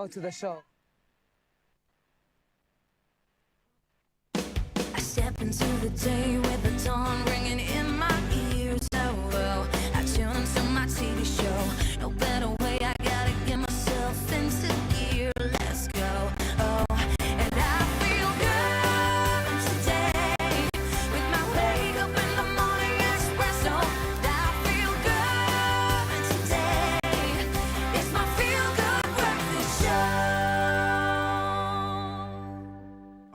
Oh, to the show. I step into the day with the dawn ringing in my ears. Oh, I tune into my TV show. No better way, I gotta get myself into gear. Let's go. Oh, and I feel good today with my wake up in the morning Expresso. I feel good today. It's my feel good breakfast show.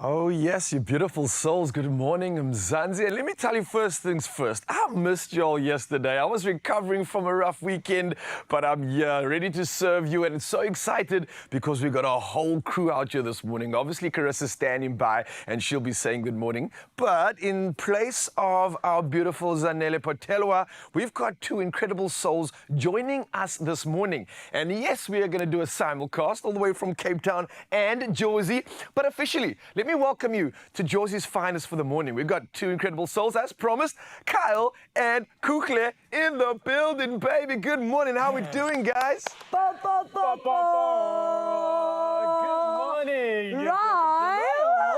Oh yes, you beautiful souls. Good morning, Mzansi. And let me tell you first things first. I missed you all yesterday. I was recovering from a rough weekend, but I'm here, ready to serve you. And so excited because we got a whole crew out here this morning. Obviously, Carissa's standing by and she'll be saying good morning. But in place of our beautiful Zanele Potelwa, we've got two incredible souls joining us this morning. And yes, we are going to do a simulcast all the way from Cape Town and Jersey. But officially, let me welcome you to Jersey's finest for the morning. We've got two incredible souls, as promised, Kyle and Kukle in the building, baby. Good morning. How are we doing, guys? Bo, bo, bo, bo. Good morning. Right?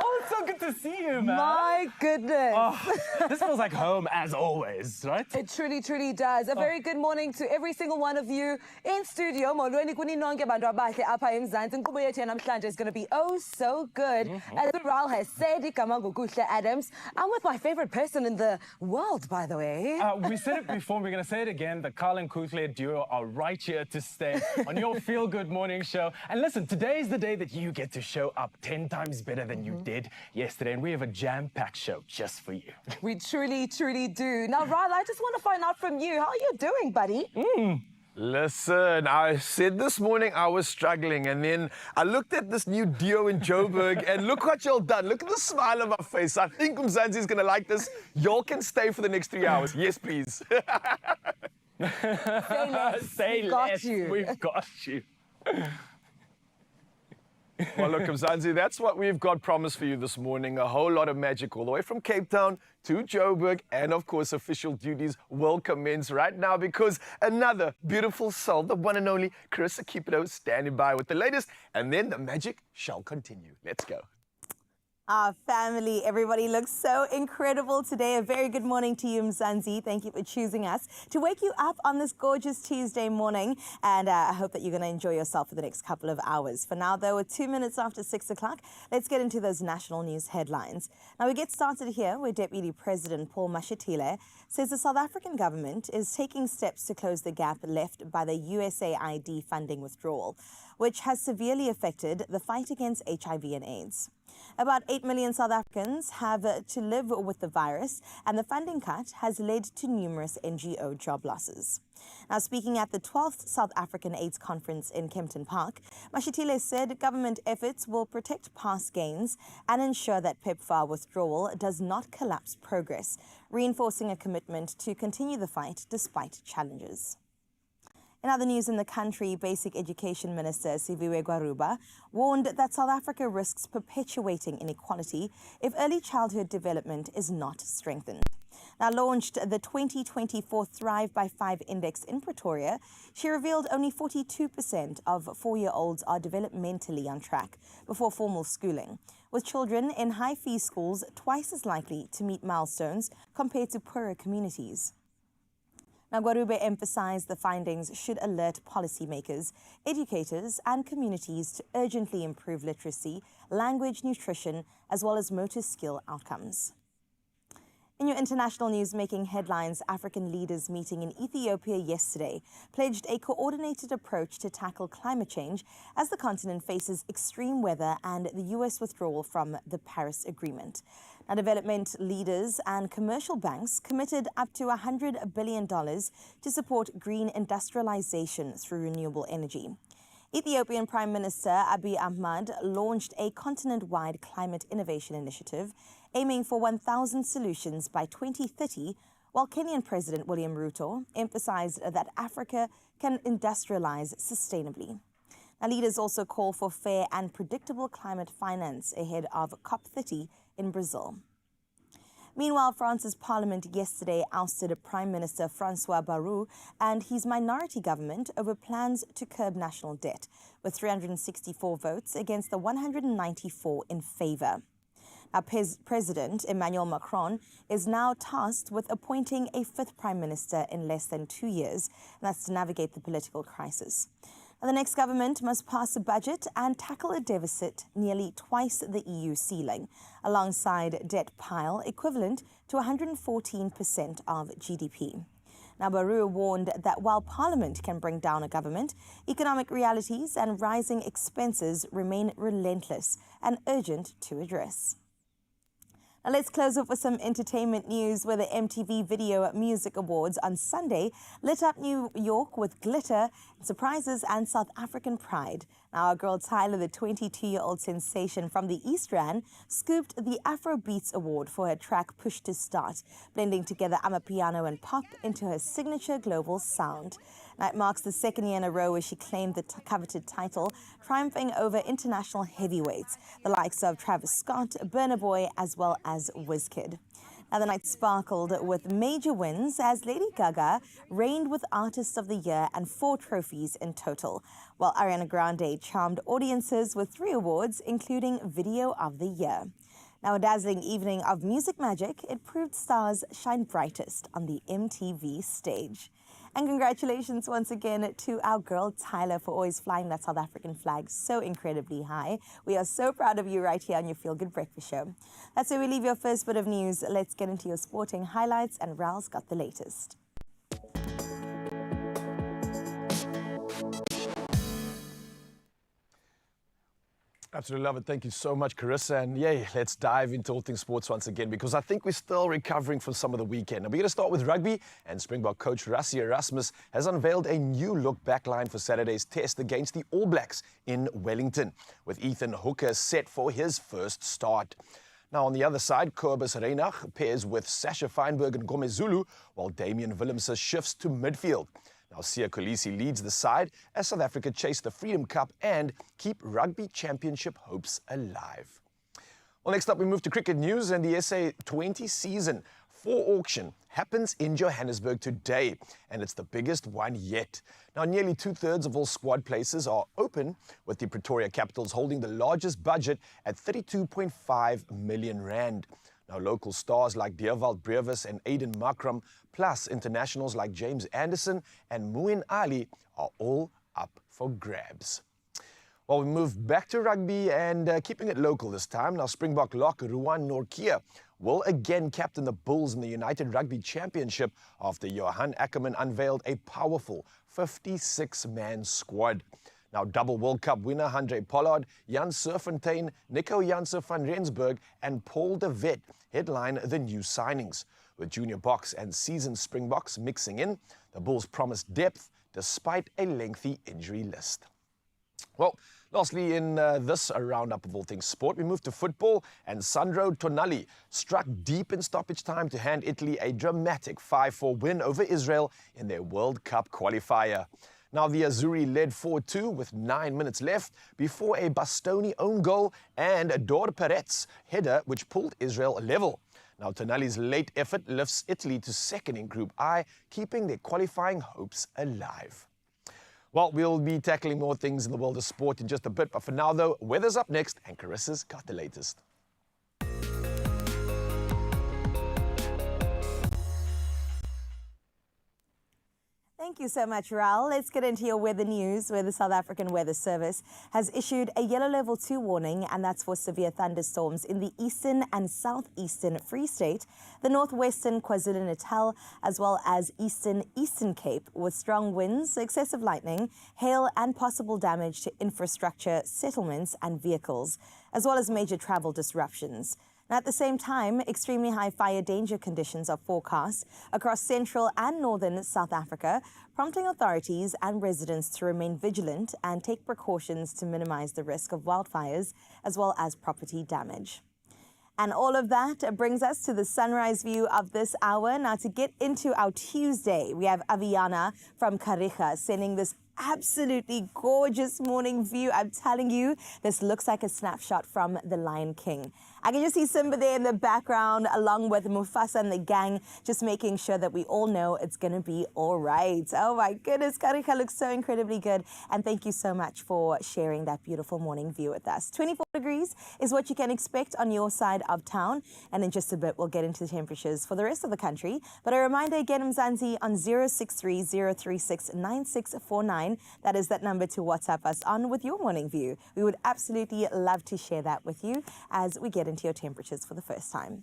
Oh, it's so good to see you, man. My goodness. Oh, this feels like home as always, right? It truly, truly does. A very good morning to every single one of you in studio. Molweni kuni nonke bantu abahle apha eMzantsi. Inkqubo yethu yanamhlanje is going to be oh so good. As Ral has said, igama nguKuhle Adams. I'm with my favorite person in the world, by the way. We said it before, we're going to say it again. The Carl and Kukle duo are right here to stay on your Feel Good Morning show. And listen, today is the day that you get to show up 10 times better than you did yesterday. And we have a jam-packed show just for you. We truly, truly do. Now, Ral, I just want to find out from you. How are you doing, buddy? Listen, I said this morning I was struggling, and then I looked at this new duo in Joburg, and look what y'all done. Look at the smile on my face. I think Mzansi is going to like this. Y'all can stay for the next 3 hours. Yes, please. Say less. Say We've got less. you. We've got you. Well, look, Mzansi, that's what we've got promised for you this morning. A whole lot of magic all the way from Cape Town to Joburg. And, of course, official duties will commence right now because another beautiful soul, the one and only Carissa Kipido, standing by with the latest. And then the magic shall continue. Let's go. Our family, everybody looks so incredible today. A very good morning to you, Mzansi. Thank you for choosing us to wake you up on this gorgeous Tuesday morning. And I hope that you're going to enjoy yourself for the next couple of hours. For now, though, at 2 minutes after 6 o'clock, let's get into those national news headlines. Now, we get started here where Deputy President Paul Mashatile says the South African government is taking steps to close the gap left by the USAID funding withdrawal, which has severely affected the fight against HIV and AIDS. About 8 million South Africans have to live with the virus, and the funding cut has led to numerous NGO job losses. Now, speaking at the 12th South African AIDS Conference in Kempton Park, Mashatile said government efforts will protect past gains and ensure that PEPFAR withdrawal does not collapse progress, reinforcing a commitment to continue the fight despite challenges. In other news in the country, Basic Education Minister Siviwe Gwaruba warned that South Africa risks perpetuating inequality if early childhood development is not strengthened. Now launched the 2024 Thrive by 5 Index in Pretoria, she revealed only 42% of 4-year-olds are developmentally on track before formal schooling, with children in high-fee schools twice as likely to meet milestones compared to poorer communities. Now, Gwarube emphasized the findings should alert policymakers, educators and communities to urgently improve literacy, language, nutrition, as well as motor skill outcomes. In your international news, making headlines, African leaders meeting in Ethiopia yesterday pledged a coordinated approach to tackle climate change as the continent faces extreme weather and the U.S. withdrawal from the Paris Agreement. Now, development leaders and commercial banks committed up to $100 billion to support green industrialization through renewable energy. Ethiopian Prime Minister Abiy Ahmed launched a continent-wide climate innovation initiative aiming for 1,000 solutions by 2030, while Kenyan President William Ruto emphasized that Africa can industrialize sustainably. Now, leaders also call for fair and predictable climate finance ahead of COP30 in Brazil. Meanwhile, France's parliament yesterday ousted Prime Minister Francois Bayrou and his minority government over plans to curb national debt, with 364 votes against the 194 in favour. Now, President Emmanuel Macron is now tasked with appointing a fifth prime minister in less than 2 years, and that's to navigate the political crisis. Now, the next government must pass a budget and tackle a deficit nearly twice the EU ceiling, alongside debt pile equivalent to 114% of GDP. Now, Bayrou warned that while Parliament can bring down a government, economic realities and rising expenses remain relentless and urgent to address. Now let's close off with some entertainment news, where the MTV Video Music Awards on Sunday lit up New York with glitter, surprises and South African pride. Now, our girl Tyler, the 22-year-old sensation from the East Rand, scooped the Afrobeats Award for her track Push to Start, blending together amapiano and pop into her signature global sound. Now, it marks the second year in a row where she claimed the coveted title, triumphing over international heavyweights, the likes of Travis Scott, Burna Boy, as well as Wizkid. Now, the night sparkled with major wins as Lady Gaga reigned with Artist of the Year and 4 trophies in total, while Ariana Grande charmed audiences with 3 awards, including Video of the Year. Now, a dazzling evening of music magic, it proved stars shine brightest on the MTV stage. And congratulations once again to our girl Tyler for always flying that South African flag so incredibly high. We are so proud of you right here on your Feel Good Breakfast Show. That's where we leave your first bit of news. Let's get into your sporting highlights, and Raul's got the latest. Absolutely love it. Thank you so much, Carissa. And yay, let's dive into all things sports once again, because I think we're still recovering from some of the weekend. Now, we're going to start with rugby, and Springbok coach Rassie Erasmus has unveiled a new look backline for Saturday's test against the All Blacks in Wellington, with Ethan Hooker set for his first start. Now, on the other side, Kobus Reinach pairs with Sasha Feinberg and Gomez Zulu, while Damian Willemse shifts to midfield. Now, Siya Kolisi leads the side as South Africa chase the Freedom Cup and keep rugby championship hopes alive. Well, next up we move to cricket news, and the SA20 season 4 auction happens in Johannesburg today, and it's the biggest one yet. Now, nearly 2/3 of all squad places are open, with the Pretoria Capitals holding the largest budget at 32.5 million rand. Now, local stars like Deerwald Brevis and Aiden Makram, plus internationals like James Anderson and Muin Ali, are all up for grabs. Well, we move back to rugby and keeping it local this time. Now, Springbok lock Ruan Nortje will again captain the Bulls in the United Rugby Championship after Johan Ackerman unveiled a powerful 56-man squad. Now, double World Cup winner Andre Pollard, Jan Serfontein, Nico Janse van Rensburg and Paul de Wet headline the new signings. With junior box and seasoned Springboks mixing in, the Bulls promise depth despite a lengthy injury list. Well, lastly, in this roundup of all things sport, we move to football, and Sandro Tonali struck deep in stoppage time to hand Italy a dramatic 5-4 win over Israel in their World Cup qualifier. Now, the Azzurri led 4-2 with 9 minutes left before a Bastoni own goal and a Dor Peretz header which pulled Israel level. Now, Tonali's late effort lifts Italy to second in Group I, keeping their qualifying hopes alive. Well, we'll be tackling more things in the world of sport in just a bit, but for now, though, weather's up next, and Carissa's got the latest. Thank you so much, Raul. Let's get into your weather news, where the South African Weather Service has issued a yellow level 2 warning, and that's for severe thunderstorms in the eastern and southeastern Free State, the northwestern KwaZulu-Natal, as well as Eastern Cape, with strong winds, excessive lightning, hail, and possible damage to infrastructure, settlements, and vehicles, as well as major travel disruptions. Now, at the same time, extremely high fire danger conditions are forecast across central and northern South Africa, prompting authorities and residents to remain vigilant and take precautions to minimize the risk of wildfires as well as property damage. And all of that brings us to the sunrise view of this hour. Now, to get into our Tuesday, we have Aviana from Kariga sending this absolutely gorgeous morning view. I'm telling you, this looks like a snapshot from The Lion King. I can just see Simba there in the background, along with Mufasa and the gang, just making sure that we all know it's going to be all right. Oh my goodness, Karika looks so incredibly good. And thank you so much for sharing that beautiful morning view with us. 24 degrees is what you can expect on your side of town. And in just a bit, we'll get into the temperatures for the rest of the country. But a reminder again, Mzansi, on 063 036 9649. That is that number to WhatsApp us on with your morning view. We would absolutely love to share that with you as we get into your temperatures for the first time.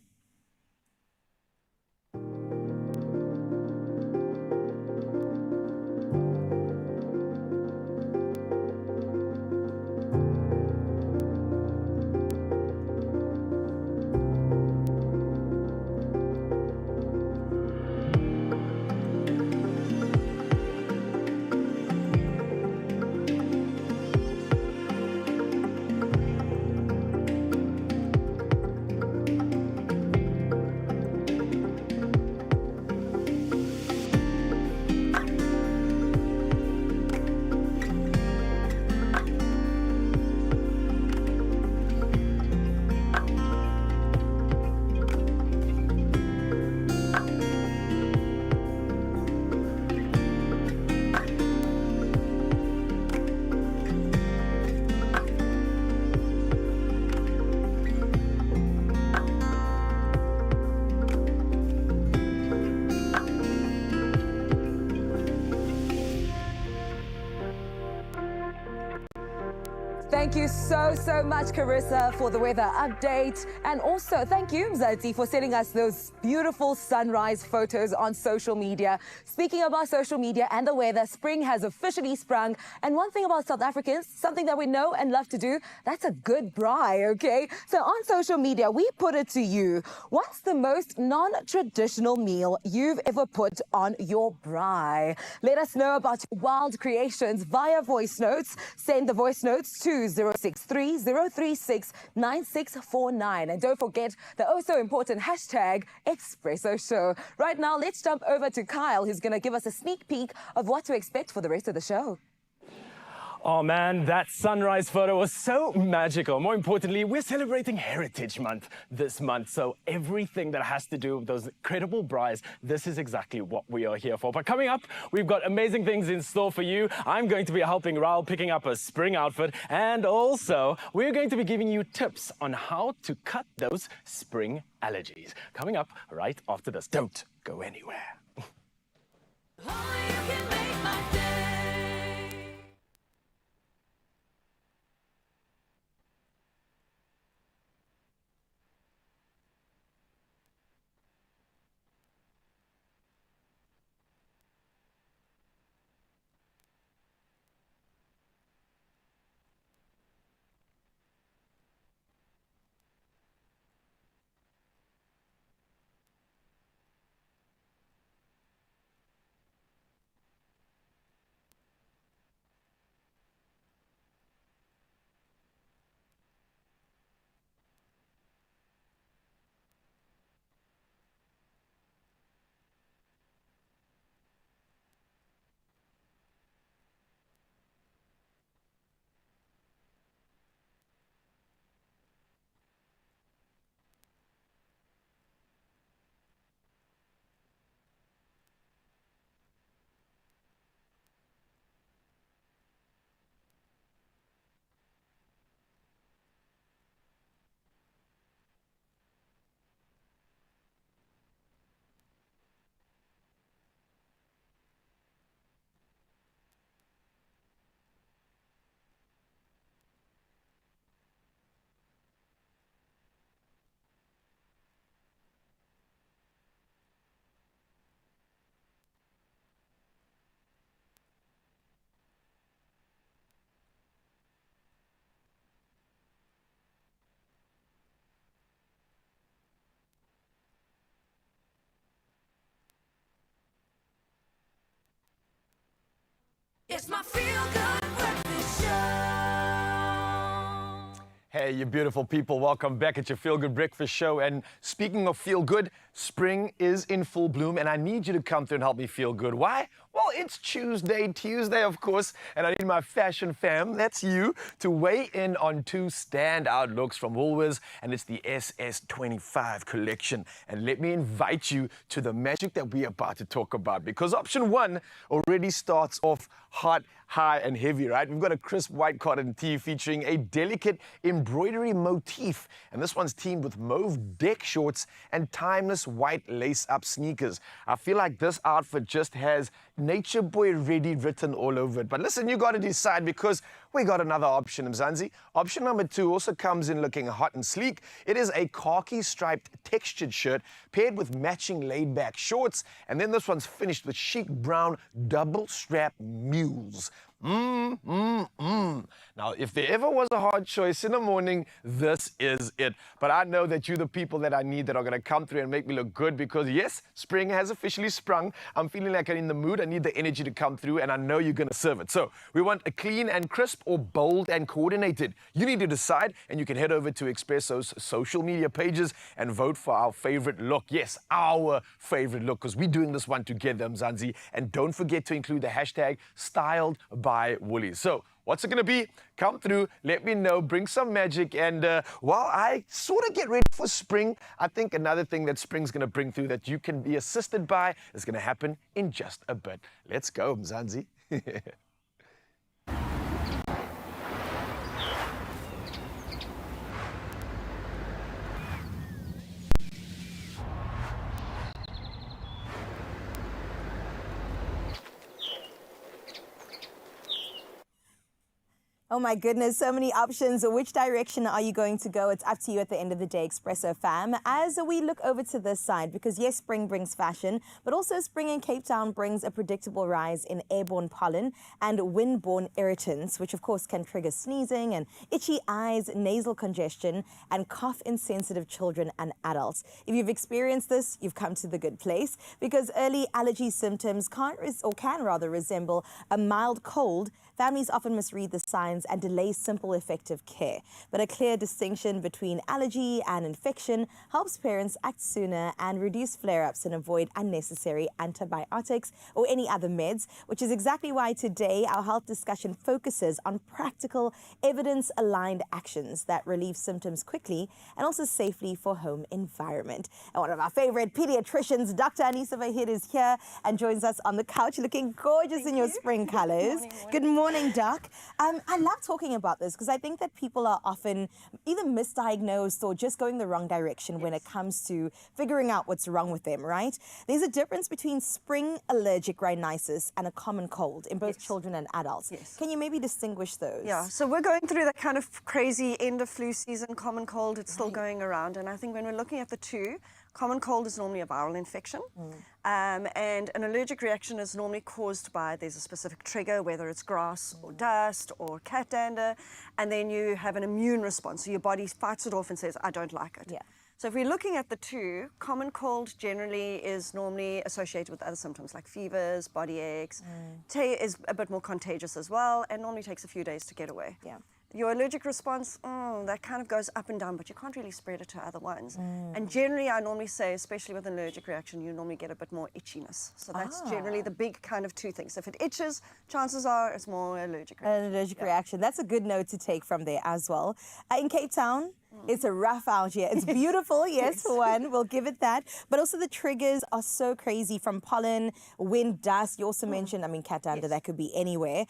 Thank you so much, Carissa, for the weather update. And also, thank you, Mzansi, for sending us those beautiful sunrise photos on social media. Speaking about social media and the weather, spring has officially sprung. And one thing about South Africans, something that we know and love to do, that's a good braai, okay? So on social media, we put it to you. What's the most non-traditional meal you've ever put on your braai? Let us know about your wild creations via voice notes. Send the voice notes to 063 036 9649. And don't forget the oh so important hashtag Expresso Show. Right now, let's jump over to Kyle, who's going to give us a sneak peek of what to expect for the rest of the show. Oh man, that sunrise photo was so magical. More importantly, we're celebrating Heritage Month this month. So everything that has to do with those incredible braais, this is exactly what we are here for. But coming up, we've got amazing things in store for you. I'm going to be helping Raul picking up a spring outfit. And also, we're going to be giving you tips on how to cut those spring allergies. Coming up right after this. Don't go anywhere. It's my feel-good breakfast show. Hey, you beautiful people. Welcome back at your Feel Good Breakfast Show. And speaking of feel good, Spring is in full bloom, and I need you to come through and help me feel good. Why? Well, it's Tuesday, of course, and I need my fashion fam, that's you, to weigh in on two standout looks from Woolworths, and it's the SS25 collection. And let me invite you to the magic that we're about to talk about, because option one already starts off hot, high, and heavy, right? We've got a crisp white cotton tee featuring a delicate embroidery motif, and this one's teamed with mauve deck shorts and timeless white lace-up sneakers. I feel like this outfit just has Nature Boy Ready written all over it. But listen, you got to decide, because we got another option, Mzansi. Option number two also comes in looking hot and sleek. It is a khaki striped textured shirt paired with matching laid-back shorts, and then this one's finished with chic brown double strap mules. Now, if there ever was a hard choice in the morning, this is it. But I know that you're the people that I need that are going to come through and make me look good, because yes, spring has officially sprung. I'm feeling like I'm in the mood. I need the energy to come through, and I know you're going to serve it. So we want a clean and crisp or bold and coordinated. You need to decide, and you can head over to Expresso's social media pages and vote for our favorite look. Yes, our favorite look, because we're doing this one together, Mzansi. And don't forget to include the hashtag Styled by Woolies. So what's it going to be? Come through, let me know, bring some magic. And while I sort of get ready for spring, I think another thing that spring's going to bring through that you can be assisted by is going to happen in just a bit. Let's go, Mzansi. Oh my goodness, so many options. Which direction are you going to go? It's up to you at the end of the day, Expresso fam. As we look over to this side, because yes, spring brings fashion, but also spring in Cape Town brings a predictable rise in airborne pollen and wind-borne irritants, which of course can trigger sneezing and itchy eyes, nasal congestion, and cough in sensitive children and adults. If you've experienced this, you've come to the good place, because early allergy symptoms can resemble a mild cold. Families often misread the signs and delay simple, effective care. But a clear distinction between allergy and infection helps parents act sooner and reduce flare-ups and avoid unnecessary antibiotics or any other meds, which is exactly why today our health discussion focuses on practical, evidence-aligned actions that relieve symptoms quickly and also safely for home environment. And one of our favorite pediatricians, Dr. Anisa Vahid, is here and joins us on the couch looking gorgeous in your spring colors. Good morning, Doc. I love talking about this because I think that people are often either misdiagnosed or just going the wrong direction when it comes to figuring out what's wrong with them, right? There's a difference between spring allergic rhinitis and a common cold in both children and adults. Can you maybe distinguish those? Yeah, so we're going through that kind of crazy end of flu season, common cold, it's still going around. And I think when we're looking at the two, common cold is normally a viral infection, and an allergic reaction is normally caused by, there's a specific trigger, whether it's grass or dust or cat dander, and then you have an immune response. So your body fights it off and says, I don't like it. Yeah. So if we're looking at the two, common cold generally is normally associated with other symptoms like fevers, body aches. Is a bit more contagious as well, and normally takes a few days to get away. Yeah. Your allergic response, that kind of goes up and down, but you can't really spread it to other ones. And generally, I normally say, especially with an allergic reaction, you normally get a bit more itchiness. So that's generally the big kind of two things. If it itches, chances are it's more allergic reaction. An allergic reaction. That's a good note to take from there as well. In Cape Town, it's a rough out here. It's beautiful, yes, for one. We'll give it that. But also the triggers are so crazy, from pollen, wind, dust. You also mentioned, cat dander, that could be anywhere.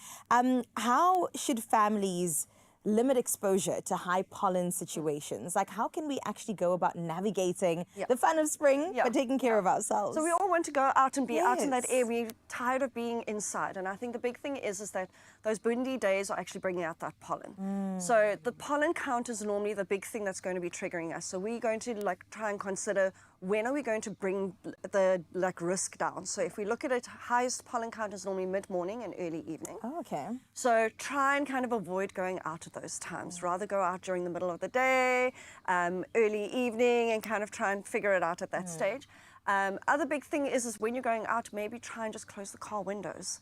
How should families limit exposure to high pollen situations? Like, how can we actually go about navigating the fun of spring, but taking care of ourselves? So we all want to go out and be out in that air. We're tired of being inside. And I think the big thing is that those windy days are actually bringing out that pollen. So the pollen count is normally the big thing that's going to be triggering us. So we're going to try and consider, when are we going to bring the risk down? So if we look at it, highest pollen count is normally mid-morning and early evening. Oh, okay. So try and kind of avoid going out at those times. Rather go out during the middle of the day, early evening, and kind of try and figure it out at that stage. Other big thing is when you're going out, maybe try and just close the car windows.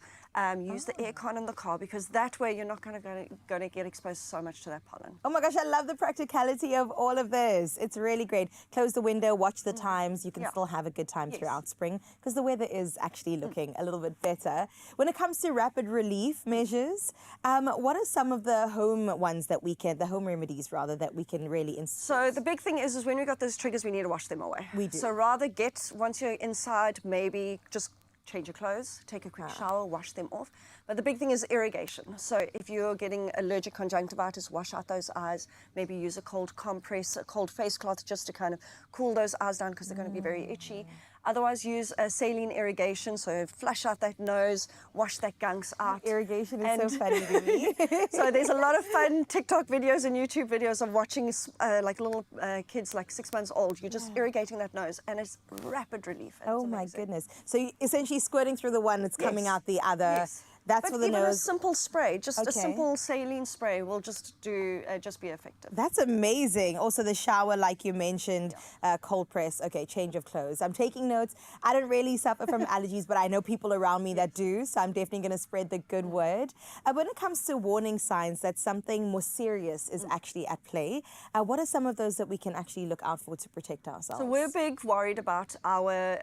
Use the aircon in the car, because that way you're not going to get exposed so much to that pollen. Oh my gosh, I love the practicality of all of this. It's really great. Close the window, watch the times. You can still have a good time throughout spring, because the weather is actually looking a little bit better. When it comes to rapid relief measures, what are some of the home ones that we can, the home remedies rather, that we can really install? So the big thing is when we got those triggers, we need to wash them away. We do. So rather once you're inside, maybe just change your clothes, take a quick shower, wash them off. But the big thing is irrigation. So if you're getting allergic conjunctivitis, wash out those eyes. Maybe use a cold compress, a cold face cloth, just to kind of cool those eyes down, because they're going to be very itchy. Otherwise, use a saline irrigation, so flush out that nose, wash that gunks out. Irrigation is so funny to me. So there's a lot of fun TikTok videos and YouTube videos of watching like little kids like 6 months old. You're just irrigating that nose, and it's rapid relief. Oh my goodness. So you're essentially squirting through the one that's coming out the other. Yes. That's but for the even nose. a simple spray, just Okay. a simple saline spray will just do just be effective. That's amazing. Also the shower, like you mentioned, cold press. Okay, change of clothes. I'm taking notes. I don't really suffer from allergies, but I know people around me that do, so I'm definitely going to spread the good word. When it comes to warning signs that something more serious is actually at play, what are some of those that we can actually look out for to protect ourselves? So we're big worried about our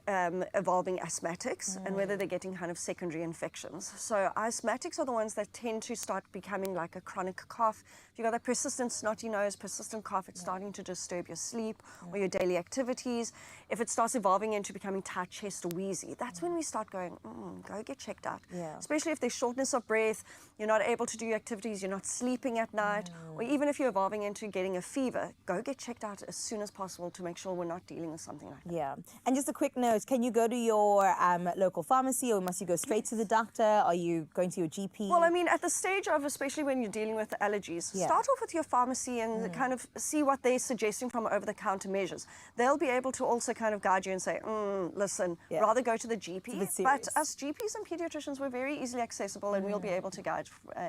evolving asthmatics and whether they're getting kind of secondary infections. So asthmatics are the ones that tend to start becoming like a chronic cough. If you've got that persistent snotty nose, persistent cough, it's starting to disturb your sleep or your daily activities. If it starts evolving into becoming tight chest or wheezy, that's when we start going, go get checked out. Especially if there's shortness of breath, you're not able to do your activities, you're not sleeping at night, or even if you're evolving into getting a fever, go get checked out as soon as possible to make sure we're not dealing with something like that. Yeah. And just a quick note, can you go to your local pharmacy, or must you go straight to the doctor? Are you going to your GP? Well, I mean, at the stage of, especially when you're dealing with allergies, start off with your pharmacy and kind of see what they're suggesting from over-the-counter measures. They'll be able to also kind of guide you and say, listen, rather go to the GP. But us GPs and pediatricians, we're very easily accessible, and we'll be able to guide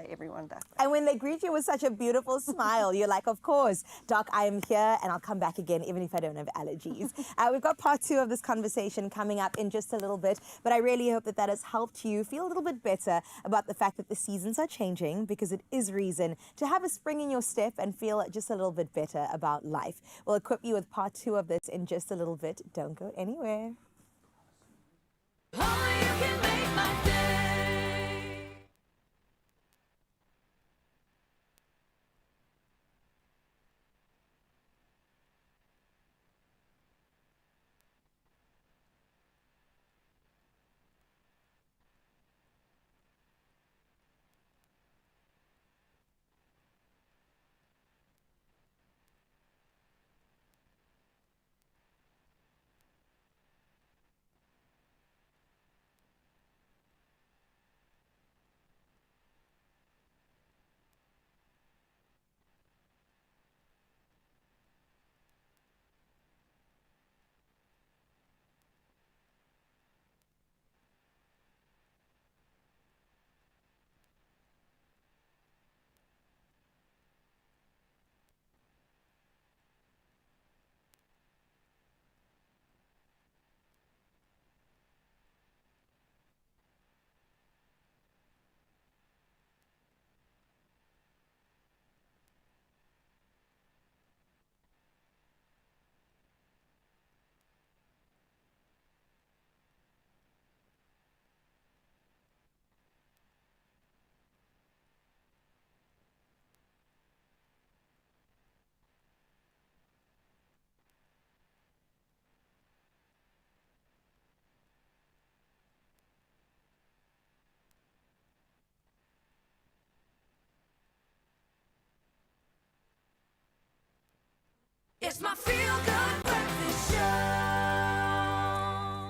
everyone that way. And when they greet you with such a beautiful smile, you're like, of course, Doc, I am here, and I'll come back again, even if I don't have allergies. We've got part 2 of this conversation coming up in just a little bit, but I really hope that that has helped you feel a little bit better about the fact that the seasons are changing, because it is reason to have a spring in your step and feel just a little bit better about life. We'll equip you with part 2 of this in just a little bit. Don't go anywhere. Only you can make my day. It's my feel-good breakfast show.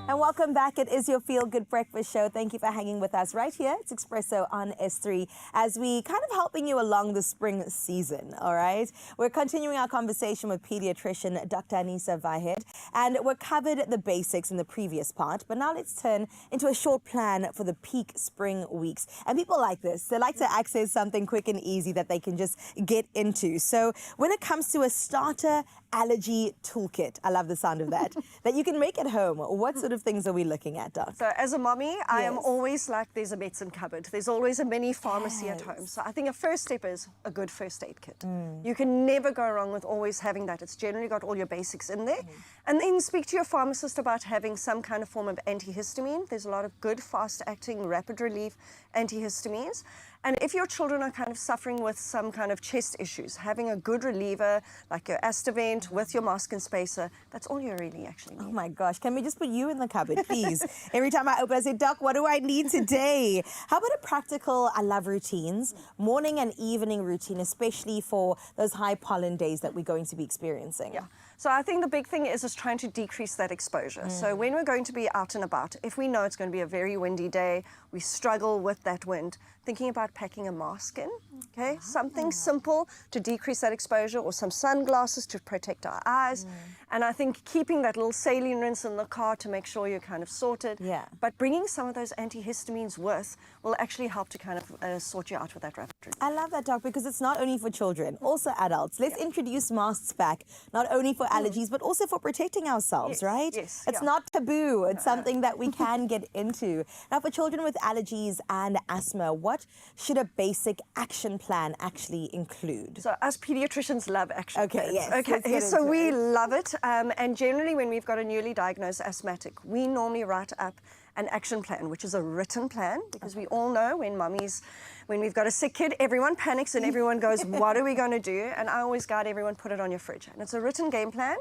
And welcome back. It is your Feel Good Breakfast Show. Thank you for hanging with us right here. It's Expresso on S3 as we kind of helping you along the spring season, all right? We're continuing our conversation with pediatrician Dr. Anisa Vahed, and we're covered the basics in the previous part, but now let's turn into a short plan for the peak spring weeks. And people like this. They like to access something quick and easy that they can just get into. So when it comes to a starter allergy toolkit. I love the sound of that. That you can make at home. What sort of things are we looking at, Doc? So as a mommy, I am Yes. always like there's a medicine cupboard. There's always a mini pharmacy at home. So I think a first step is a good first aid kit. You can never go wrong with always having that. It's generally got all your basics in there. And then speak to your pharmacist about having some kind of form of antihistamine. There's a lot of good, fast-acting, rapid relief antihistamines. And if your children are kind of suffering with some kind of chest issues, having a good reliever like your Astavent with your mask and spacer, that's all you really actually need. Oh my gosh, can we just put you in the cupboard, please? Every time I open, I say, Doc, what do I need today? How about a practical, I love routines, morning and evening routine, especially for those high pollen days that we're going to be experiencing? Yeah. So I think the big thing is trying to decrease that exposure. So when we're going to be out and about, if we know it's going to be a very windy day, we struggle with that wind, thinking about packing a mask in, okay? Something simple to decrease that exposure, or some sunglasses to protect our eyes. And I think keeping that little saline rinse in the car to make sure you're kind of sorted. Yeah. But bringing some of those antihistamines with will actually help to kind of sort you out with that rapid relief. I love that, Doc, because it's not only for children, also adults. Let's introduce masks back, not only for allergies, but also for protecting ourselves, Yes, right? yes, It's yeah. not taboo. It's something that we can get into. Now, for children with allergies and asthma, what should a basic action plan actually include? So us pediatricians love action Okay, plans. yes, Okay, let's get so into we it. love it. And generally when we've got a newly diagnosed asthmatic, we normally write up an action plan, which is a written plan, because we all know when we've got a sick kid, everyone panics and everyone goes, what are we going to do? And I always guide everyone, put it on your fridge. And it's a written game plan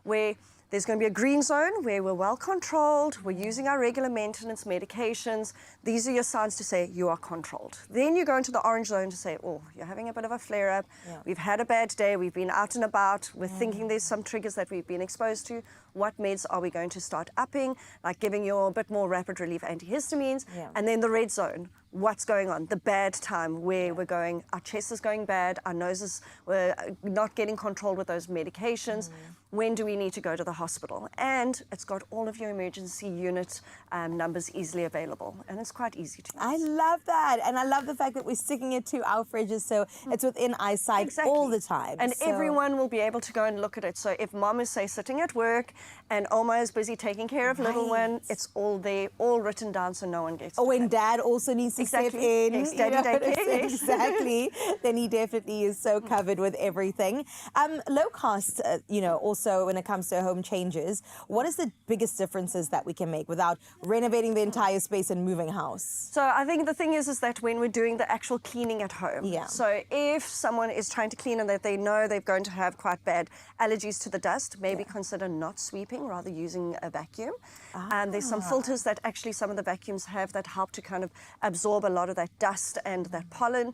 where there's going to be a green zone where we're well controlled, we're using our regular maintenance medications. These are your signs to say you are controlled. Then you go into the orange zone to say, oh, you're having a bit of a flare-up, we've had a bad day, we've been out and about, we're thinking there's some triggers that we've been exposed to. What meds are we going to start upping, like giving you a bit more rapid relief antihistamines? And then the red zone, what's going on? The bad time where we're going, our chest is going bad, our noses, we're not getting controlled with those medications. When do we need to go to the hospital? And it's got all of your emergency unit numbers easily available. And it's quite easy to use. I love that. And I love the fact that we're sticking it to our fridges so it's within eyesight all the time. And So- everyone will be able to go and look at it. So if mom is, say, sitting at work and Oma is busy taking care of little one, it's all there, all written down so no one gets Or when to dad also needs to step Exactly. in. Yes, you daddy know what I'm daycare, saying? yes. Exactly. Then he definitely is so covered with everything. Low cost, also when it comes to home changes, what is the biggest differences that we can make without renovating the entire space and moving house? So I think the thing is that when we're doing the actual cleaning at home, so if someone is trying to clean and that they know they're going to have quite bad allergies to the dust, maybe consider not sweeping, rather using a vacuum. There's some filters that actually some of the vacuums have that help to kind of absorb a lot of that dust and that pollen.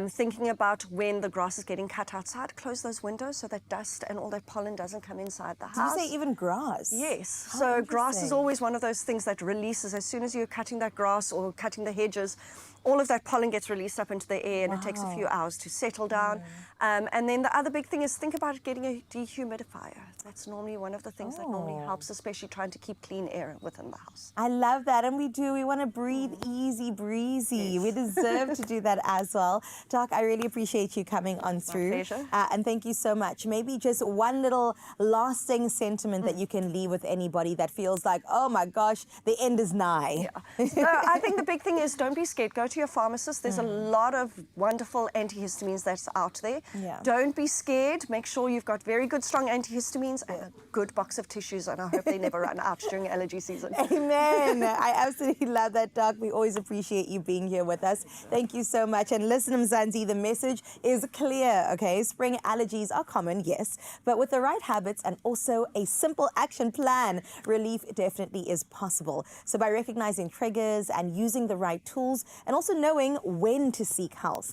Thinking about when the grass is getting cut outside, close those windows so that dust and all that pollen doesn't come inside the house. Did you say even grass? Yes. How So grass is interesting. always one of those things that releases as soon as you're cutting that grass or cutting the hedges. All of that pollen gets released up into the air and it takes a few hours to settle down. And then the other big thing is think about getting a dehumidifier. That's normally one of the things that normally helps, especially trying to keep clean air within the house. I love that, and we do. We want to breathe easy breezy. We deserve to do that as well. Doc, I really appreciate you coming on through. pleasure. And thank you so much. Maybe just one little lasting sentiment that you can leave with anybody that feels like, oh my gosh, the end is nigh. So I think the big thing is don't be scared. Go to your pharmacist. There's a lot of wonderful antihistamines that's out there. Yeah. Don't be scared. Make sure you've got very good, strong antihistamines and a good box of tissues. And I hope they never run out during allergy season. Amen. I absolutely love that, Doc. We always appreciate you being here with us. Thank you so much. And listen, Mzansi, the message is clear, okay? Spring allergies are common, yes, but with the right habits and also a simple action plan, relief definitely is possible. So by recognizing triggers and using the right tools and also knowing when to seek help,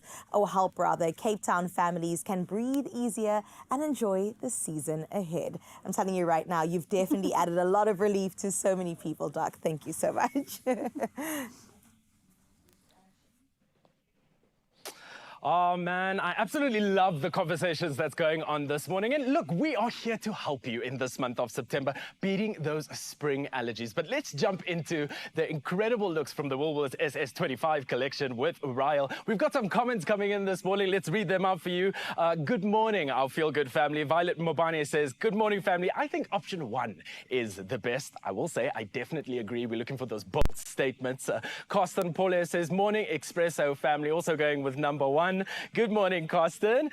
Cape Town families can breathe easier and enjoy the season ahead. I'm telling you right now, you've definitely added a lot of relief to so many people, Doc. Thank you so much. Oh man, I absolutely love the conversations that's going on this morning. And look, we are here to help you in this month of September, beating those spring allergies. But let's jump into the incredible looks from the Woolworths SS25 collection with Ryle. We've got some comments coming in this morning. Let's read them out for you. Good morning, our Feel Good family. Violet Mobane says, good morning, family. I think option 1 is the best. I will say, I definitely agree. We're looking for those bold statements. Carsten Paule says, morning, Expresso family. Also going with number 1. Good morning, Carsten.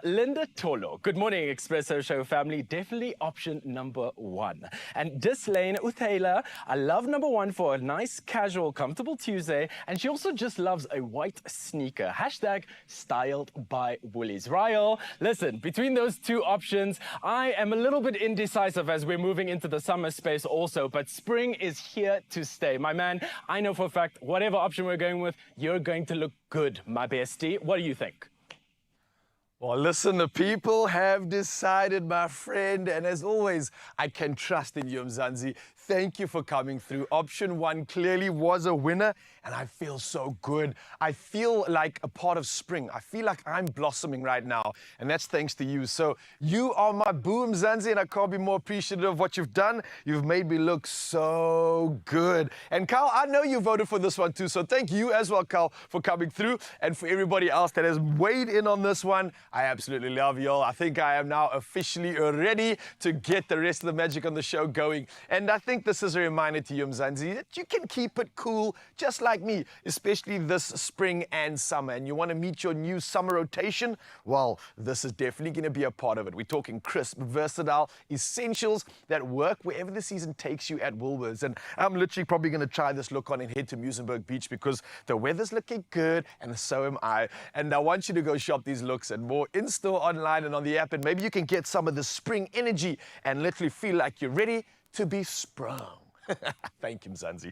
Linda Tolo. Good morning, Expresso Show family. Definitely option number 1. And Dislane Uthela. I love number 1 for a nice, casual, comfortable Tuesday. And she also just loves a white sneaker. Hashtag styled by Woolies. Ryle, listen, between those two options, I am a little bit indecisive as we're moving into the summer space also. But spring is here to stay. My man, I know for a fact, whatever option we're going with, you're going to look good, my bestie. What do you think? Well, listen, the people have decided, my friend, and as always, I can trust in you, Mzansi. Thank you for coming through. Option 1 clearly was a winner, and I feel so good. I feel like a part of spring. I feel like I'm blossoming right now, and that's thanks to you. So you are my boo, Mzansi, and I can't be more appreciative of what you've done. You've made me look so good. And Carl, I know you voted for this one too, so thank you as well, Carl, for coming through, and for everybody else that has weighed in on this one. I absolutely love y'all. I think I am now officially ready to get the rest of the magic on the show going. And I think this is a reminder to you, Mzansi, that you can keep it cool just like me, especially this spring and summer. And you want to meet your new summer rotation? Well, this is definitely going to be a part of it. We're talking crisp, versatile essentials that work wherever the season takes you at Woolworths. And I'm literally probably going to try this look on and head to Muizenberg Beach because the weather's looking good and so am I. And I want you to go shop these looks and more in-store, online, and on the app. And maybe you can get some of the spring energy and literally feel like you're ready to be sprung. Thank you, Mzansi.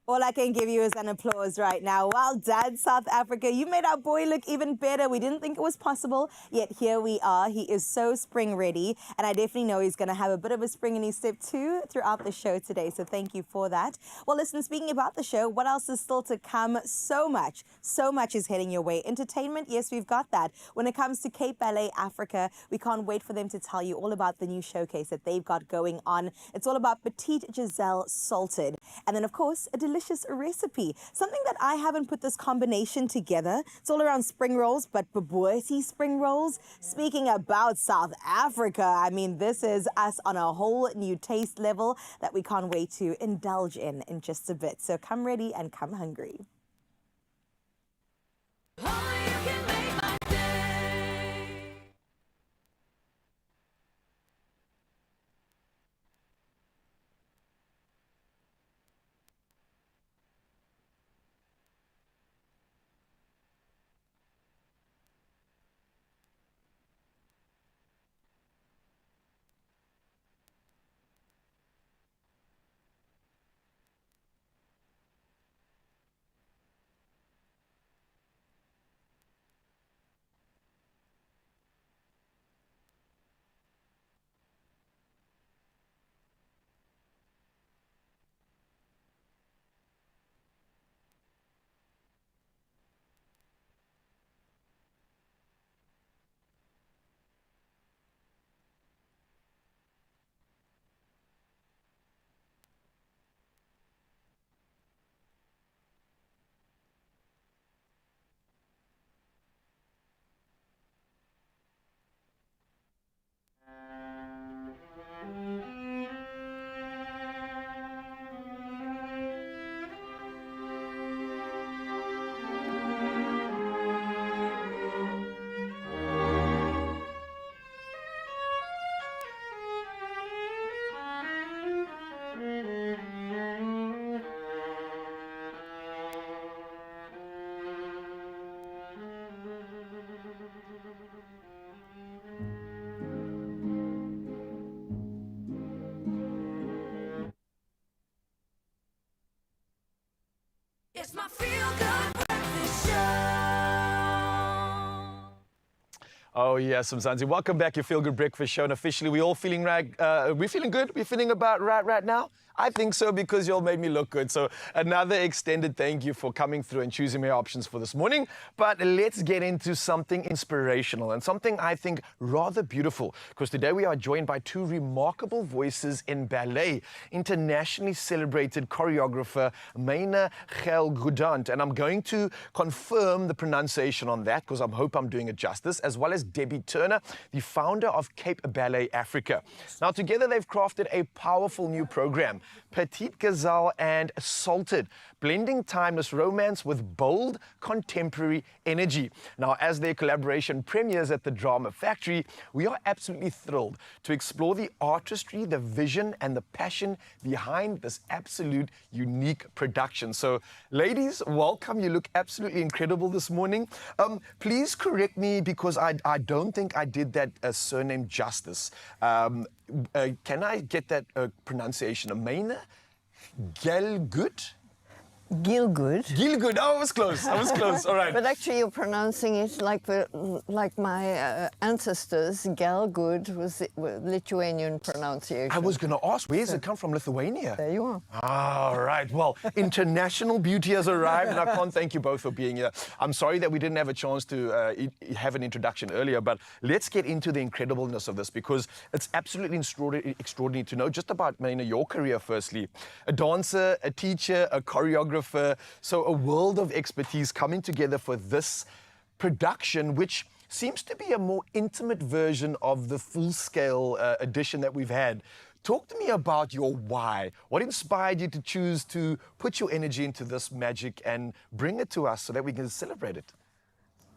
All I can give you is an applause right now. Well done, South Africa. You made our boy look even better. We didn't think it was possible, yet here we are. He is so spring ready, and I definitely know he's going to have a bit of a spring in his step too throughout the show today, so thank you for that. Well, listen, speaking about the show, what else is still to come? So much is heading your way. Entertainment, yes, we've got that. When it comes to Cape Ballet Africa, we can't wait for them to tell you all about the new showcase that they've got going on. It's all about Petite Giselle Salted. And then, of course, a delicious recipe. Something that I haven't put this combination together. It's all around spring rolls, but Bobotie spring rolls. Speaking about South Africa, I mean, this is us on a whole new taste level that we can't wait to indulge in just a bit. So come ready and come hungry. It's my feel-good breakfast Oh yes, Mzansi. Welcome back, your Feel Good Breakfast Show. And officially, we all feeling we're feeling good. We're feeling about right now. I think so because you all made me look good. So another extended thank you for coming through and choosing my options for this morning. But let's get into something inspirational and something I think rather beautiful, because today we are joined by two remarkable voices in ballet. Internationally celebrated choreographer Maina Gudant, and I'm going to confirm the pronunciation on that because I hope I'm doing it justice, as well as Debbie Turner, the founder of Cape Ballet Africa. Now together they've crafted a powerful new program, Petite Gazelle and Salted, blending timeless romance with bold contemporary energy. Now, as their collaboration premieres at the Drama Factory, we are absolutely thrilled to explore the artistry, the vision, and the passion behind this absolute unique production. So, ladies, welcome. You look absolutely incredible this morning. Please correct me because I don't think I did that surname justice. Can I get that pronunciation? Maina Gelgood? Gilgood. Gilgood. Oh, I was close. I was close. All right. But actually, you're pronouncing it like my ancestors. Galgood was the Lithuanian pronunciation. I was going to ask, where does it come from? Lithuania? There you are. All right. Well, international beauty has arrived, and I can't thank you both for being here. I'm sorry that we didn't have a chance to have an introduction earlier, but let's get into the incredibleness of this, because it's absolutely extraordinary to know just about, Maina, your career firstly. A dancer, a teacher, a choreographer, so a world of expertise coming together for this production, which seems to be a more intimate version of the full-scale edition that we've had. Talk to me about your why. What inspired you to choose to put your energy into this magic and bring it to us so that we can celebrate it?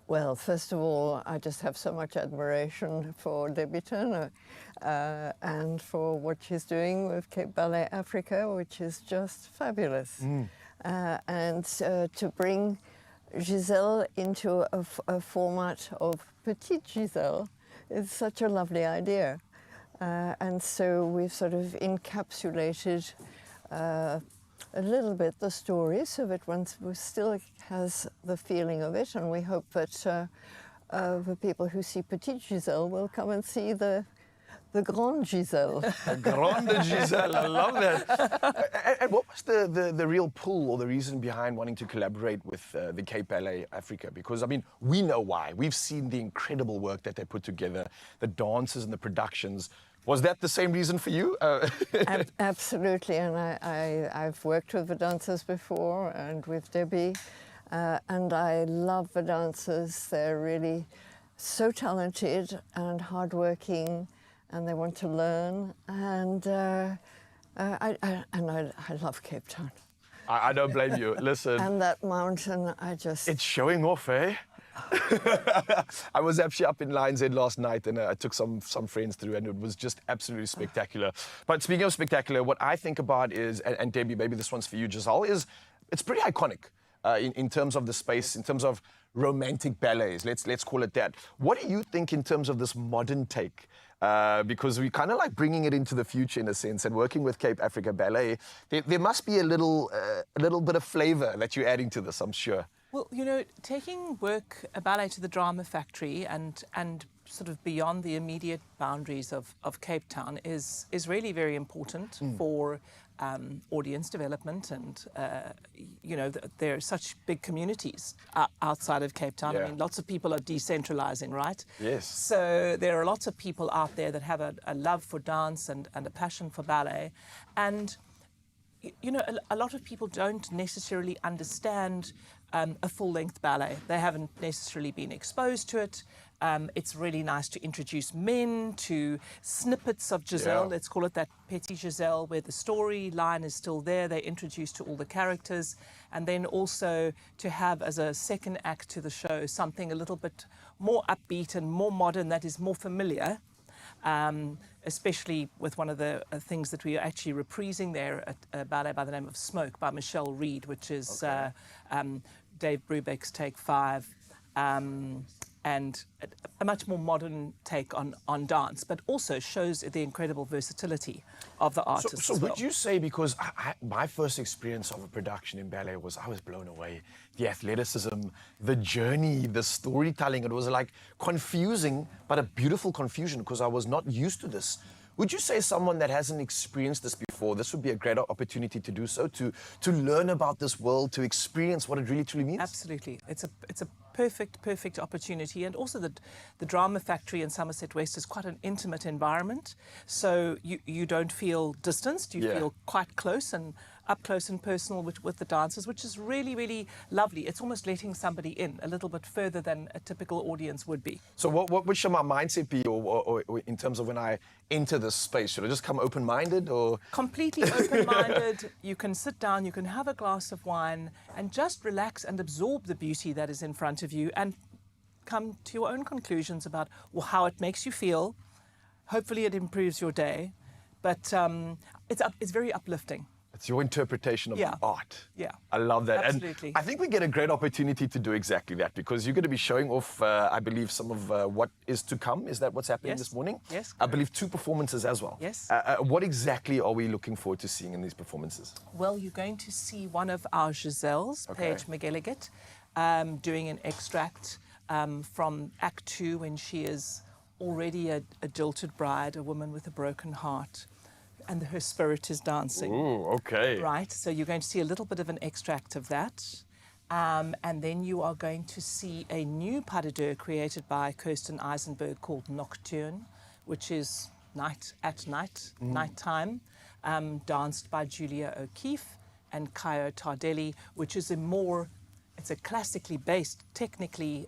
Well, first of all, I just have so much admiration for Debbie Turner and for what she's doing with Cape Ballet Africa, which is just fabulous. And to bring Giselle into a format of Petite Giselle is such a lovely idea. And so we've sort of encapsulated a little bit the story so that one still has the feeling of it, and we hope that the people who see Petite Giselle will come and see the Grande Giselle. The Grande Giselle, I love that. And what was the real pull or the reason behind wanting to collaborate with the Cape Ballet Africa? Because, I mean, we know why. We've seen the incredible work that they put together, the dances and the productions. Was that the same reason for you? Absolutely, and I've worked with the dancers before and with Debbie, and I love the dancers. They're really so talented and hardworking, and they want to learn, and I love Cape Town. I don't blame you. Listen. And that mountain, It's showing off, eh? I was actually up in Lion's Head last night, and I took some friends through, and it was just absolutely spectacular. But speaking of spectacular, what I think about is, and Debbie, maybe this one's for you, Giselle, is it's pretty iconic in terms of the space, in terms of romantic ballets, let's call it that. What do you think in terms of this modern take? Because we're kind of like bringing it into the future in a sense, and working with Cape Africa Ballet, there must be a little bit of flavor that you're adding to this, I'm sure. Well, you know, taking a ballet to the Drama Factory and sort of beyond the immediate boundaries of Cape Town is really very important for audience development, and you know, there are such big communities outside of Cape Town. Yeah. I mean, lots of people are decentralizing, right? Yes. So there are lots of people out there that have a love for dance and a passion for ballet, and you know, a lot of people don't necessarily understand a full-length ballet. They haven't necessarily been exposed to it. It's really nice to introduce men to snippets of Giselle, let's call it that Petite Giselle, where the storyline is still there. They're introduced to all the characters. And then also to have as a second act to the show something a little bit more upbeat and more modern that is more familiar. Especially with one of the things that we are actually reprising there at a ballet by the name of Smoke by Michelle Reed, which is Dave Brubeck's Take 5. and a much more modern take on dance, but also shows the incredible versatility of the artist. So as well. would you say, because my first experience of a production in ballet was, I was blown away. The athleticism, the journey, the storytelling, it was like confusing, but a beautiful confusion because I was not used to this. Would you say someone that hasn't experienced this before, this would be a great opportunity to do so, to learn about this world, to experience what it really truly means? Absolutely. It's a perfect opportunity. And also the Drama Factory in Somerset West is quite an intimate environment. So you don't feel distanced, you feel quite close and up close and personal with the dancers, which is really, really lovely. It's almost letting somebody in a little bit further than a typical audience would be. So what should my mindset be or in terms of when I enter this space? Should I just come open-minded or? Completely open-minded. You can sit down, you can have a glass of wine and just relax and absorb the beauty that is in front of you and come to your own conclusions about how it makes you feel. Hopefully it improves your day, but it's very uplifting. It's your interpretation of the art. Yeah. I love that. Absolutely. And I think we get a great opportunity to do exactly that because you're going to be showing off, I believe, some of what is to come. Is that what's happening this morning? Yes. I believe 2 performances as well. Yes. What exactly are we looking forward to seeing in these performances? Well, you're going to see one of our Giselles, Paige McGilligan, doing an extract from Act 2 when she is already a jilted bride, a woman with a broken heart. And her spirit is dancing. Ooh, okay. Right, so you're going to see a little bit of an extract of that. And then you are going to see a new pas de deux created by Kirsten Eisenberg called Nocturne, which is nighttime, danced by Julia O'Keeffe and Kaio Tardelli, which is it's a classically based, technically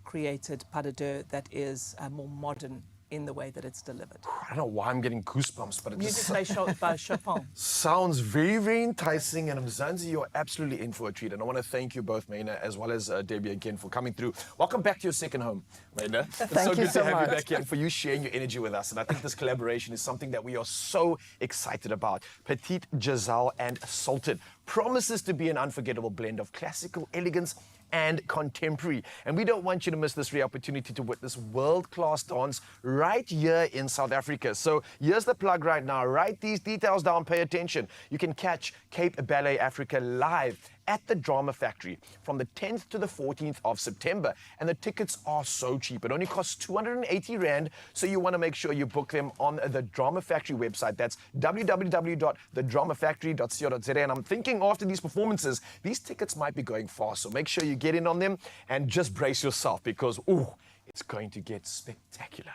created pas de deux that is more modern in the way that it's delivered. I don't know why I'm getting goosebumps, but it Music by Chopin. sounds very, very enticing. And Mzansi, you're absolutely in for a treat. And I want to thank you both, Maina, as well as Debbie again for coming through. Welcome back to your second home, Maina. It's Thank so you good so to have much. you back here and for you sharing your energy with us. And I think this collaboration is something that we are so excited about. Petite, Giselle, and Salted promises to be an unforgettable blend of classical elegance and contemporary. And we don't want you to miss this rare opportunity to witness world-class dance right here in South Africa. So here's the plug right now. Write these details down, pay attention. You can catch Cape Ballet Africa live at the Drama Factory from the 10th to the 14th of September. And the tickets are so cheap. It only costs 280 Rand. So you want to make sure you book them on the Drama Factory website. That's www.thedramafactory.co.za. And I'm thinking after these performances, these tickets might be going fast. So make sure you get in on them and just brace yourself because, it's going to get spectacular.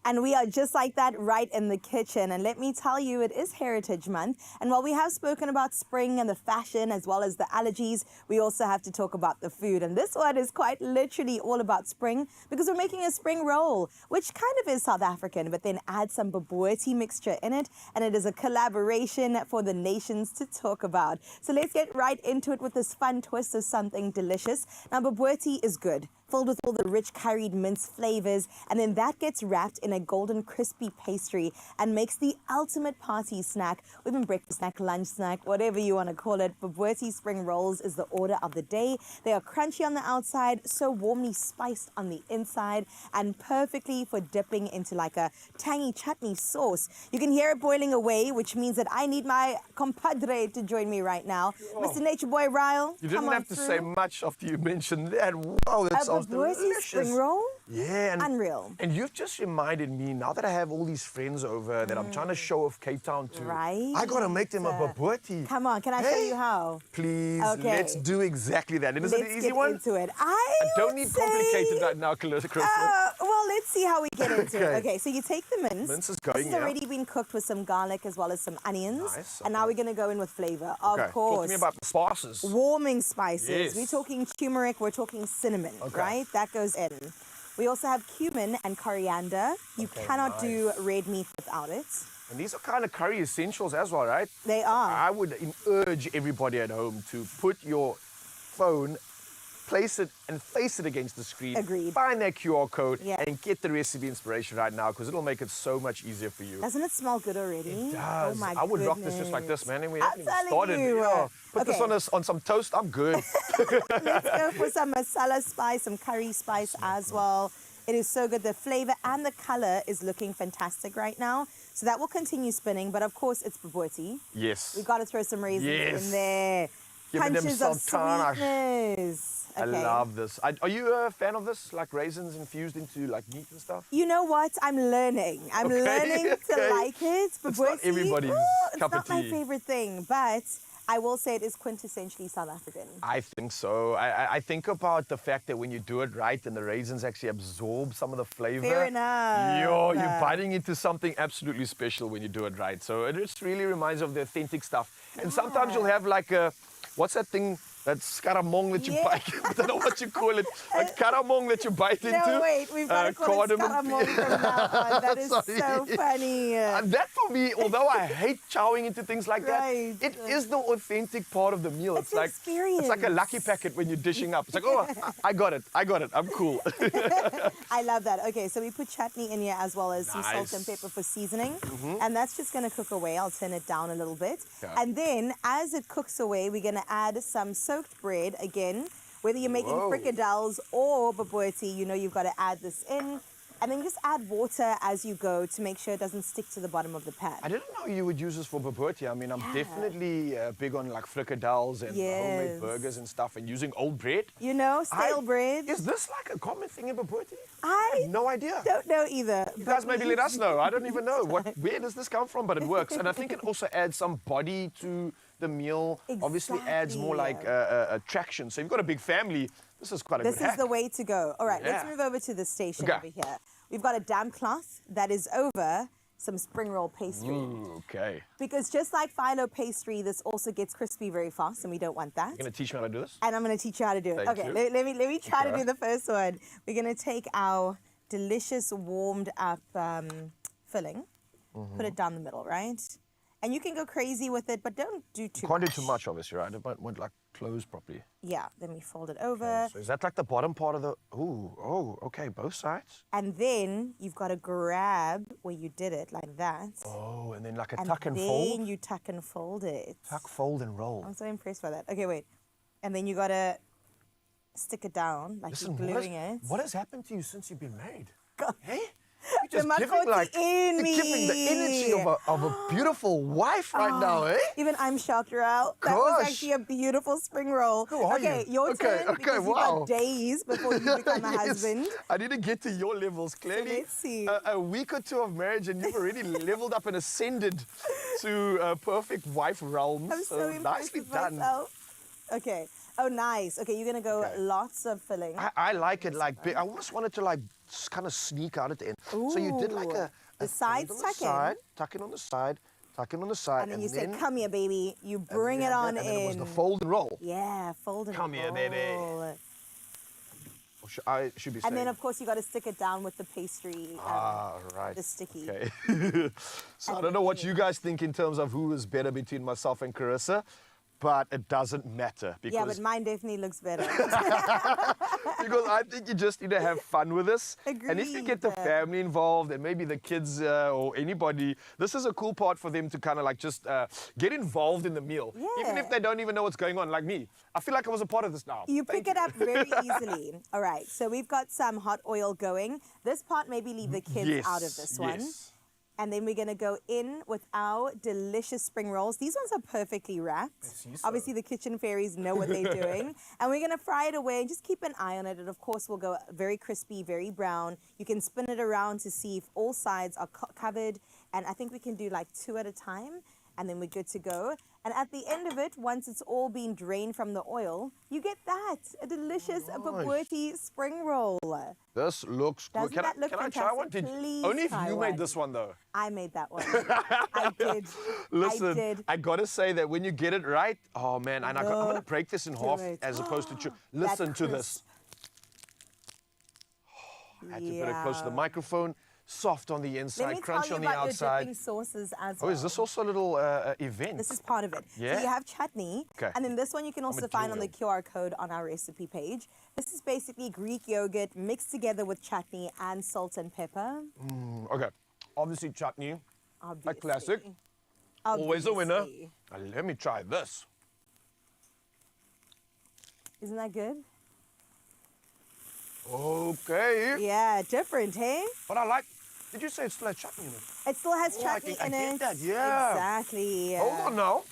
And we are just like that right in the kitchen. And let me tell you, it is Heritage Month. And while we have spoken about spring and the fashion as well as the allergies, we also have to talk about the food. And this one is quite literally all about spring because we're making a spring roll, which kind of is South African, but then add some Bobotie mixture in it. And it is a collaboration for the nations to talk about. So let's get right into it with this fun twist of something delicious. Now, Bobotie is good, filled with all the rich curried mince flavors, and then that gets wrapped in a golden crispy pastry and makes the ultimate party snack, or even breakfast snack, lunch snack, whatever you want to call it. Bobotie spring rolls is the order of the day. They are crunchy on the outside, so warmly spiced on the inside, and perfectly for dipping into like a tangy chutney sauce. You can hear it boiling away, which means that I need my compadre to join me right now. Mr. Nature Boy Ryle, You come didn't on have to through. say much after you mentioned that. Wow, that sounds Bobotie delicious. spring roll? Yeah. And, Unreal. And you've just reminded me, now that I have all these friends over that I'm trying to show off Cape Town to, Right. I got to make them a Bobotie. Come on, can I show you how? Please, Okay. let's do exactly that. And is it Let's an easy get one? into it. I don't would need say, complicated right now, Crystal. well, let's see how we get into it. Okay. Okay, so you take the mince. Mince is This going, has yeah. already been cooked with some garlic as well as some onions. Nice, And now we're going to go in with flavor. Of Okay, course. talk to me about the spices. Warming spices. Yes. We're talking turmeric, we're talking cinnamon, right? That goes in. We also have cumin and coriander. You cannot do red meat without it. And these are kind of curry essentials as well, right? They are. I would urge everybody at home to put your phone place it and face it against the screen. Agreed. Find that QR code Yeah. and get the recipe inspiration right now because it'll make it so much easier for you. Doesn't it smell good already? It does. Oh my I would rock this just like this, man. And we I'm haven't even telling started. you. Yeah. Put Okay. this on some toast. I'm good. Let's go for some masala spice, some curry spice as well. It is so good. The flavor and the color is looking fantastic right now. So that will continue spinning. But of course, it's Bobotie. Yes. We've got to throw some raisins Yes. in there. Giving them Punches of sultana. sweetness. I Okay. love this. Are you a fan of this? Like raisins infused into like meat and stuff? You know what? I'm learning. I'm Okay, learning to okay. like it. It's not Bobotie, everybody's it's cup of not my tea. favorite thing, but I will say it is quintessentially South African. I think so. I think about the fact that when you do it right and the raisins actually absorb some of the flavor. Fair enough. You're biting into something absolutely special when you do it right. So it just really reminds you of the authentic stuff. And sometimes you'll have like a, what's that thing? That scaramouche that you Yeah. bite. I don't know what you call it. A scaramouche that you bite into. No, wait, we've got to call it cardamom. scaramouche from now on. That is Sorry. so funny. That for me, although I hate chowing into things like Right. that, it is the authentic part of the meal. It's like it's like a lucky experience. packet when you're dishing up. It's like, oh, I got it, I'm cool. I love that. Okay, so we put chutney in here as well as some salt Nice. and pepper for seasoning. And that's just going to cook away. I'll turn it down a little bit. Okay. And then as it cooks away, we're going to add some soaked bread again. Whether you're making Whoa. fricadelles or bobotie, you know you've got to add this in. And then just add water as you go to make sure it doesn't stick to the bottom of the pan. I didn't know you would use this for Bobotie. I mean, I'm definitely big on like fricadelles and homemade Yes. burgers and stuff and using old bread. You know, stale bread. Is this like a common thing in Bobotie? I have no idea. don't know either. You guys maybe let us know. I don't even know. Where does this come from? But it works. And I think it also adds some body to the meal. Obviously adds more like attraction. So if you've got a big family, this is quite a This good is hack. the way to go. All right, let's Yeah. move over to the station Okay. over here. We've got a damp cloth that is over some spring roll pastry. Ooh, okay. Because just like phyllo pastry, this also gets crispy very fast, and we don't want that. You're going to teach me how to do this? And I'm going to teach you how to do it. Thank Okay, you. let me try to Okay. do the first one. We're going to take our delicious warmed up filling, put it down the middle, right? And you can go crazy with it, but don't do too Can't much. do too much, obviously, right? It won't like close properly. Yeah, then we fold it over. So is that like the bottom part of the? Ooh, oh, okay, both sides. And then you've got to grab where you did it like that. Oh, and then like a And tuck and then fold. you tuck and fold it. Tuck, fold, and roll. I'm so impressed by that. Okay, wait. And then you got to stick it down like Listen, you're gluing it. what has happened to you since you've been married? God. Hey? The You're just giving makoti like in you're giving the me. energy of a beautiful wife right now, eh? Even I'm shocked, Raul. That was Gosh. actually a beautiful spring roll. Who are Okay, you? your Okay, turn okay, because you've wow. got days before you become a Yes. husband. I need to get to your levels. Clearly, let's see. A week or two of marriage, and you've already leveled up and ascended to perfect wife realms. I'm so impressed nicely with done. myself. Okay. Oh, nice. Okay, you're going to go Okay. lots of filling. I like it like big. I almost wanted to like kind of sneak out at the end. So you did like Ooh. The sides fold on the tuck in. side, tuck in on the side, tuck in on the side, And then you say, come here, baby. You bring it and on then in. it was the fold and roll. Yeah, fold and Come here, baby. roll. Or I should be saying. And then, of course, you got to stick it down with the pastry. Right. the sticky. Okay. So I don't know what you guys think in terms of who is better between myself and Carissa, but it doesn't matter Yeah, because, but mine definitely looks better. because I think you just need to have fun with this. And if you get the Agreed. family involved and maybe the kids or anybody, this is a cool part for them to kind of like just get involved in the meal. Even Yeah. if they don't even know what's going on, like me. I feel like I was a part of this now. You Thank pick it up very easily. All right, so we've got some hot oil going. This part, maybe leave the kids out of this one. Yes. And then we're going to go in with our delicious spring rolls. These ones are perfectly wrapped. see so. Obviously, the kitchen fairies know what they're doing. And we're going to fry it away and just keep an eye on it. And of course, we'll go very crispy, very brown. You can spin it around to see if all sides are covered. And I think we can do like 2 at a time. And then we're good to go. And at the end of it, once it's all been drained from the oil, you get that, a delicious Bobotie spring roll. This looks good. Doesn't that look can I try one? fantastic? Please Only if try you one. made this one though. I made that one. I did. Listen, I did. I gotta say that when you get it right, oh man, and I'm gonna break this in half it. as opposed to chew. That Listen to this. crisp. I had to put it close to the microphone. soft on the inside, Let me crunch tell on you the about your outside. dipping sauces as Oh, well. is this also a little event? This is part of it. Yeah? So you have chutney, Okay. and then this one you can also find on the QR code on our recipe page. This is basically Greek yogurt mixed together with chutney and salt and pepper. Okay, obviously chutney, Obviously. a classic. Always a winner. Obviously. Now, let me try this. Isn't that good? Okay. Yeah, different, hey? But I like, did you say it still has chutney in it? It still has Oh, chutney I in get it. that, yeah. Exactly. Hold on now.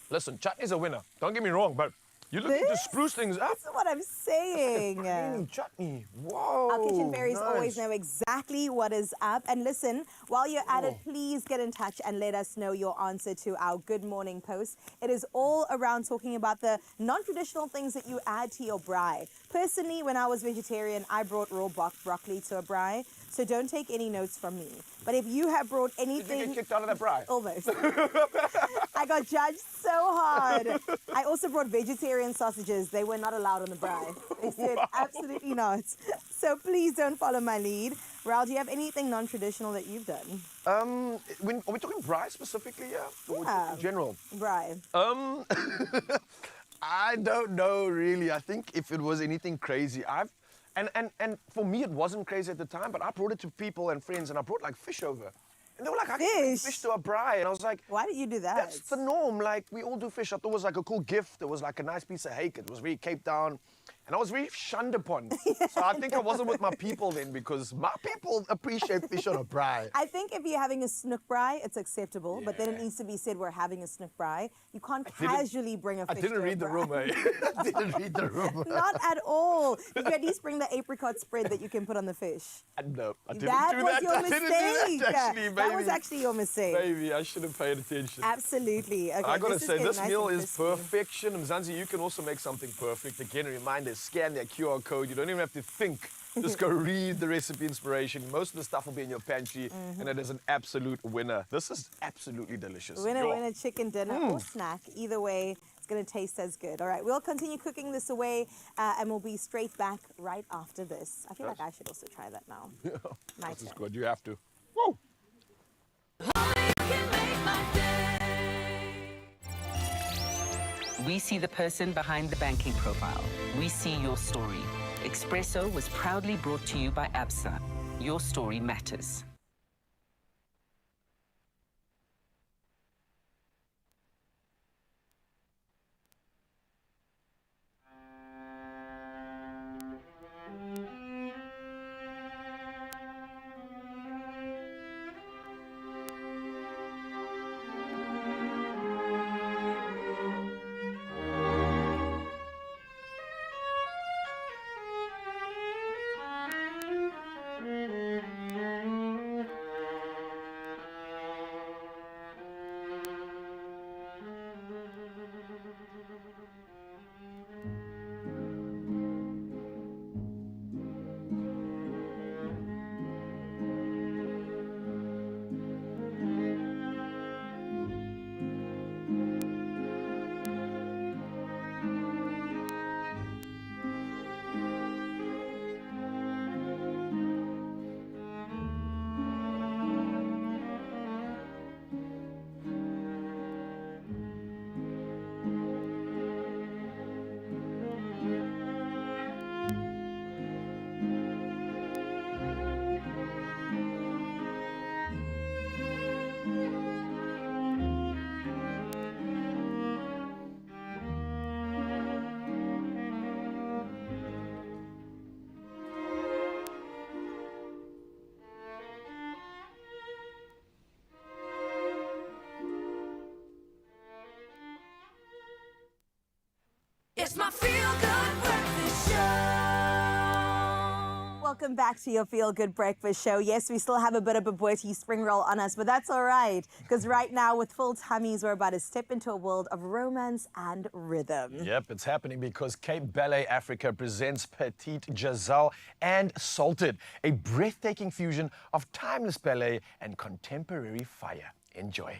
Listen, chutney's a winner. Don't get me wrong, but you're looking to This? spruce things up. This is what I'm saying. Creamy chutney. Whoa. Our kitchen fairies always nice. know exactly what is up. And listen, while you're at it, please get in touch and let us know your answer to our Good Morning post. It is all around talking about the non-traditional things that you add to your braai. Personally, when I was vegetarian, I brought raw broccoli to a braai. So don't take any notes from me. But if you have brought Did anything... you get kicked out of that braai? Almost. I got judged so hard. I also brought vegetarian sausages. They were not allowed on the braai. They said absolutely not. So please don't follow my lead. Raul, do you have anything non-traditional that you've done? Are we talking braai specifically, yeah? Or Yeah. in general? Braai. I don't know really. I think if it was anything crazy, and for me it wasn't crazy at the time, but I brought it to people and friends, and I brought like fish over. And they were like, I can bring fish to a braai. And I was like, Why did you do that? that's the norm. Like, we all do fish. I thought it was like a cool gift. It was like a nice piece of hake. It was very Cape Town. And I was very shunned upon. So I think I wasn't with my people then, because my people appreciate fish on a braai. I think if you're having a snook braai, it's acceptable, but then it needs to be said we're having a snook braai. You can't casually bring a fish I didn't to a read the room, braai. eh? I didn't read the room. Not at all. Did you at least bring the apricot spread that you can put on the fish? No, I didn't That do was that. your I mistake. didn't do that, actually, baby. That was actually your mistake. Baby, I should have paid attention. Absolutely. Okay, I gotta this is say, getting this nice meal and is crispy. perfection. Mzansi, you can also make something perfect. Again, a reminder, scan that QR code. You don't even have to think. Just go read the recipe inspiration. Most of the stuff will be in your pantry, and it is an absolute winner. This is absolutely delicious. Winner, Yo. winner, chicken dinner or snack. Either way, it's going to taste as good. All right, we'll continue cooking this away, and we'll be straight back right after this. I feel like I should also try that now. My This is turn. good. You have to. Woo! We see the person behind the banking profile. We see your story. Expresso was proudly brought to you by ABSA. Your story matters. It's my feel-good breakfast show. Welcome back to your Feel Good Breakfast Show. Yes, we still have a bit of Bobotie spring roll on us, but that's all right, because right now with full tummies, we're about to step into a world of romance and rhythm. Yep, it's happening because Cape Ballet Africa presents Petite Giselle and Salted, a breathtaking fusion of timeless ballet and contemporary fire. Enjoy.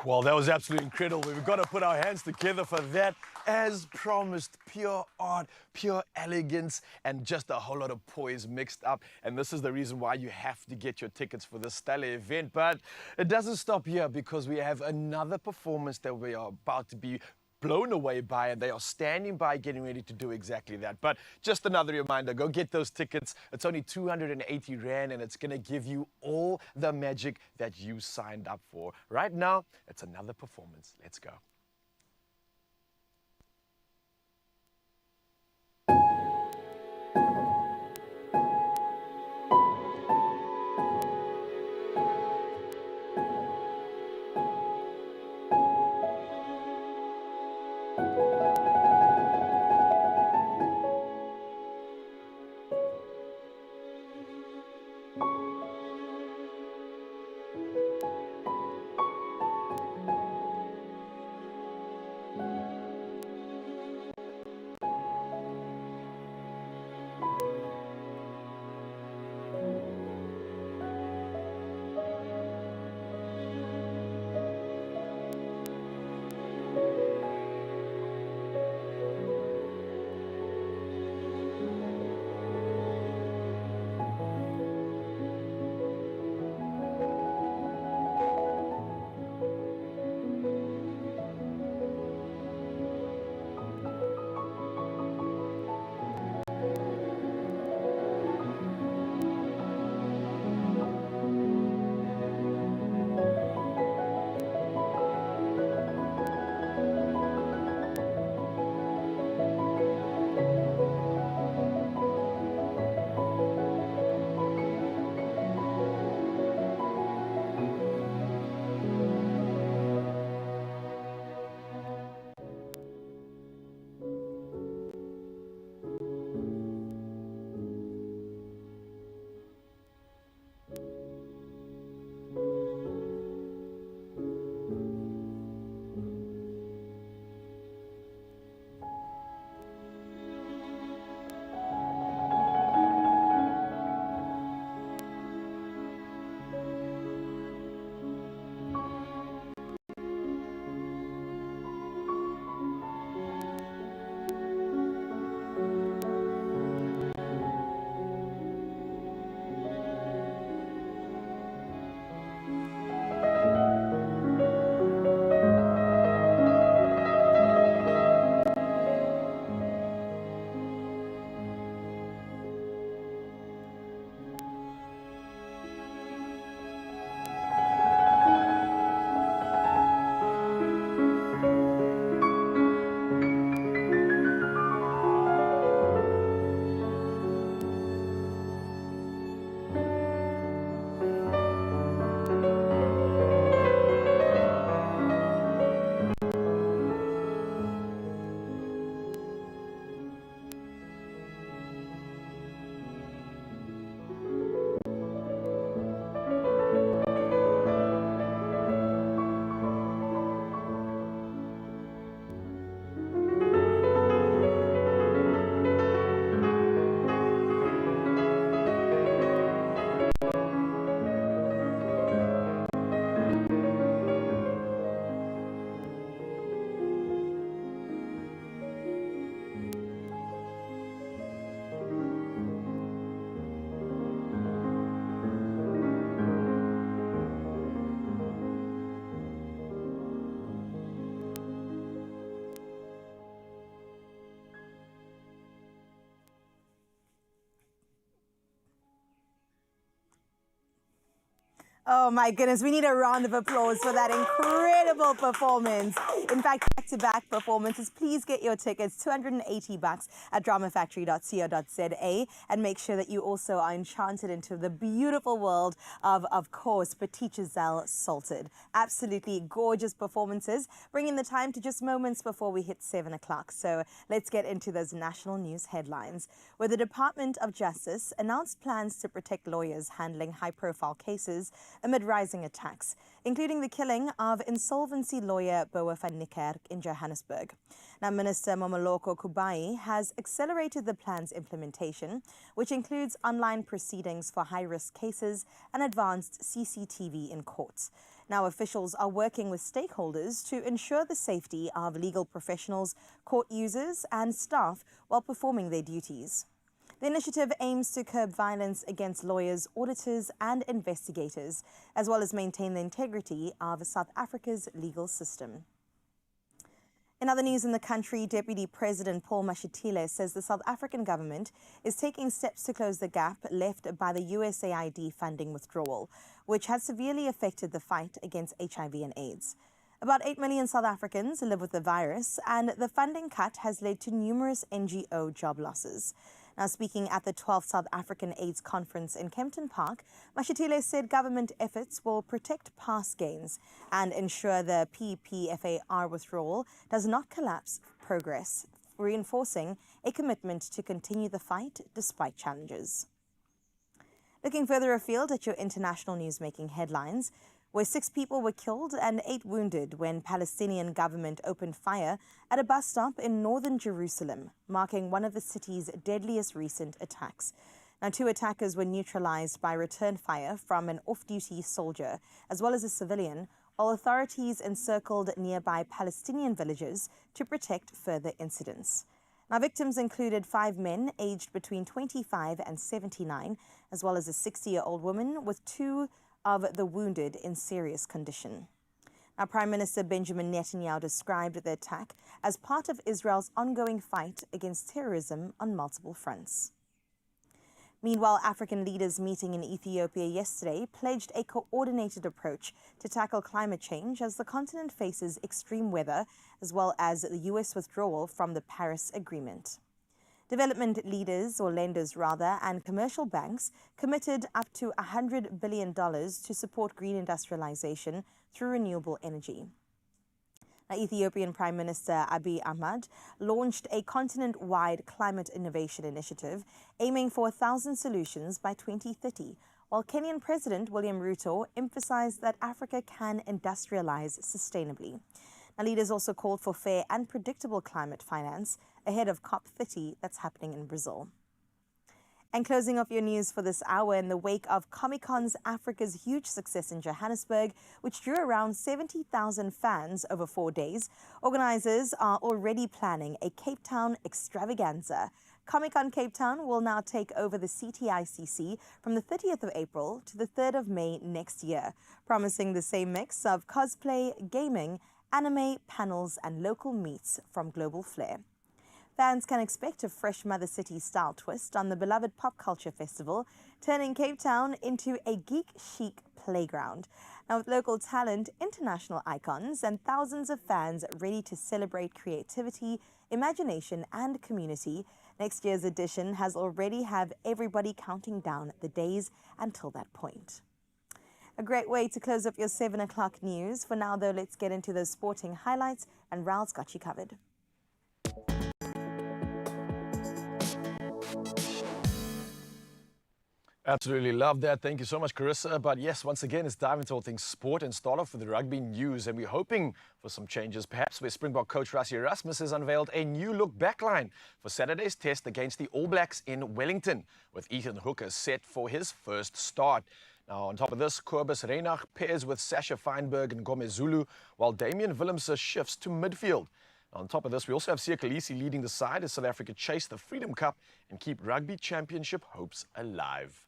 Well, that was absolutely incredible. We've got to put our hands together for that. As promised, pure art, pure elegance, and just a whole lot of poise mixed up. And this is the reason why you have to get your tickets for this stellar event. But it doesn't stop here, because we have another performance that we are about to be blown away by, and they are standing by getting ready to do exactly that. But just another reminder, go get those tickets. It's only 280 Rand, and it's going to give you all the magic that you signed up for. Right now, it's another performance. Let's go. Oh my goodness, we need a round of applause for that incredible performance. In fact, back-to-back performances. Please get your tickets, 280 bucks at dramafactory.co.za, and make sure that you also are enchanted into the beautiful world of course, Petite Giselle Salted. Absolutely gorgeous performances, bringing the time to just moments before we hit 7 o'clock. So let's get into those national news headlines, where the Department of Justice announced plans to protect lawyers handling high-profile cases amid rising attacks, including the killing of insolvency lawyer Bobotie in Johannesburg. Now, Minister Momoloko Kubai has accelerated the plan's implementation, which includes online proceedings for high-risk cases and advanced CCTV in courts. Now, officials are working with stakeholders to ensure the safety of legal professionals, court users and staff while performing their duties. The initiative aims to curb violence against lawyers, auditors and investigators, as well as maintain the integrity of South Africa's legal system. In other news in the country, Deputy President Paul Mashatile says the South African government is taking steps to close the gap left by the USAID funding withdrawal, which has severely affected the fight against HIV and AIDS. About 8 million South Africans live with the virus, and the funding cut has led to numerous NGO job losses. Now, speaking at the 12th South African AIDS Conference in Kempton Park, Mashatile said government efforts will protect past gains and ensure the PPFAR withdrawal does not collapse progress, reinforcing a commitment to continue the fight despite challenges. Looking further afield at your international newsmaking headlines, where 6 people were killed and 8 wounded when Palestinian government opened fire at a bus stop in northern Jerusalem, marking one of the city's deadliest recent attacks. Now, 2 attackers were neutralized by return fire from an off-duty soldier, as well as a civilian, while authorities encircled nearby Palestinian villages to protect further incidents. Now, victims included 5 men aged between 25 and 79, as well as a 60-year-old woman, with 2 of the wounded in serious condition. Now, Prime Minister Benjamin Netanyahu described the attack as part of Israel's ongoing fight against terrorism on multiple fronts. Meanwhile, African leaders meeting in Ethiopia yesterday pledged a coordinated approach to tackle climate change as the continent faces extreme weather, as well as the U.S. withdrawal from the Paris Agreement. Development leaders, or lenders rather, and commercial banks committed up to $100 billion to support green industrialization through renewable energy. Now, Ethiopian Prime Minister Abiy Ahmed launched a continent-wide climate innovation initiative aiming for 1,000 solutions by 2030, while Kenyan President William Ruto emphasized that Africa can industrialize sustainably. Now, leaders also called for fair and predictable climate finance ahead of COP30 that's happening in Brazil. And closing off your news for this hour, in the wake of Comic-Con's Africa's huge success in Johannesburg, which drew around 70,000 fans over 4 days, organizers are already planning a Cape Town extravaganza. Comic-Con Cape Town will now take over the CTICC from the 30th of April to the 3rd of May next year, promising the same mix of cosplay, gaming, anime, panels and local meets from global flair. Fans can expect a fresh Mother City-style twist on the beloved pop culture festival, turning Cape Town into a geek-chic playground. Now, with local talent, international icons, and thousands of fans ready to celebrate creativity, imagination, and community, next year's edition has already have everybody counting down the days until that point. A great way to close up your 7 o'clock news. For now, though, let's get into those sporting highlights, and Raul's got you covered. Absolutely love that. Thank you so much, Carissa. But yes, once again, it's dive into all things sport and start off with the rugby news. And we're hoping for some changes, perhaps where Springbok coach Rassie Erasmus has unveiled a new look backline for Saturday's test against the All Blacks in Wellington, with Ethan Hooker set for his first start. Now, on top of this, Kobus Reinach pairs with Sasha Feinberg and Gomez Zulu, while Damian Willemse shifts to midfield. On top of this, we also have Siya Kolisi leading the side as South Africa chase the Freedom Cup and keep rugby championship hopes alive.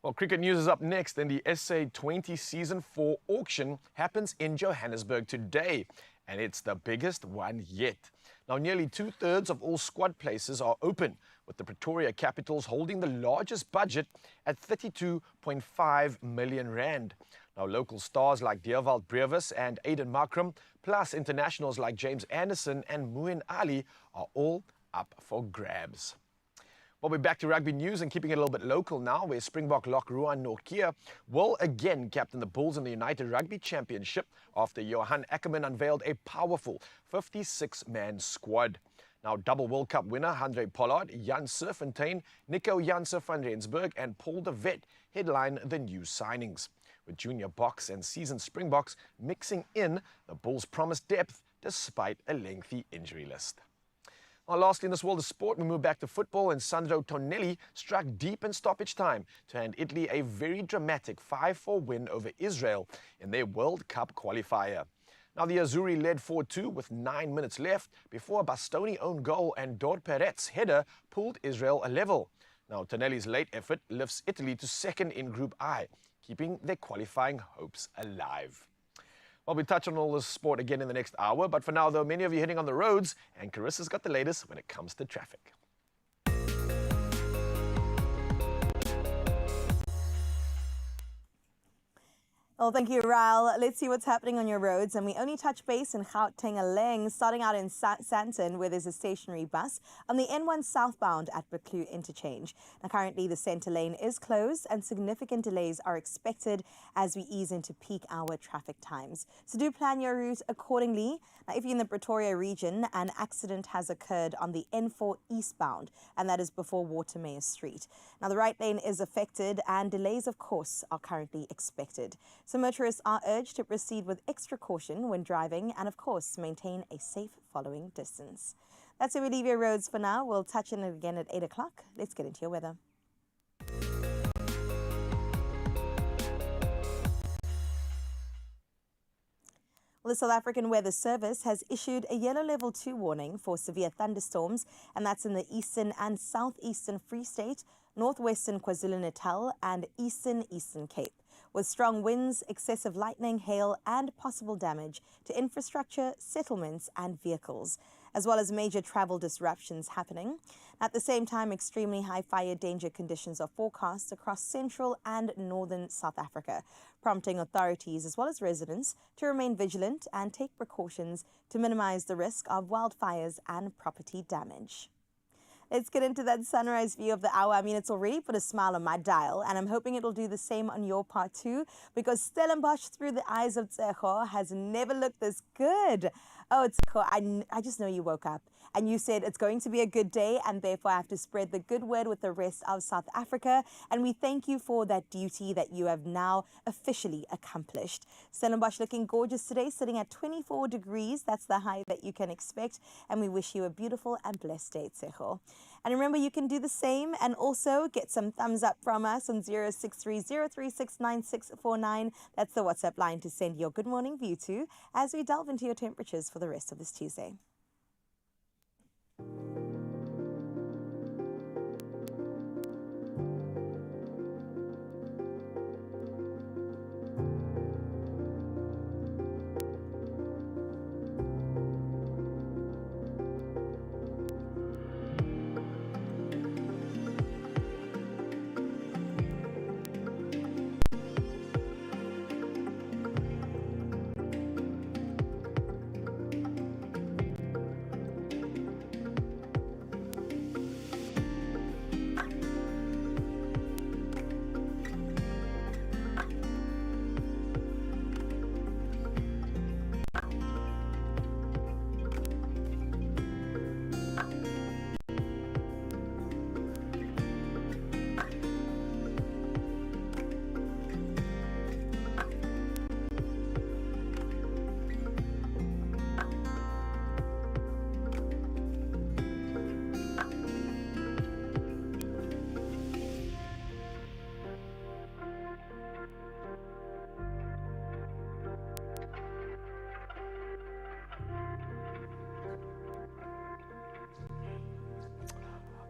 Well, cricket news is up next, and the SA20 Season 4 auction happens in Johannesburg today, and it's the biggest one yet. Now, nearly 2/3 of all squad places are open, with the Pretoria Capitals holding the largest budget at 32.5 million rand. Now, local stars like Deerwald Brevis and Aiden Markram, plus internationals like James Anderson and Muin Ali are all up for grabs. Well, we're back to rugby news and keeping it a little bit local now, where Springbok lock Ruan Nortje will again captain the Bulls in the United Rugby Championship after Johan Ackerman unveiled a powerful 56-man squad. Now, double World Cup winner Handré Pollard, Jan Serfontein, Nico Janse van Rensburg and Paul de Vet headline the new signings, with junior Boks and seasoned Springboks mixing in the Bulls' promised depth despite a lengthy injury list. Now, lastly, in this world of sport, we move back to football, and Sandro Tonelli struck deep in stoppage time to hand Italy a very dramatic 5-4 win over Israel in their World Cup qualifier. Now, the Azzurri led 4-2 with 9 minutes left before a Bastoni own goal and Dor Peret's header pulled Israel a level. Now, Tonelli's late effort lifts Italy to second in Group I, keeping their qualifying hopes alive. Well, we'll touch on all this sport again in the next hour, but for now, though, many of you heading on the roads, and Carissa's got the latest when it comes to traffic. Well, thank you, Raul. Let's see what's happening on your roads. And we only touch base in Gauteng, starting out in Sandton, where there's a stationary bus on the N1 southbound at Buccleuch interchange. Now, currently, the centre lane is closed and significant delays are expected as we ease into peak hour traffic times. So do plan your route accordingly. Now, if you're in the Pretoria region, an accident has occurred on the N4 eastbound, and that is before Watermeyer Street. Now, the right lane is affected and delays, of course, are currently expected. So motorists are urged to proceed with extra caution when driving and, of course, maintain a safe following distance. That's where we leave your roads for now. We'll touch on it again at 8 o'clock. Let's get into your weather. Well, the South African Weather Service has issued a yellow level 2 warning for severe thunderstorms, and that's in the eastern and southeastern Free State, northwestern KwaZulu-Natal and Eastern Cape, with strong winds, excessive lightning, hail and possible damage to infrastructure, settlements and vehicles, as well as major travel disruptions happening. At the same time, extremely high fire danger conditions are forecast across central and northern South Africa, prompting authorities as well as residents to remain vigilant and take precautions to minimize the risk of wildfires and property damage. Let's get into that sunrise view of the hour. I mean, it's already put a smile on my dial, and I'm hoping it'll do the same on your part too, because Stellenbosch through the eyes of Tsecho has never looked this good. Oh, Tsecho, I just know you woke up and you said it's going to be a good day, and therefore I have to spread the good word with the rest of South Africa. And we thank you for that duty that you have now officially accomplished. Stellenbosch looking gorgeous today, sitting at 24 degrees. That's the high that you can expect. And we wish you a beautiful and blessed day, Tsecho. And remember, you can do the same and also get some thumbs up from us on 0630369649. That's the WhatsApp line to send your good morning view to as we delve into your temperatures for the rest of this Tuesday.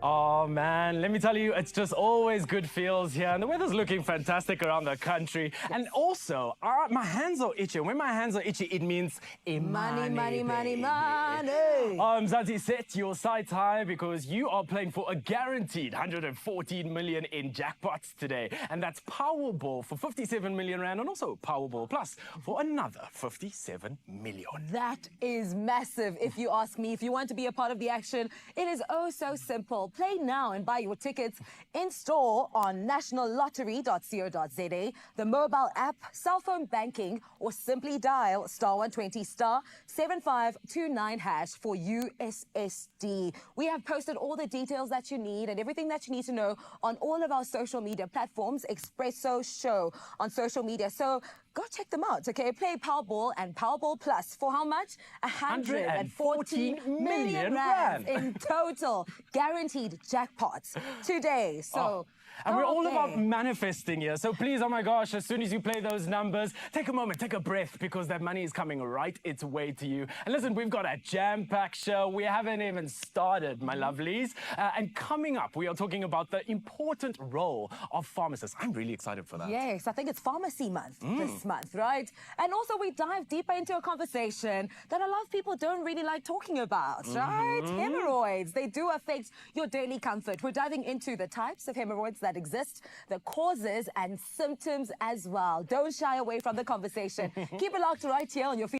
Oh man, let me tell you, it's just always good feels here, and the weather's looking fantastic around the country. And also, my hands are itchy. When my hands are itchy, it means Money, money, money, money. Zanzi, set your sights high because you are playing for a guaranteed 114 million in jackpots today. And that's Powerball for 57 million rand, and also Powerball Plus for another 57 million. That is massive, if you ask me. If you want to be a part of the action, it is oh so simple. Play now and buy your tickets in store on nationallottery.co.za, the mobile app, cell phone banking, or simply dial *120 *7529# for USSD. We have posted all the details that you need and everything that you need to know on all of our social media platforms, Expresso Show on social media. So go check them out, okay? Play Powerball and Powerball Plus for how much? 114 million rands in total guaranteed jackpots today. So. And we're all about manifesting here. So please, oh my gosh, as soon as you play those numbers, take a moment, take a breath, because that money is coming right its way to you. And listen, we've got a jam-packed show. We haven't even started, my lovelies. And coming up, we are talking about the important role of pharmacists. I'm really excited for that. Yes, I think it's Pharmacy Month this month, right? And also we dive deeper into a conversation that a lot of people don't really like talking about, right? Hemorrhoids, they do affect your daily comfort. We're diving into the types of hemorrhoids that exist, the causes and symptoms as well. Don't shy away from the conversation. Keep it locked right here on your feet.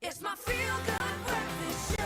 It's my feel-good breakfast show.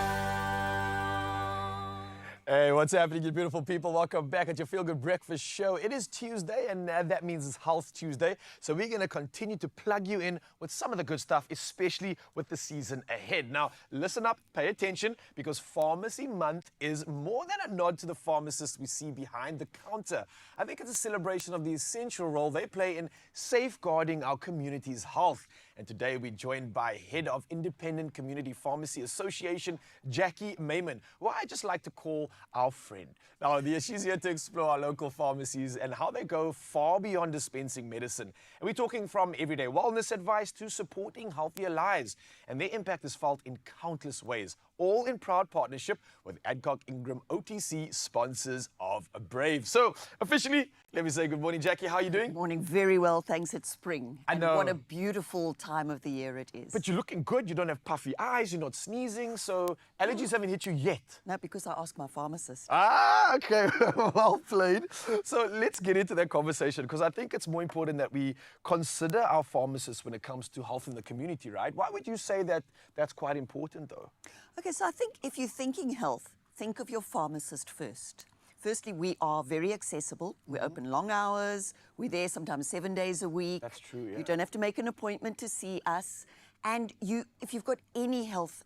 Hey, what's happening, you beautiful people? Welcome back at your Feel Good Breakfast Show. It is Tuesday, and that means it's Health Tuesday. So we're going to continue to plug you in with some of the good stuff, especially with the season ahead. Now, listen up, pay attention, because Pharmacy Month is more than a nod to the pharmacists we see behind the counter. I think it's a celebration of the essential role they play in safeguarding our community's health. And today we're joined by Head of Independent Community Pharmacy Association, Jackie Mayman, who I just like to call our friend. Now, she's here to explore our local pharmacies and how they go far beyond dispensing medicine. And we're talking from everyday wellness advice to supporting healthier lives. And their impact is felt in countless ways, all in proud partnership with Adcock Ingram OTC, sponsors of Brave. So, officially, let me say good morning, Jackie. How are you doing? Good morning. Very well, thanks. It's spring. I know. And what a beautiful time of the year it is. But you're looking good. You don't have puffy eyes. You're not sneezing. So allergies haven't hit you yet. No, because I asked my pharmacist. Ah, okay. Well played. So let's get into that conversation, because I think it's more important that we consider our pharmacists when it comes to health in the community, right? Why would you say that that's quite important, though? Okay, Okay, so I think if you're thinking health, think of your pharmacist first. Firstly, we are very accessible. We're open long hours. We're there sometimes 7 days a week. That's true, yeah. You don't have to make an appointment to see us. And if you've got any health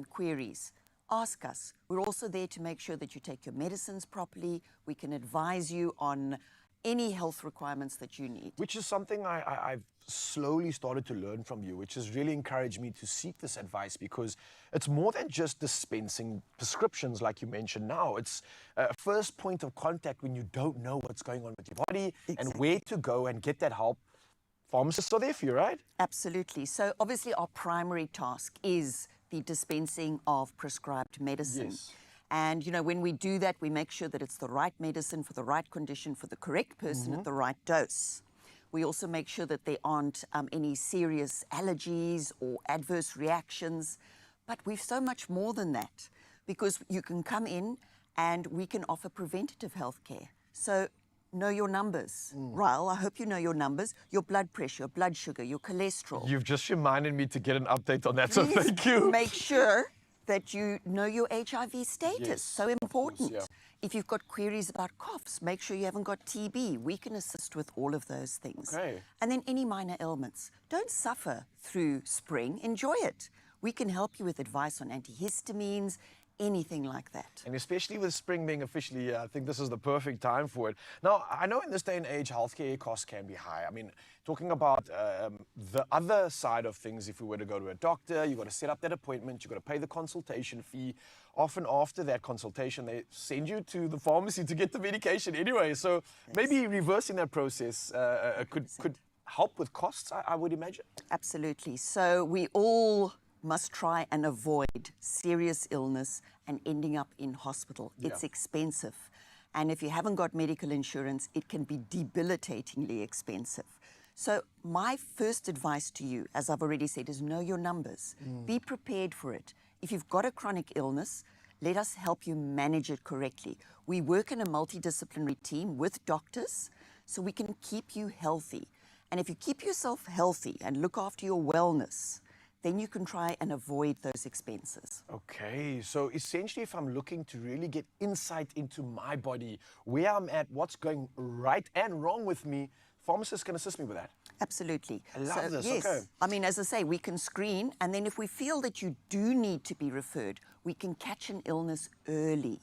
queries, ask us. We're also there to make sure that you take your medicines properly. We can advise you on any health requirements that you need. Which is something I've slowly started to learn from you, which has really encouraged me to seek this advice, because it's more than just dispensing prescriptions like you mentioned now. It's a first point of contact when you don't know what's going on with your body and where to go and get that help. Pharmacists are there for you, right? Absolutely. So obviously our primary task is the dispensing of prescribed medicine. Yes. And, you know, when we do that, we make sure that it's the right medicine for the right condition for the correct person at the right dose. We also make sure that there aren't any serious allergies or adverse reactions. But we've so much more than that, because you can come in and we can offer preventative health care. So know your numbers. Ryle, I hope you know your numbers, your blood pressure, your blood sugar, your cholesterol. You've just reminded me to get an update on that, so Please thank you. make sure that you know your HIV status. Yes, So important. yeah. If you've got queries about coughs, make sure you haven't got TB. We can assist with all of those things. Okay. And then any minor ailments. Don't suffer through spring. Enjoy it. We can help you with advice on antihistamines, anything like that. And especially with spring being officially here, I think this is the perfect time for it. Now, I know in this day and age, healthcare costs can be high. I mean, talking about the other side of things, if we were to go to a doctor, you've got to set up that appointment, you've got to pay the consultation fee. Often after that consultation, they send you to the pharmacy to get the medication anyway. So maybe reversing that process could help with costs, I would imagine. Absolutely. So we all must try and avoid serious illness and ending up in hospital. It's expensive. And if you haven't got medical insurance, it can be debilitatingly expensive. So my first advice to you, as I've already said, is know your numbers. Be prepared for it. If you've got a chronic illness, let us help you manage it correctly. We work in a multidisciplinary team with doctors, so we can keep you healthy. And if you keep yourself healthy and look after your wellness, then you can try and avoid those expenses. Okay, so essentially if I'm looking to really get insight into my body, where I'm at, what's going right and wrong with me, pharmacists can assist me with that. Absolutely. I love this, yes. okay. I mean, as I say, we can screen, and then if we feel that you do need to be referred, we can catch an illness early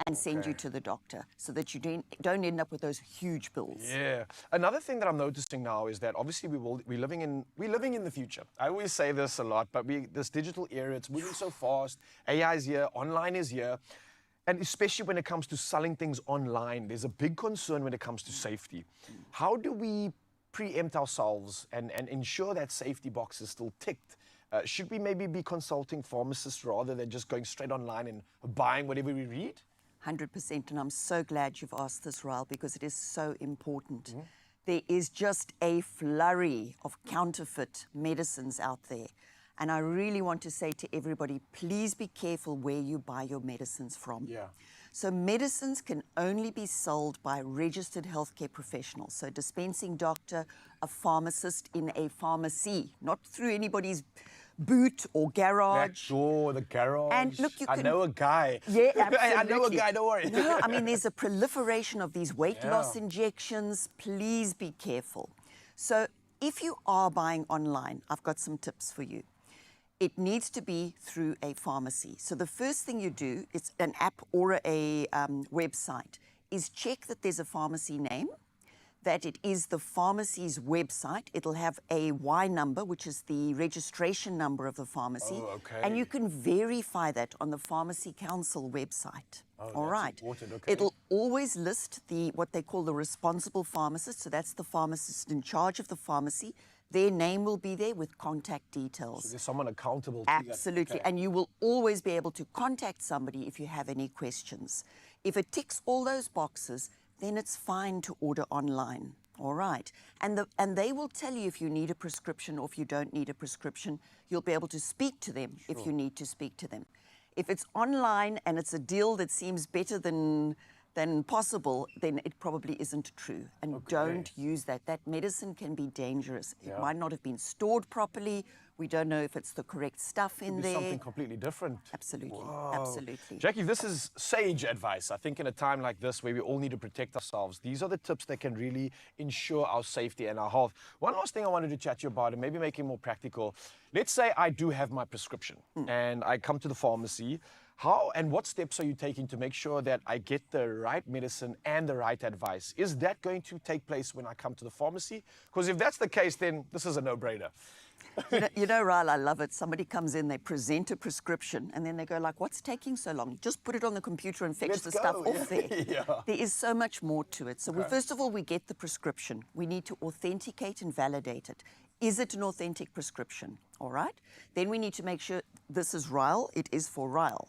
and send you to the doctor, so that you don't end up with those huge bills. Yeah. Another thing that I'm noticing now is that obviously we're living in the future. I always say this a lot, but this digital era, it's moving so fast. AI is here, online is here. And especially when it comes to selling things online, there's a big concern when it comes to safety. How do we preempt ourselves and ensure that safety box is still ticked? Should we maybe be consulting pharmacists rather than just going straight online and buying whatever we read? 100%, and I'm so glad you've asked this, Ryle, because it is so important. There is just a flurry of counterfeit medicines out there. And I really want to say to everybody, please be careful where you buy your medicines from. Yeah. So medicines can only be sold by registered healthcare professionals. So dispensing doctor, a pharmacist in a pharmacy, not through anybody's boot or garage. That door, the garage. And look, you I can- know a guy. Yeah, absolutely. I know a guy, don't worry. No, I mean, there's a proliferation of these weight loss injections. Please be careful. So if you are buying online, I've got some tips for you. It needs to be through a pharmacy. So the first thing you do, it's an app or a website, is check that there's a pharmacy name, that it is the pharmacy's website. It'll have a Y number, which is the registration number of the pharmacy. Oh, okay. And you can verify that on the Pharmacy Council website. All right. Important, okay. It'll always list what they call the responsible pharmacist. So that's the pharmacist in charge of the pharmacy. Their name will be there with contact details. So there's someone accountable to that. Absolutely. Okay. And you will always be able to contact somebody if you have any questions. If it ticks all those boxes, then it's fine to order online. All right. And they will tell you if you need a prescription or if you don't need a prescription. You'll be able to speak to them if you need to speak to them. If it's online and it's a deal that seems better than than possible, then it probably isn't true. And don't use that. That medicine can be dangerous. It might not have been stored properly. We don't know if it's the correct stuff in there. Something completely different. Absolutely, Whoa. absolutely. Jackie, this is sage advice. I think in a time like this where we all need to protect ourselves, these are the tips that can really ensure our safety and our health. One last thing I wanted to chat to you about and maybe make it more practical. Let's say I do have my prescription and I come to the pharmacy. How and what steps are you taking to make sure that I get the right medicine and the right advice? Is that going to take place when I come to the pharmacy? Because if that's the case, then this is a no-brainer. You know, Ryle, I love it. Somebody comes in, they present a prescription, and then they go like, what's taking so long? Just put it on the computer and fetch the stuff off there. There is so much more to it. So first of all, we get the prescription. We need to authenticate and validate it. Is it an authentic prescription? All right. Then we need to make sure this is Ryle. It is for Ryle.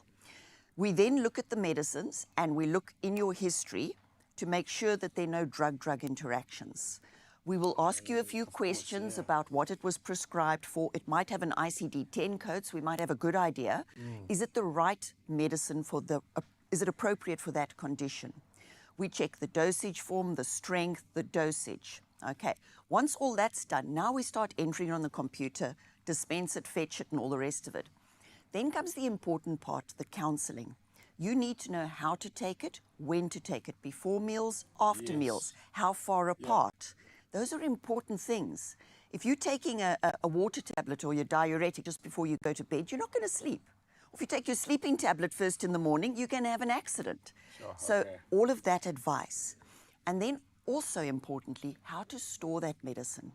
We then look at the medicines and we look in your history to make sure that there are no drug-drug interactions. We will ask you a few questions about what it was prescribed for. It might have an ICD-10 code, so we might have a good idea. Is it the right medicine for is it appropriate for that condition? We check the dosage form, the strength, the dosage. Okay, once all that's done, now we start entering on the computer, dispense it, fetch it, and all the rest of it. Then comes the important part, the counseling. You need to know how to take it, when to take it, before meals, after meals, how far apart. Those are important things. If you're taking a water tablet or your diuretic just before you go to bed, you're not going to sleep. If you take your sleeping tablet first in the morning, you're going to have an accident. So all of that advice. And then also importantly, how to store that medicine.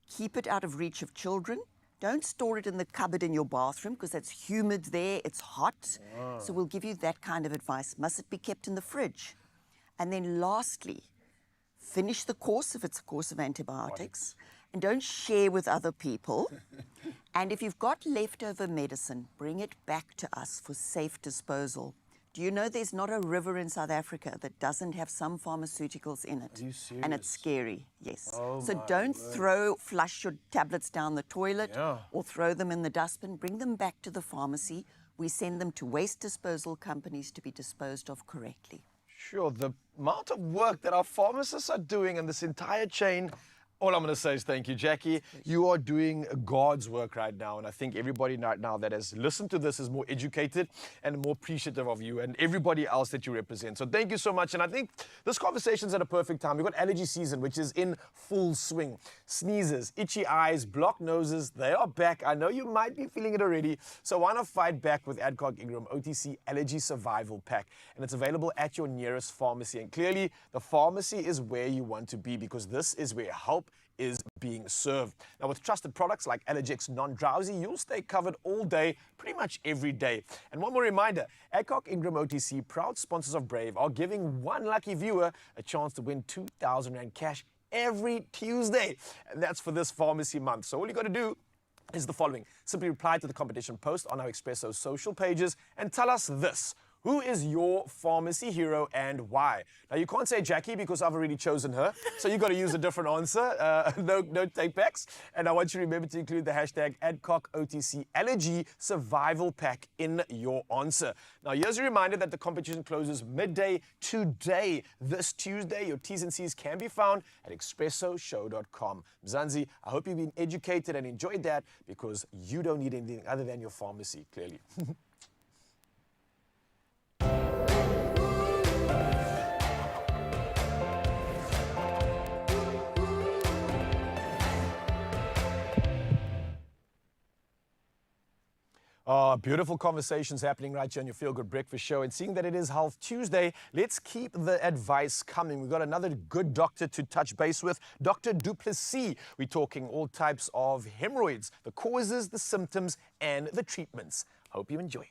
Keep it out of reach of children. Don't store it in the cupboard in your bathroom because that's humid there, it's hot. So we'll give you that kind of advice. Must it be kept in the fridge? And then lastly, finish the course if it's a course of antibiotics, and don't share with other people. And if you've got leftover medicine, bring it back to us for safe disposal. Do you know there's not a river in South Africa that doesn't have some pharmaceuticals in it? Are you serious? And it's scary, yes. Oh so don't flush your tablets down the toilet or throw them in the dustbin. Bring them back to the pharmacy. We send them to waste disposal companies to be disposed of correctly. Sure, the amount of work that our pharmacists are doing in this entire chain, all I'm going to say is thank you, Jackie. You are doing God's work right now, and I think everybody right now that has listened to this is more educated and more appreciative of you and everybody else that you represent. So thank you so much, and I think this conversation's at a perfect time. We've got allergy season, which is in full swing. Sneezes, itchy eyes, blocked noses, they are back. I know you might be feeling it already, so why not fight back with Adcock Ingram OTC Allergy Survival Pack, and it's available at your nearest pharmacy. And clearly, the pharmacy is where you want to be because this is where help is being served. Now, with trusted products like Allergic's non-drowsy, you'll stay covered all day, pretty much every day. And one more reminder, Adcock Ingram OTC, proud sponsors of Brave, are giving one lucky viewer a chance to win 2,000 Rand cash every Tuesday. And that's for this pharmacy month. So all you got to do is the following. Simply reply to the competition post on our Expresso social pages and tell us this. Who is your pharmacy hero and why? Now, you can't say Jackie because I've already chosen her, so you've got to use a different answer. No take backs. And I want you to remember to include the hashtag Adcock OTC Allergy Survival Pack in your answer. Now, here's a reminder that the competition closes midday today, this Tuesday. Your T's and C's can be found at expressoshow.com. Mzansi, I hope you've been educated and enjoyed that because you don't need anything other than your pharmacy, clearly. Beautiful conversations happening right here on your Feel Good Breakfast Show. And seeing that it is Health Tuesday, let's keep the advice coming. We've got another good doctor to touch base with, Dr. Du Plessis. We're talking all types of hemorrhoids, the causes, the symptoms, and the treatments. Hope you enjoy.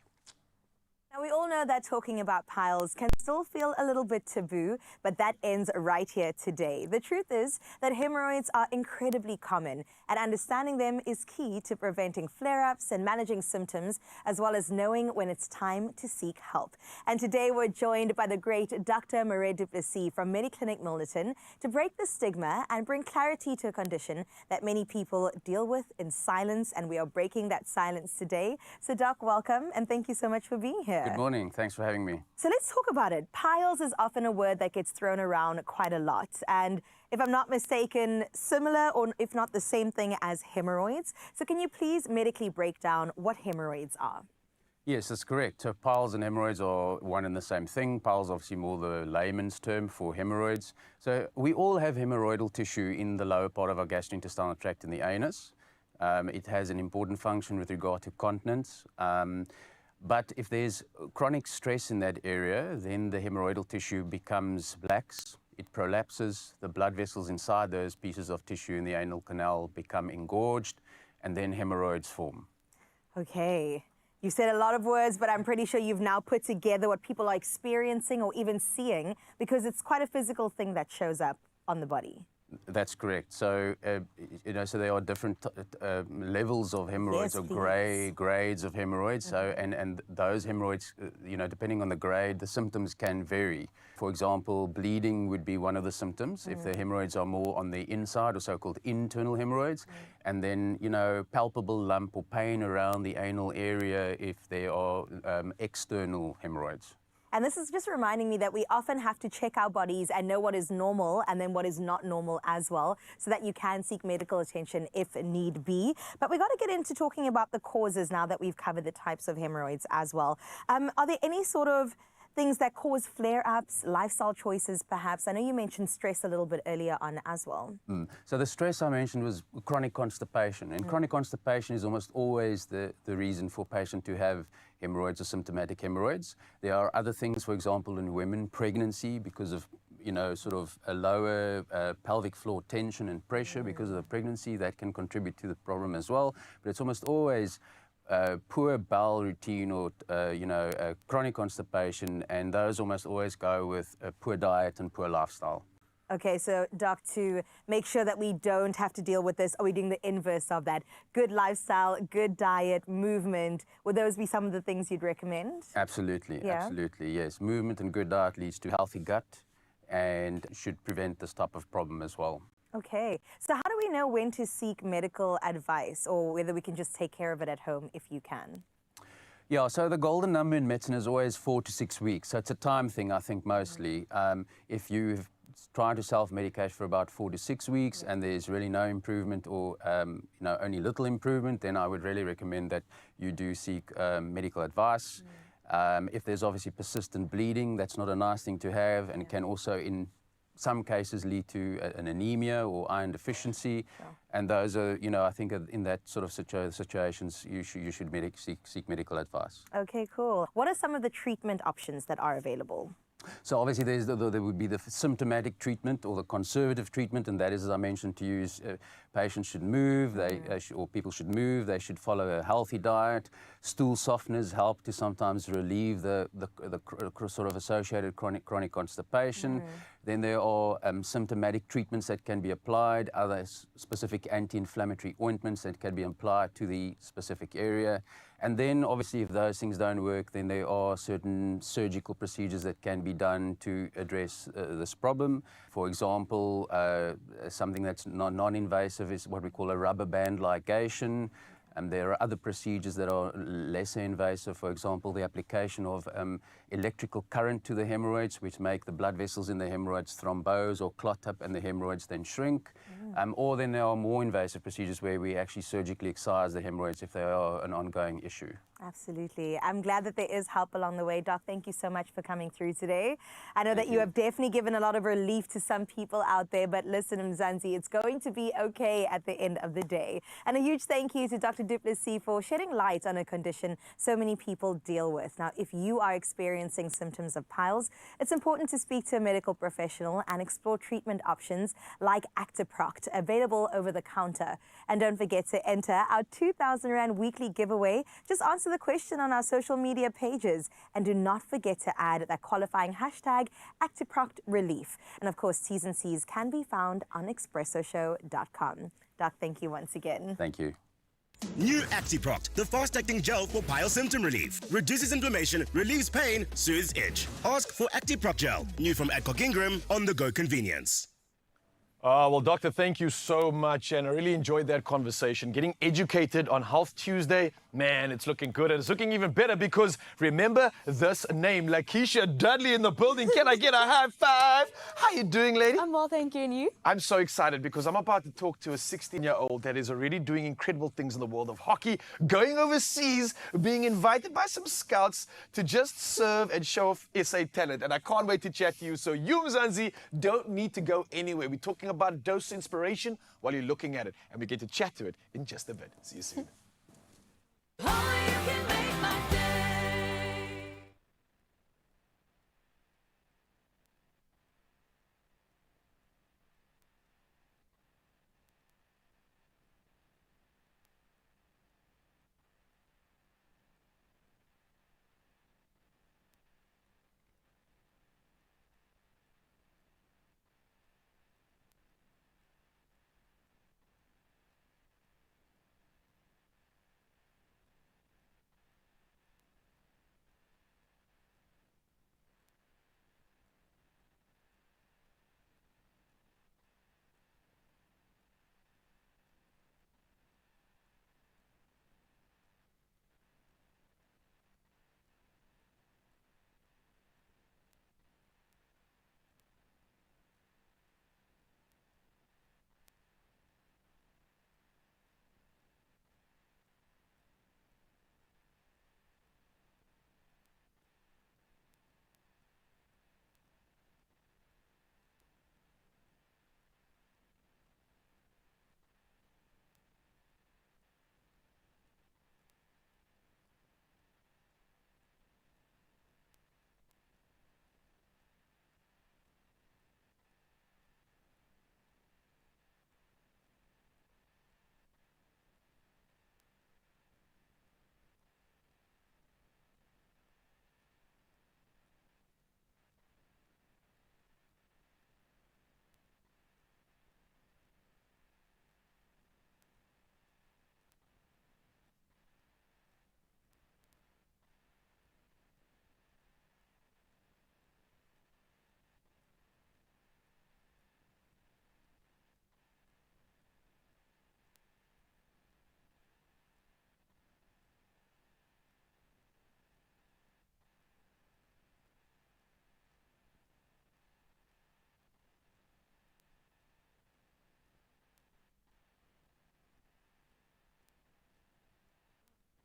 Now, we all know that talking about piles can still feel a little bit taboo, but that ends right here today. The truth is that hemorrhoids are incredibly common, and understanding them is key to preventing flare-ups and managing symptoms, as well as knowing when it's time to seek help. And today we're joined by the great Dr. Du Plessis from Mediclinic Milnerton to break the stigma and bring clarity to a condition that many people deal with in silence, and we are breaking that silence today. So, Doc, welcome, and thank you so much for being here. Good morning. Thanks for having me. So let's talk about it. Piles is often a word that gets thrown around quite a lot. And if I'm not mistaken, similar or if not the same thing as hemorrhoids. So can you please medically break down what hemorrhoids are? Yes, that's correct. So piles and hemorrhoids are one and the same thing. Piles obviously more the layman's term for hemorrhoids. So we all have hemorrhoidal tissue in the lower part of our gastrointestinal tract in the anus. It has an important function with regard to continence. But if there's chronic stress in that area, then the hemorrhoidal tissue becomes lax. It prolapses. The blood vessels inside those pieces of tissue in the anal canal become engorged, and then hemorrhoids form. Okay. You said a lot of words, but I'm pretty sure you've now put together what people are experiencing or even seeing, because it's quite a physical thing that shows up on the body. That's correct. So, so there are different levels of hemorrhoids, Yes, or grades of hemorrhoids. So, and those hemorrhoids, depending on the grade, the symptoms can vary. For example, bleeding would be one of the symptoms if the hemorrhoids are more on the inside, or so-called internal hemorrhoids. And then, palpable lump or pain around the anal area if there are external hemorrhoids. And this is just reminding me that we often have to check our bodies and know what is normal and then what is not normal as well, so that you can seek medical attention if need be. But we got to get into talking about the causes now that we've covered the types of hemorrhoids as well. Are there any sort of things that cause flare-ups, lifestyle choices perhaps? I know you mentioned stress a little bit earlier on as well. So the stress I mentioned was chronic constipation. And chronic constipation is almost always the reason for a patient to have hemorrhoids or symptomatic hemorrhoids. There are other things, for example, in women, pregnancy, because of sort of a lower pelvic floor tension and pressure because of the pregnancy, that can contribute to the problem as well. But it's almost always poor bowel routine or, chronic constipation, and those almost always go with a poor diet and poor lifestyle. Okay, so Doc, to make sure that we don't have to deal with this, are we doing the inverse of that? Good lifestyle, good diet, movement, would those be some of the things you'd recommend? Absolutely, absolutely, yes. Movement and good diet leads to healthy gut and should prevent this type of problem as well. Okay, so how do we know when to seek medical advice, or whether we can just take care of it at home if you can? Yeah, so the golden number in medicine is always 4 to 6 weeks. So it's a time thing, I think, mostly. If you've tried to self-medicate for about 4 to 6 weeks and there's really no improvement, or only little improvement, then I would really recommend that you do seek medical advice. If there's obviously persistent bleeding, that's not a nice thing to have, and can also, in some cases, lead to an anemia or iron deficiency. And those are, I think in that sort of situations, you should seek medical advice. Okay, cool. What are some of the treatment options that are available? So obviously there would be the symptomatic treatment or the conservative treatment, and that is, as I mentioned to you, patients should move, or people should move, they should follow a healthy diet. Stool softeners help to sometimes relieve the sort of associated chronic constipation. Then there are symptomatic treatments that can be applied, other specific anti-inflammatory ointments that can be applied to the specific area. And then, obviously, if those things don't work, then there are certain surgical procedures that can be done to address this problem. For example, something that's non-invasive is what we call a rubber band ligation. And there are other procedures that are lesser invasive. For example, the application of electrical current to the hemorrhoids, which make the blood vessels in the hemorrhoids thrombose or clot up, and the hemorrhoids then shrink. Or then there are more invasive procedures where we actually surgically excise the hemorrhoids if they are an ongoing issue. Absolutely. I'm glad that there is help along the way. Doc, thank you so much for coming through today. I know that you have definitely given a lot of relief to some people out there, but listen, Mzansi, it's going to be okay at the end of the day. And a huge thank you to Dr. Du Plessis for shedding light on a condition so many people deal with. Now, if you are experiencing symptoms of piles, it's important to speak to a medical professional and explore treatment options like Actiproct, available over the counter. And don't forget to enter our 2,000 Rand weekly giveaway. Just answer the question on our social media pages, and do not forget to add that qualifying hashtag ActiproctRelief. And of course, T's and C's can be found on expressoshow.com. Doc, thank you once again. Thank you. New Actiproct, the fast-acting gel for pile symptom relief. Reduces inflammation, relieves pain, soothes itch. Ask for Actiproct gel. New from Adcock Ingram, on-the-go convenience. Well, Doctor, thank you so much. And I really enjoyed that conversation. Getting educated on Health Tuesday, man, it's looking good. And it's looking even better because remember this name, Lakeisha Dudley in the building. Can I get a high five? How you doing, lady? I'm well, thank you. And you? I'm so excited because I'm about to talk to a 16-year-old that is already doing incredible things in the world of hockey, going overseas, being invited by some scouts to just serve and show off SA talent. And I can't wait to chat to you. So you, Mzansi, don't need to go anywhere. We're talking about a dose of inspiration while you're looking at it. And we get to chat to it in just a bit. See you soon.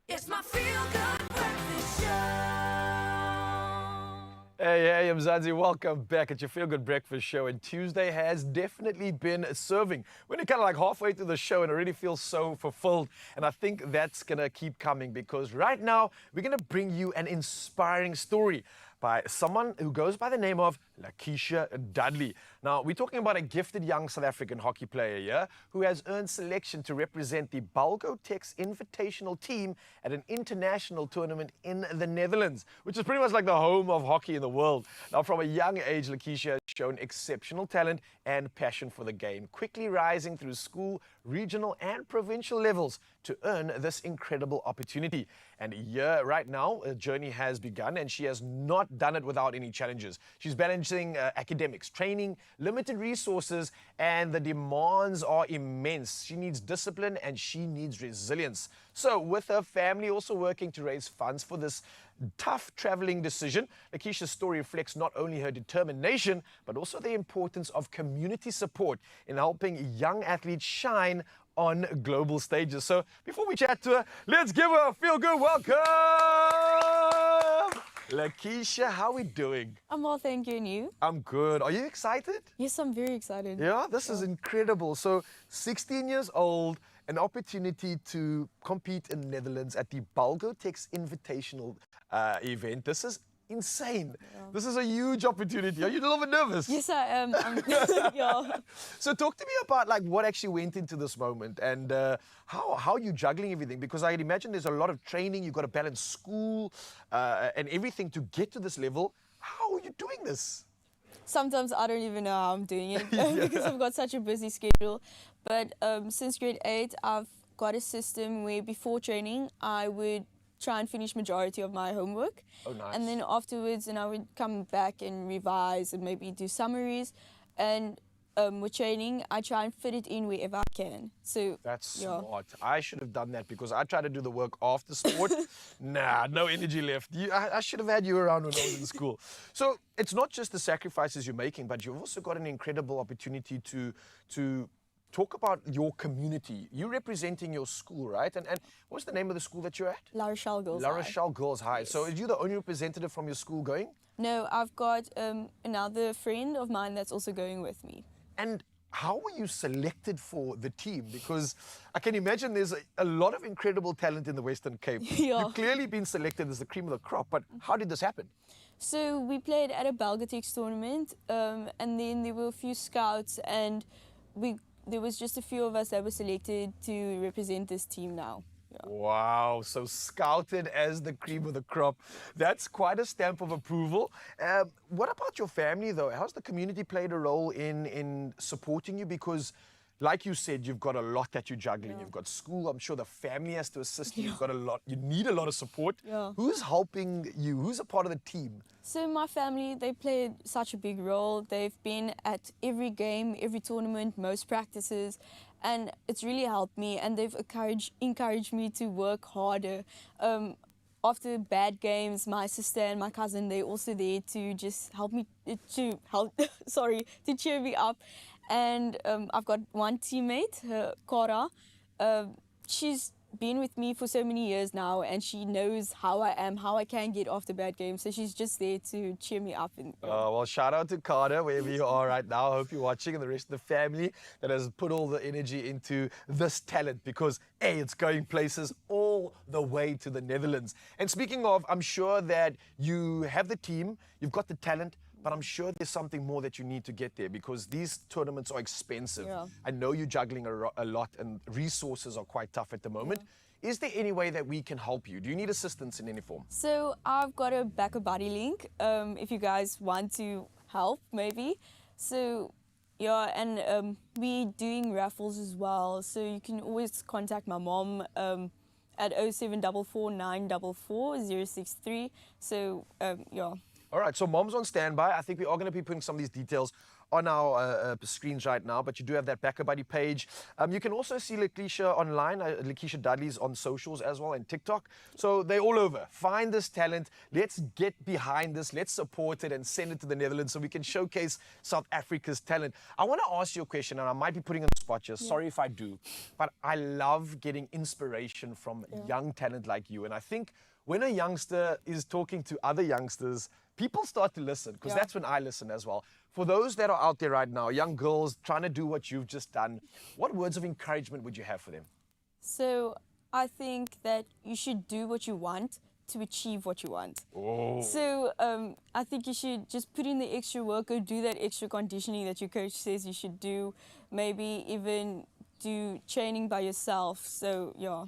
It's my feel-good breakfast show. Hey, I'm Mzansi. Welcome back at your Feel Good Breakfast Show. And Tuesday has definitely been serving. When you're kind of like halfway through the show and it already feels so fulfilled. And I think that's going to keep coming because right now we're going to bring you an inspiring story by someone who goes by the name of Lakeisha Dudley. Now, we're talking about a gifted young South African hockey player here who has earned selection to represent the Bobotie Invitational team at an international tournament in the Netherlands, which is pretty much like the home of hockey in the world. Now, from a young age, Lakeisha has shown exceptional talent and passion for the game, quickly rising through school, regional and provincial levels to earn this incredible opportunity. And here, right now, a journey has begun and she has not done it without any challenges. She's balancing academics, training, limited resources, and the demands are immense. She needs discipline and she needs resilience. So with her family also working to raise funds for this tough traveling decision, Lakeisha's story reflects not only her determination, but also the importance of community support in helping young athletes shine on global stages. So before we chat to her, let's give her a feel-good welcome. Lakeisha, how are we doing? I'm well, thank you. And you? I'm good. Are you excited? Yes, I'm very excited. Yeah, this is incredible. So 16 years old, an opportunity to compete in the Netherlands at the Bobotie Invitational event. This is insane. Yeah. This is a huge opportunity. Are you a little bit nervous? Yes, I am. Yeah. So talk to me about like what actually went into this moment and how you're juggling everything, because I'd imagine there's a lot of training. You've got to balance school and everything to get to this level. How are you doing this? Sometimes I don't even know how I'm doing it because I've got such a busy schedule. But since grade 8, I've got a system where before training, I would try and finish majority of my homework. Oh, nice. And then afterwards, I would come back and revise and maybe do summaries. And with training, I try and fit it in wherever I can. So That's yeah. smart. I should have done that because I try to do the work after sport. Nah, no energy left. I should have had you around when I was in school. So it's not just the sacrifices you're making, but you've also got an incredible opportunity to talk about your community. You're representing your school, right? And what's the name of the school that you're at? La Rochelle Girls La High. Rochelle Girls High. Yes. So are you the only representative from your school going? No, I've got another friend of mine that's also going with me. And how were you selected for the team? Because I can imagine there's a lot of incredible talent in the Western Cape. Yeah. You've clearly been selected as the cream of the crop, but how did this happen? So we played at a Ballet tournament, and then there were a few scouts, and there was just a few of us that were selected to represent this team now. Yeah. Wow, so scouted as the cream of the crop. That's quite a stamp of approval. What about your family, though? How's the community played a role in supporting you? Because, like you said, you've got a lot that you're juggling. Yeah. You've got school. I'm sure the family has to assist you. You've got a lot. You need a lot of support. Yeah. Who's helping you? Who's a part of the team? So my family, they played such a big role. They've been at every game, every tournament, most practices, and it's really helped me, and they've encouraged me to work harder. After bad games, my sister and my cousin, they're also there to just help me, to cheer me up. And I've got one teammate, Cora. She's been with me for so many years now, and she knows how I am, how I can get after bad games. So she's just there to cheer me up. And Well, shout out to Carter, wherever you are right now. I hope you're watching, and the rest of the family that has put all the energy into this talent, because, A, it's going places all the way to the Netherlands. And speaking of, I'm sure that you have the team, you've got the talent, but I'm sure there's something more that you need to get there, because these tournaments are expensive. Yeah. I know you're juggling a lot, and resources are quite tough at the moment. Is there any way that we can help you? Do you need assistance in any form? So I've got a Bobotie link if you guys want to help, maybe. So yeah, and we're doing raffles as well. So you can always contact my mom at 0744 944 063. So yeah. All right, so Mom's on standby. I think we are going to be putting some of these details on our screens right now, but you do have that Bobotie page. You can also see Lakeisha online. Lakeisha Dudley's on socials as well, and TikTok. So they're all over. Find this talent. Let's get behind this. Let's support it and send it to the Netherlands so we can showcase South Africa's talent. I want to ask you a question, and I might be putting on the spot here. Sorry if I do, but I love getting inspiration from young talent like you. And I think when a youngster is talking to other youngsters, people start to listen, because that's when I listen as well. For those that are out there right now, young girls trying to do what you've just done, what words of encouragement would you have for them? So I think that you should do what you want to achieve what you want. Oh. So I think you should just put in the extra work, or do that extra conditioning that your coach says you should do. Maybe even do training by yourself. So yeah.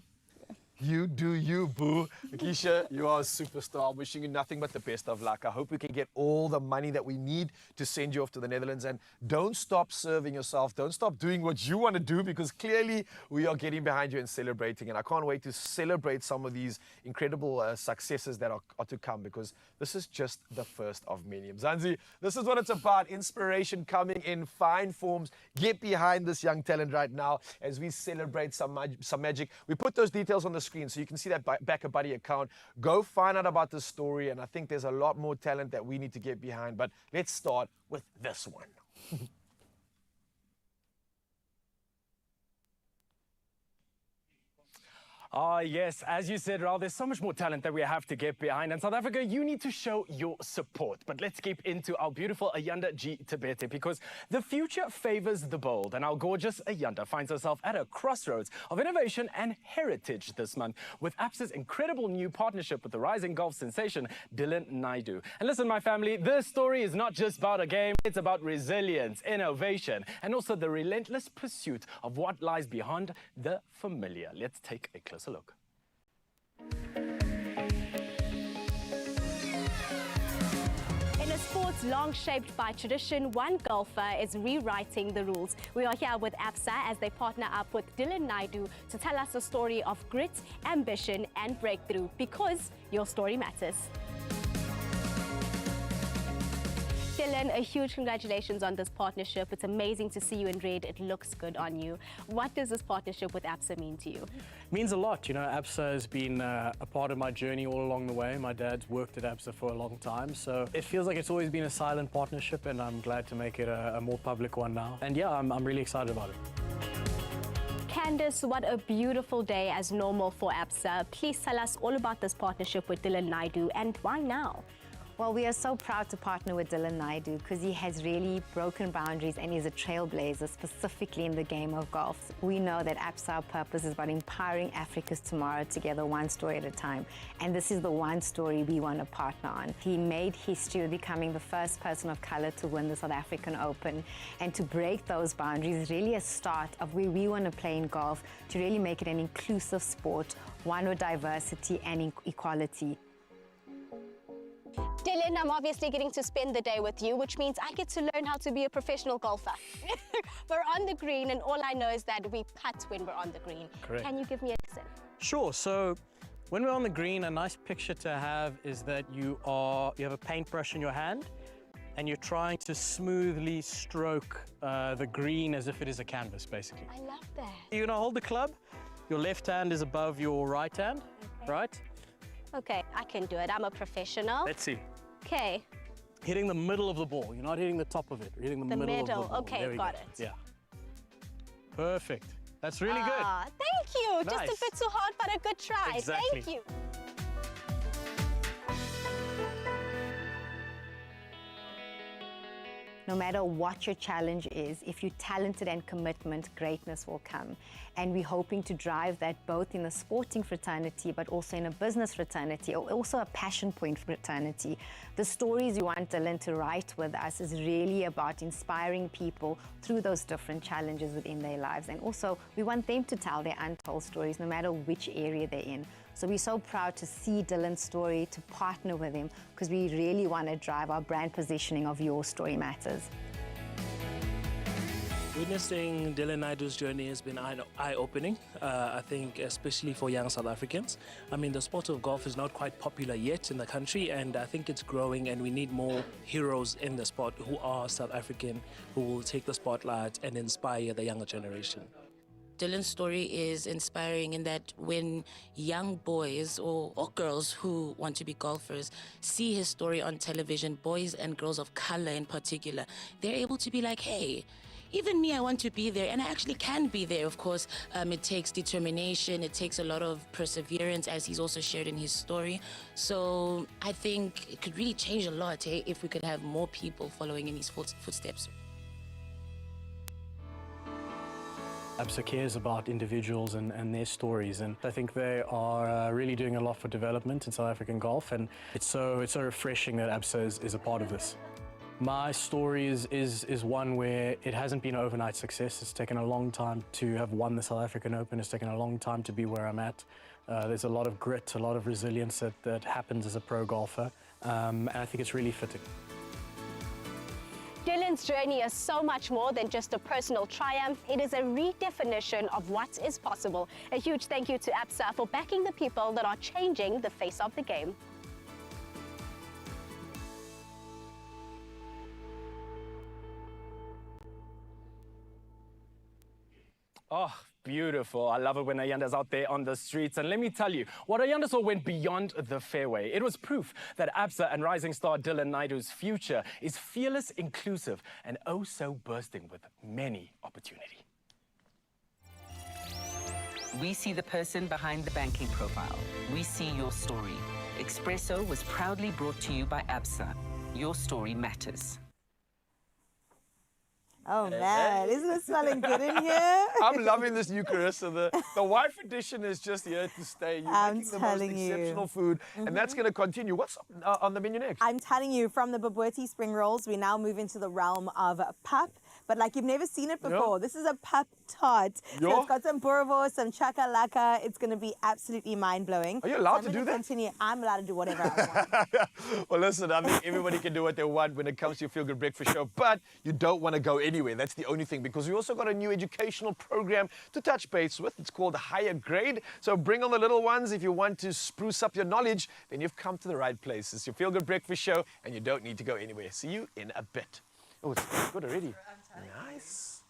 You do you, boo. Lakeisha, you are a superstar. I'm wishing you nothing but the best of luck. I hope we can get all the money that we need to send you off to the Netherlands. And don't stop serving yourself. Don't stop doing what you want to do, because clearly we are getting behind you and celebrating. And I can't wait to celebrate some of these incredible successes that are to come, because this is just the first of many. Mzansi, this is what it's about. Inspiration coming in fine forms. Get behind this young talent right now as we celebrate some magic. We put those details on the screen so you can see that Bobotie account. Go find out about this story, and I think there's a lot more talent that we need to get behind, but let's start with this one. Ah, yes, as you said, Raul, there's so much more talent that we have to get behind. And South Africa, you need to show your support. But let's keep into our beautiful Ayanda G. Tabete, because the future favors the bold. And our gorgeous Ayanda finds herself at a crossroads of innovation and heritage this month, with ABSA's incredible new partnership with the rising golf sensation, Dylan Naidu. And listen, my family, this story is not just about a game. It's about resilience, innovation, and also the relentless pursuit of what lies beyond the familiar. Let's take a closer look. In a sport long shaped by tradition, one golfer is rewriting the rules. We are here with ABSA as they partner up with Dylan Naidu to tell us a story of grit, ambition and breakthrough, because your story matters. Dylan, a huge congratulations on this partnership. It's amazing to see you in red. It looks good on you. What does this partnership with ABSA mean to you? It means a lot. You know, ABSA has been a part of my journey all along the way. My dad's worked at ABSA for a long time, so it feels like it's always been a silent partnership, and I'm glad to make it a more public one now. And yeah, I'm really excited about it. Candice, what a beautiful day as normal for ABSA. Please tell us all about this partnership with Dylan Naidu and why now? Well, we are so proud to partner with Dylan Naidu because he has really broken boundaries and is a trailblazer, specifically in the game of golf. We know that ABSA, our purpose is about empowering Africa's tomorrow together, one story at a time. And this is the one story we want to partner on. He made history with becoming the first person of color to win the South African Open. And to break those boundaries is really a start of where we want to play in golf to really make it an inclusive sport, one with diversity and equality. Dylan, I'm obviously getting to spend the day with you, which means I get to learn how to be a professional golfer. We're on the green, and all I know is that we putt when we're on the green. Correct. Can you give me a lesson? Sure. So when we're on the green, a nice picture to have is that you have a paintbrush in your hand, and you're trying to smoothly stroke the green as if it is a canvas, basically. I love that. You're gonna hold the club. Your left hand is above your right hand, right? Okay, I can do it. I'm a professional. Let's see. Okay. Hitting the middle of the ball. You're not hitting the top of it. You're hitting the middle of the ball. Okay, There we got go. it. Yeah. Perfect. That's really good. Thank you. Nice. Just a bit too hard, but a good try. Exactly. Thank you. No matter what your challenge is, if you're talented and commitment, greatness will come. And we're hoping to drive that both in the sporting fraternity, but also in a business fraternity, or also a passion point fraternity. The stories you want Dylan to write with us is really about inspiring people through those different challenges within their lives. And also, we want them to tell their untold stories, no matter which area they're in. So we're so proud to see Dylan's story, to partner with him, because we really want to drive our brand positioning of Your Story Matters. Witnessing Dylan Naidu's journey has been eye-opening, I think, especially for young South Africans. I mean, the sport of golf is not quite popular yet in the country, and I think it's growing, and we need more heroes in the sport who are South African, who will take the spotlight and inspire the younger generation. Dylan's story is inspiring in that when young boys or girls who want to be golfers see his story on television, boys and girls of color in particular, they're able to be like, hey, even me, I want to be there, and I actually can be there. Of course, it takes determination, it takes a lot of perseverance, as he's also shared in his story. So I think it could really change a lot if we could have more people following in his footsteps. ABSA cares about individuals and their stories, and I think they are really doing a lot for development in South African golf, and it's so refreshing that ABSA is a part of this. My story is one where it hasn't been an overnight success. It's taken a long time to have won the South African Open. It's taken a long time to be where I'm at. There's a lot of grit, a lot of resilience that happens as a pro golfer, and I think it's really fitting. Dylan's journey is so much more than just a personal triumph. It is a redefinition of what is possible. A huge thank you to ABSA for backing the people that are changing the face of the game. Oh, beautiful. I love it when Ayanda's out there on the streets. And let me tell you, what Ayanda saw went beyond the fairway. It was proof that ABSA and rising star Dylan Naidu's future is fearless, inclusive, and oh so bursting with many opportunity. We see the person behind the banking profile. We see your story. Expresso was proudly brought to you by ABSA. Your story matters. Oh man, isn't it smelling good in here? I'm loving this new Carissa. The wife edition is just here to stay. You're making the most exceptional food, and that's going to continue. What's on the menu next? I'm telling you, from the Bobotie spring rolls, we now move into the realm of pup. but like you've never seen it before. This is a pap tart. So it's got some boerewors, some chakalaka. It's going to be absolutely mind-blowing. Are you allowed to do that? Continue. I'm allowed to do whatever I want. Well, listen, I think everybody can do what they want when it comes to your Feel Good Breakfast Show, but you don't want to go anywhere. That's the only thing, because we also got a new educational program to touch base with. It's called Higher Grade. So bring on the little ones. If you want to spruce up your knowledge, then you've come to the right place. It's your Feel Good Breakfast Show, and you don't need to go anywhere. See you in a bit. Oh, it's good already. Nice.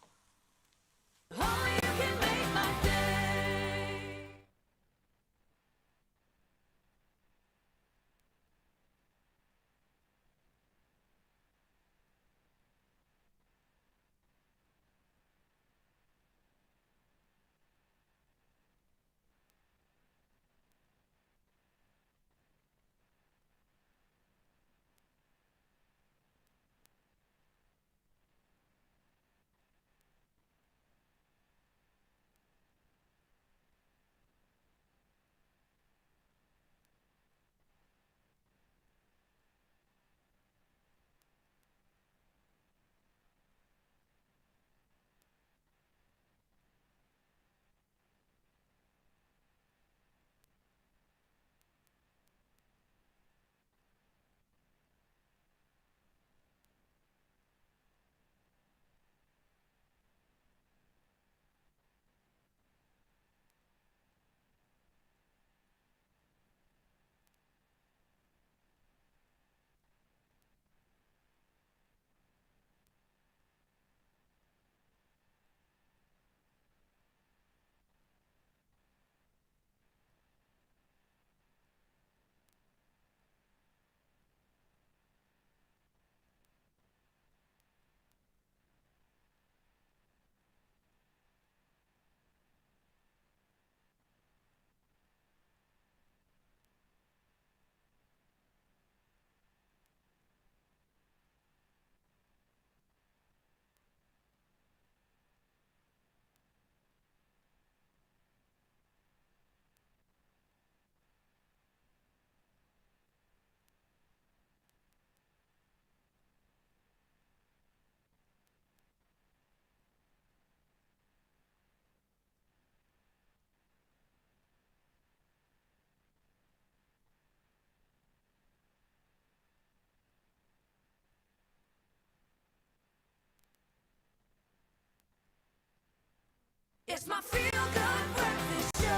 It's my Feel Good Breakfast Show.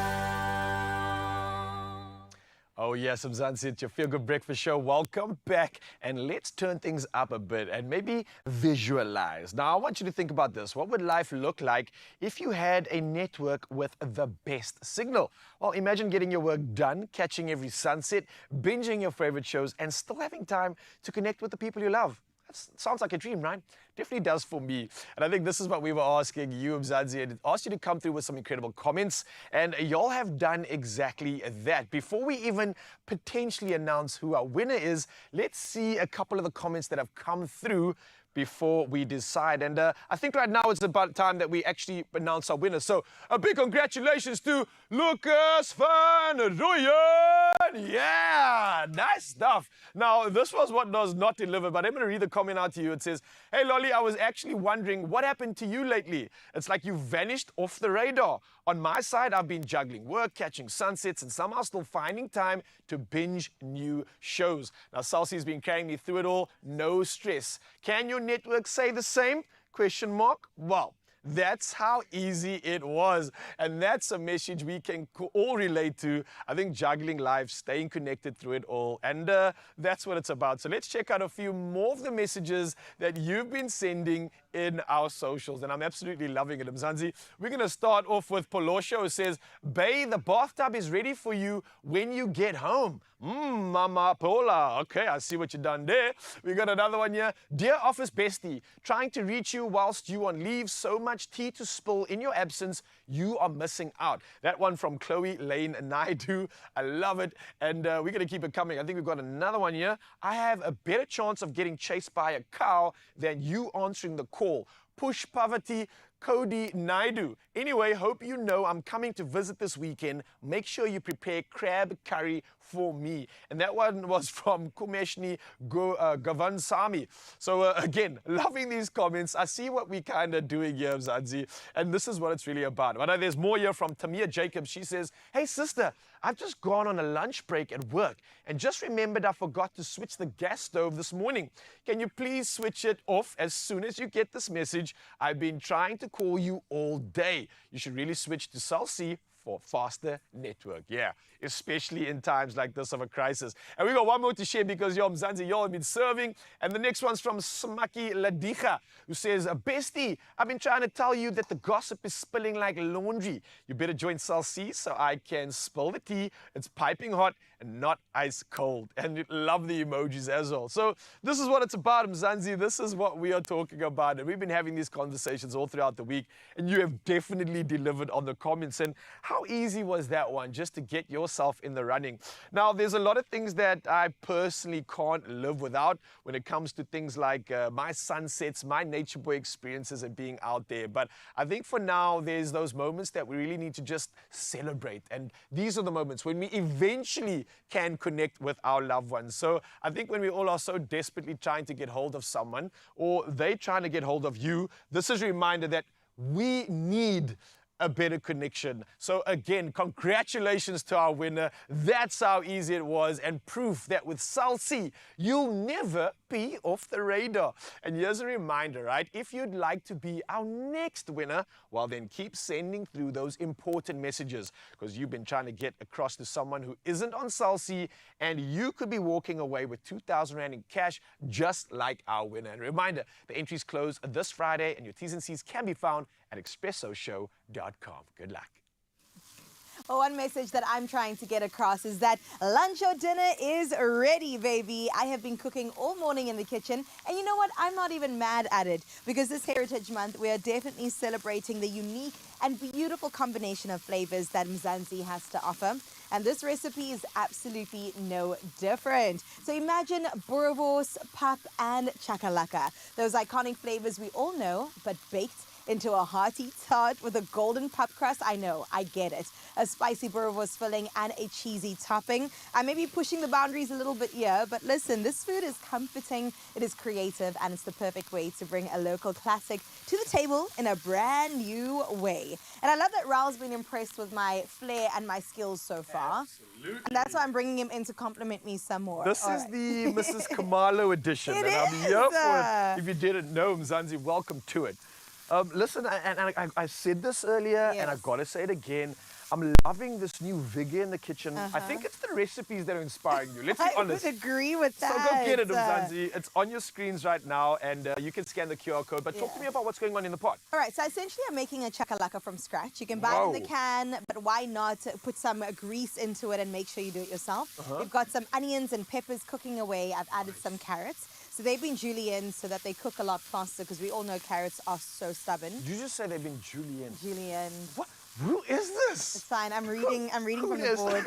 Oh yes, Mzansi, it's your Feel Good Breakfast Show. Welcome back, and let's turn things up a bit and maybe visualize. Now, I want you to think about this. What would life look like if you had a network with the best signal? Well, imagine getting your work done, catching every sunset, binging your favorite shows, and still having time to connect with the people you love. That sounds like a dream, right? Definitely does for me. And I think this is what we were asking you, Mzansi, and asked you to come through with some incredible comments. And y'all have done exactly that. Before we even potentially announce who our winner is, let's see a couple of the comments that have come through before we decide. And I think right now it's about time that we actually announce our winner. So a big congratulations to Lucas van Rooyen. Yeah, nice stuff. Now, this was what was not delivered, but I'm going to read the comment out to you. It says, hey, Lolly, I was actually wondering what happened to you lately. It's like you vanished off the radar. On my side, I've been juggling work, catching sunsets, and somehow still finding time to binge new shows. Now, Salsi's been carrying me through it all. No stress. Can your network say the same? Question mark. Well, that's how easy it was. And that's a message we can all relate to. I think juggling life, staying connected through it all. And that's what it's about. So let's check out a few more of the messages that you've been sending in our socials. And I'm absolutely loving it. Mzansi, we're going to start off with Polosho, who says, Bay, the bathtub is ready for you when you get home. Mama Paula. Okay, I see what you've done there. We got another one here. Dear office bestie, trying to reach you whilst you on leave. So much tea to spill in your absence. You are missing out. That one from Chloe Lane Naidu. I love it. And we're going to keep it coming. I think we've got another one here. I have a better chance of getting chased by a cow than you answering the call. Push poverty, Cody Naidu. Anyway, hope you know I'm coming to visit this weekend. Make sure you prepare crab curry for me. And that one was from Kumeshni Gavansami. So again, loving these comments. I see what we kind of doing here, Mzansi, and this is what it's really about. But there's more here from Tamia Jacobs. She says, hey sister, I've just gone on a lunch break at work and just remembered I forgot to switch the gas stove this morning. Can you please switch it off as soon as you get this message? I've been trying to call you all day. You should really switch to Cell C for faster network. Yeah, especially in times like this of a crisis. And we got one more to share because yo, Mzansi, y'all have been serving. And the next one's from Smaki Ladija, who says, bestie, I've been trying to tell you that the gossip is spilling like laundry. You better join Cell C so I can spill the tea. It's piping hot and not ice cold. And love the emojis as well. So this is what it's about, Mzansi. This is what we are talking about. And we've been having these conversations all throughout the week. And you have definitely delivered on the comments. And how easy was that one, just to get yourself in the running? Now, there's a lot of things that I personally can't live without when it comes to things like my sunsets, my nature boy experiences and being out there. But I think for now, there's those moments that we really need to just celebrate. And these are the moments when we eventually can connect with our loved ones. So I think when we all are so desperately trying to get hold of someone, or they trying to get hold of you, this is a reminder that we need a better connection. So again, congratulations to our winner. That's how easy it was, and proof that with Cell C, you'll never be off the radar. And here's a reminder, right? If you'd like to be our next winner, well then keep sending through those important messages, because you've been trying to get across to someone who isn't on Cell C, and you could be walking away with 2,000 Rand in cash, just like our winner. And reminder, the entries close this Friday, and your T's and C's can be found at expressoshow.com. Good luck. Well, one message that I'm trying to get across is that lunch or dinner is ready, baby. I have been cooking all morning in the kitchen, and you know what? I'm not even mad at it, because this Heritage Month, we are definitely celebrating the unique and beautiful combination of flavors that Mzansi has to offer. And this recipe is absolutely no different. So imagine boerewors, pap, and chakalaka. Those iconic flavors we all know, but baked into a hearty tart with a golden pup crust. I know, I get it. A spicy boerewors filling and a cheesy topping. I may be pushing the boundaries a little bit here, but listen, this food is comforting, it is creative, and it's the perfect way to bring a local classic to the table in a brand new way. And I love that Raul's been impressed with my flair and my skills so far. Absolutely. And that's why I'm bringing him in to compliment me some more. This is the Mrs. Kamalo edition, and I'm here for it. If you didn't know, Mzansi, welcome to it. Listen, I said this earlier, and I've got to say it again. I'm loving this new vigor in the kitchen. I think it's the recipes that are inspiring you. Let's be honest. I would agree with that. So go get it, Mzansi. It's on your screens right now, and you can scan the QR code. But talk to me about what's going on in the pot. All right, so essentially I'm making a chakalaka from scratch. You can buy it in the can, but why not put some grease into it and make sure you do it yourself. We've got some onions and peppers cooking away. I've added some carrots. So they've been julienne so that they cook a lot faster, because we all know carrots are so stubborn. Did you just say they've been julienne? Julienne. What? Who is this? It's fine. I'm reading from the board.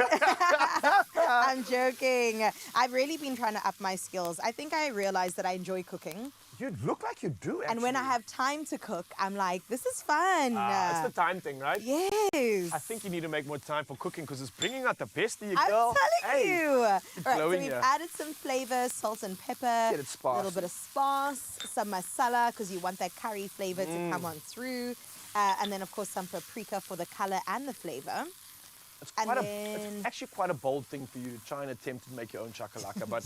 I'm joking. I've really been trying to up my skills. I think I realized that I enjoy cooking. You look like you do, actually. And when I have time to cook, I'm like, this is fun. It's the time thing, right? Yes. I think you need to make more time for cooking, because it's bringing out the best of you, I'm girl. telling you. All right, so we've here. added some flavor, salt and pepper. Get it sparse. A little bit of spice, some masala, because you want that curry flavor to come on through. And then, of course, some paprika for the color and the flavor. It's actually quite a bold thing for you to try and attempt to make your own chakalaka. But,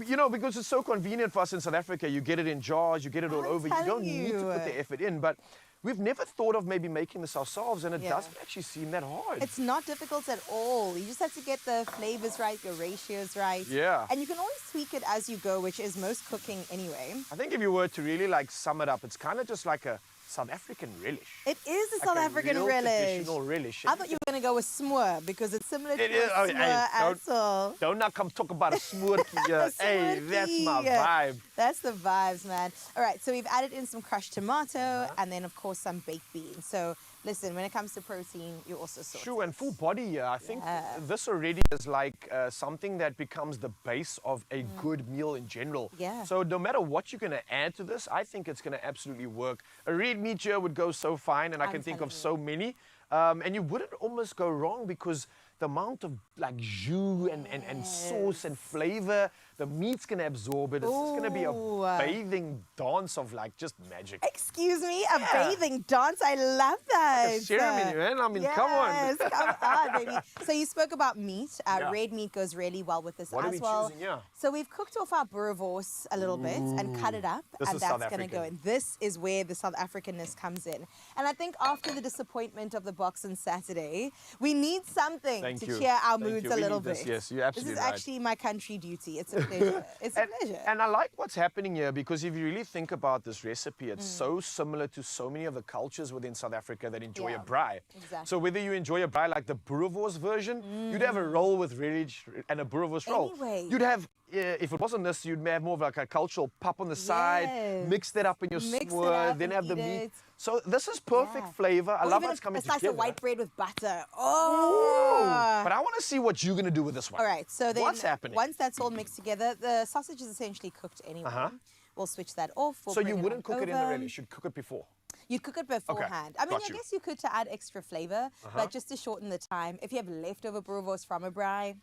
you know, because it's so convenient for us in South Africa, you get it in jars, you get it all over. You don't need to put the effort in. But we've never thought of maybe making this ourselves, and it doesn't actually seem that hard. It's not difficult at all. You just have to get the flavors right, your ratios right. Yeah. And you can always tweak it as you go, which is most cooking anyway. I think if you were to really, like, sum it up, it's kind of just like a South African relish. It is a like South African relish. Traditional relish. I thought you were going to go with smoor, because it's similar to a Oh, smoor as well. Don't now come talk about a smoothie here. Hey, that's my vibe. That's the vibes, man. All right, so we've added in some crushed tomato and then, of course, some baked beans. So listen, when it comes to protein, you're also sorted. Sure, and full body, yeah. I think this already is like something that becomes the base of a good meal in general. Yeah. So no matter what you're going to add to this, I think it's going to absolutely work. A red meat here would go so fine, and I can think of so many. And you wouldn't almost go wrong because the amount of like jus and sauce and flavor, the meat's going to absorb it. It's just going to be a bathing dance of like just magic. Excuse me, a bathing dance. I love that. Like a ceremony, man. I mean, come on. Yes, come on, baby. So you spoke about meat. Red meat goes really well with this What as are we well. choosing, yeah? So we've cooked off our boerewors a little bit and cut it up, This and is South that's going to go in. This is where the South Africanness comes in. And I think after the disappointment of the box on Saturday, we need something to cheer our moods a little bit. Yes, you're absolutely This is right. actually my country duty. It's a pleasure. It's a pleasure. And I like what's happening here because if you really think about this recipe, it's so similar to so many of the cultures within South Africa that enjoy a braai. Exactly. So whether you enjoy a braai like the boerewors version, you'd have a roll with relish and a boerewors roll. Anyway. You'd have, if it wasn't this, you'd have more of like a cultural pap on the side, mix that up in your sword, then have the meat. So this is perfect flavor. I love how it's coming together. A slice of white bread with butter. Oh! But I want to see what you're going to do with this one. All right, so then what's happening? Once that's all mixed together, the sausage is essentially cooked anyway. We'll switch that off. We'll so bring you it wouldn't cook it in the over. relish, you'd cook it before. You'd cook it beforehand. I mean, got I you. guess you could to add extra flavor, but just to shorten the time. If you have leftover boerewors from a braai,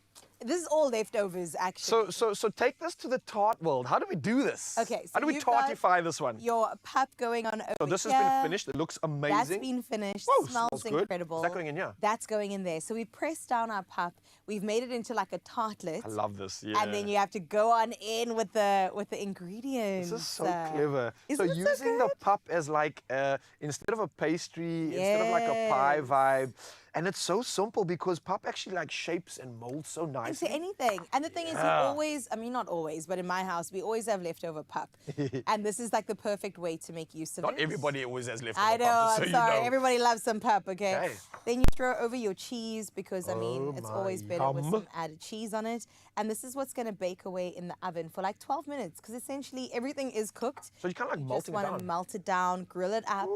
this is all leftovers actually. So take this to the tart world. How do we do this? Okay, so how do we you've got tartify this one? Your pap going on over So this has here. been finished. It looks amazing. That's been finished. Whoa, smells good. incredible. Is that going in here? That's going in there. So we pressed down our pap. We've made it into like a tartlet. I love this. Yeah. And then you have to go on in with the ingredients. This is so clever. Isn't So it using the pap as like instead of a pastry, instead of like a pie vibe. And it's so simple because pap actually like shapes and molds so nicely. Into anything. And the thing is, we always, I mean, not always, but in my house, we always have leftover pap. And this is like the perfect way to make use of it. Not everybody always has leftover I know, pap, I'm so sorry. you know. Everybody loves some pap, okay? Okay. Then you throw over your cheese because, I mean, it's always better with some added cheese on it. And this is what's going to bake away in the oven for like 12 minutes because essentially everything is cooked. So you kind of like Just melting it want to down. melt it down, grill it up,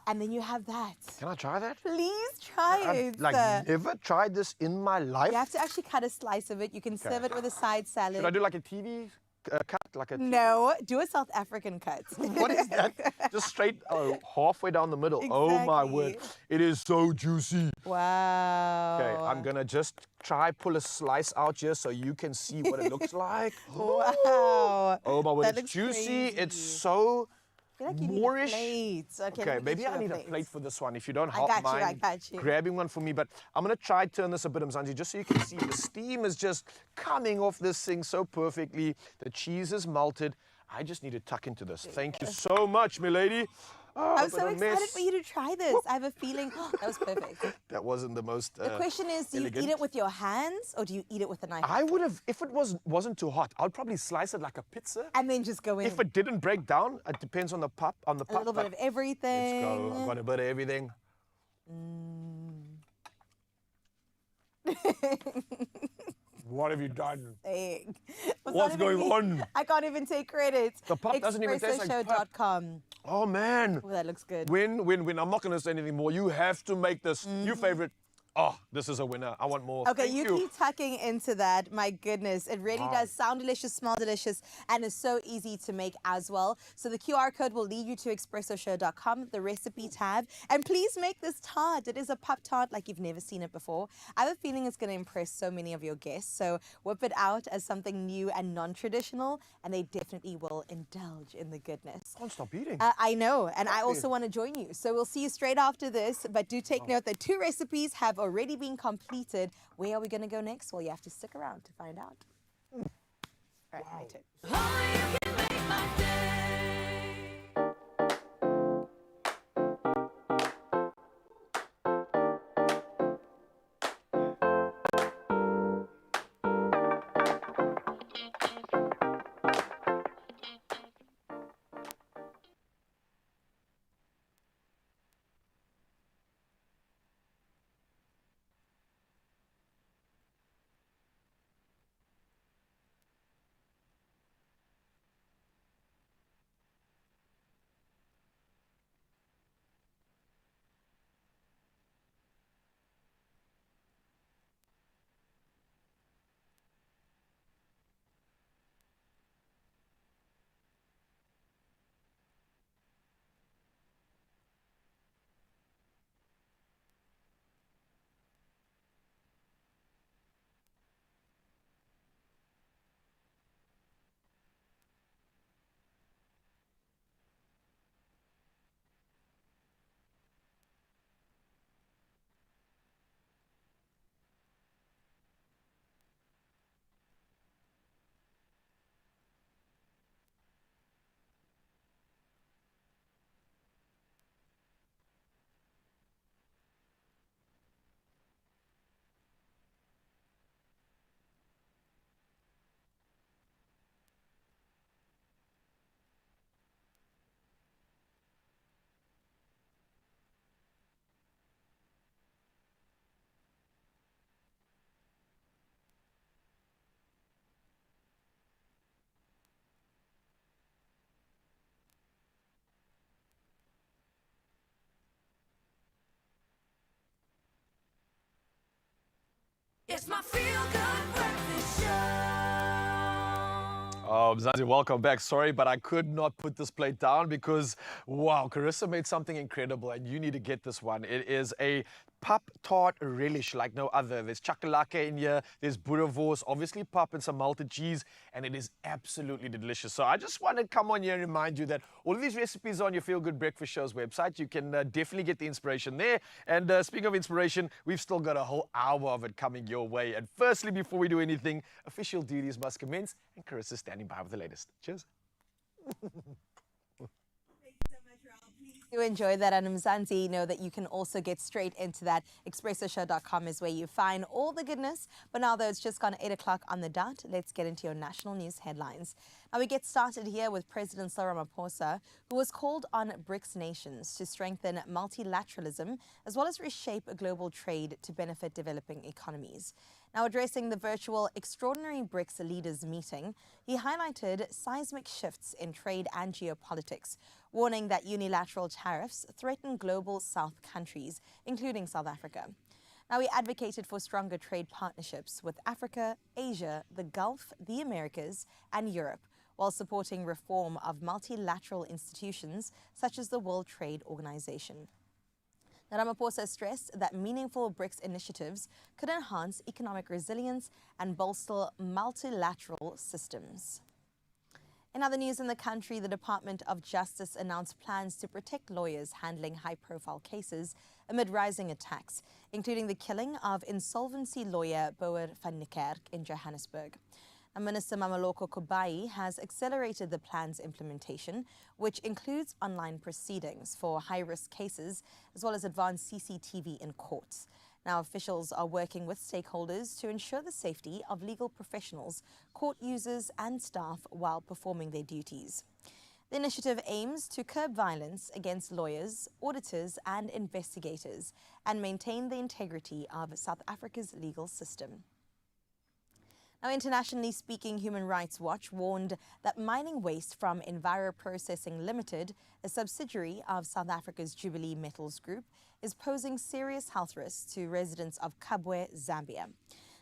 and then you have that. Can I try that? Please try it. I've like never tried this in my life. You have to actually cut a slice of it. You can serve it with a side salad. Should I do like a TV cut? Like a No, do a South African cut. What is that? Just straight halfway down the middle. Oh my word. It is so juicy. Wow. Okay, I'm going to just try pull a slice out here so you can see what it looks like. Wow. Oh my word, That it's looks juicy. crazy. It's so I feel like you Moorish. need a plate. Okay, Okay, let me maybe get you I a need a plate for this one. If you don't I got you, I mind got you. grabbing one for me, but I'm gonna try turn this a bit, Mzansi, just so you can see the steam is just coming off this thing so perfectly. The cheese is melted. I just need to tuck into this. Thank you so much, milady. Oh, I'm but so a excited mess. for you to try this. I have a feeling that was perfect. That wasn't the most The question is, do you elegant. eat it with your hands or do you eat it with a knife? I would have, if it wasn't too hot, I'd probably slice it like a pizza. And then just go in. If it didn't break down, it depends on the pap. a little bit of everything. Let's go. I've got a bit of everything. What have you done? Saying. What's going on? I can't even take credit. The pap doesn't even taste like pap. Expressoshow.com. Oh man. Oh, that looks good. Win. I'm not going to say anything more. You have to make this. Your favorite. Oh, this is a winner. I want more. Okay, Thank you keep tucking into that. My goodness, it really does sound delicious, smell delicious, and is so easy to make as well. So the QR code will lead you to expressoshow.com, the recipe tab. And please make this tart. It is a pap tart like you've never seen it before. I have a feeling it's going to impress so many of your guests. So whip it out as something new and non-traditional, and they definitely will indulge in the goodness. Can't stop eating. I know, and I also want to join you. So we'll see you straight after this, but do take note that 2 recipes have already been completed. Where are we going to go next? Well, you have to stick around to find out. All right, my turn. Oh, Mzansi, welcome back. Sorry, but I could not put this plate down because, wow, Carissa made something incredible and you need to get this one. It is a pap tart relish like no other. There's chakalaka in here, there's boerewors, obviously pap and some malted cheese, and it is absolutely delicious. So I just want to come on here and remind you that all of these recipes are on your Feel Good Breakfast Show's website. You can definitely get the inspiration there. And speaking of inspiration, we've still got a whole hour of it coming your way. And firstly, before we do anything, official duties must commence, and Carissa's standing by with the latest. Cheers. You enjoy that, and Mzansi, know that you can also get straight into that. Expressoshow.com is where you find all the goodness. But now, though, it's just gone 8 o'clock on the dot. Let's get into your national news headlines. Now, we get started here with President Cyril Ramaphosa, who was called on BRICS nations to strengthen multilateralism as well as reshape global trade to benefit developing economies. Now, addressing the virtual Extraordinary BRICS Leaders meeting, he highlighted seismic shifts in trade and geopolitics, warning that unilateral tariffs threaten global South countries, including South Africa. Now, he advocated for stronger trade partnerships with Africa, Asia, the Gulf, the Americas, and Europe, while supporting reform of multilateral institutions such as the World Trade Organization. Ramaphosa stressed that meaningful BRICS initiatives could enhance economic resilience and bolster multilateral systems. In other news in the country, the Department of Justice announced plans to protect lawyers handling high-profile cases amid rising attacks, including the killing of insolvency lawyer Boer van Niekerk in Johannesburg. Minister Mameloko Kubai has accelerated the plan's implementation, which includes online proceedings for high-risk cases, as well as advanced CCTV in courts. Now, officials are working with stakeholders to ensure the safety of legal professionals, court users, and staff while performing their duties. The initiative aims to curb violence against lawyers, auditors, and investigators, and maintain the integrity of South Africa's legal system. Now, internationally speaking, Human Rights Watch warned that mining waste from Enviro Processing Limited, a subsidiary of South Africa's Jubilee Metals Group, is posing serious health risks to residents of Kabwe, Zambia.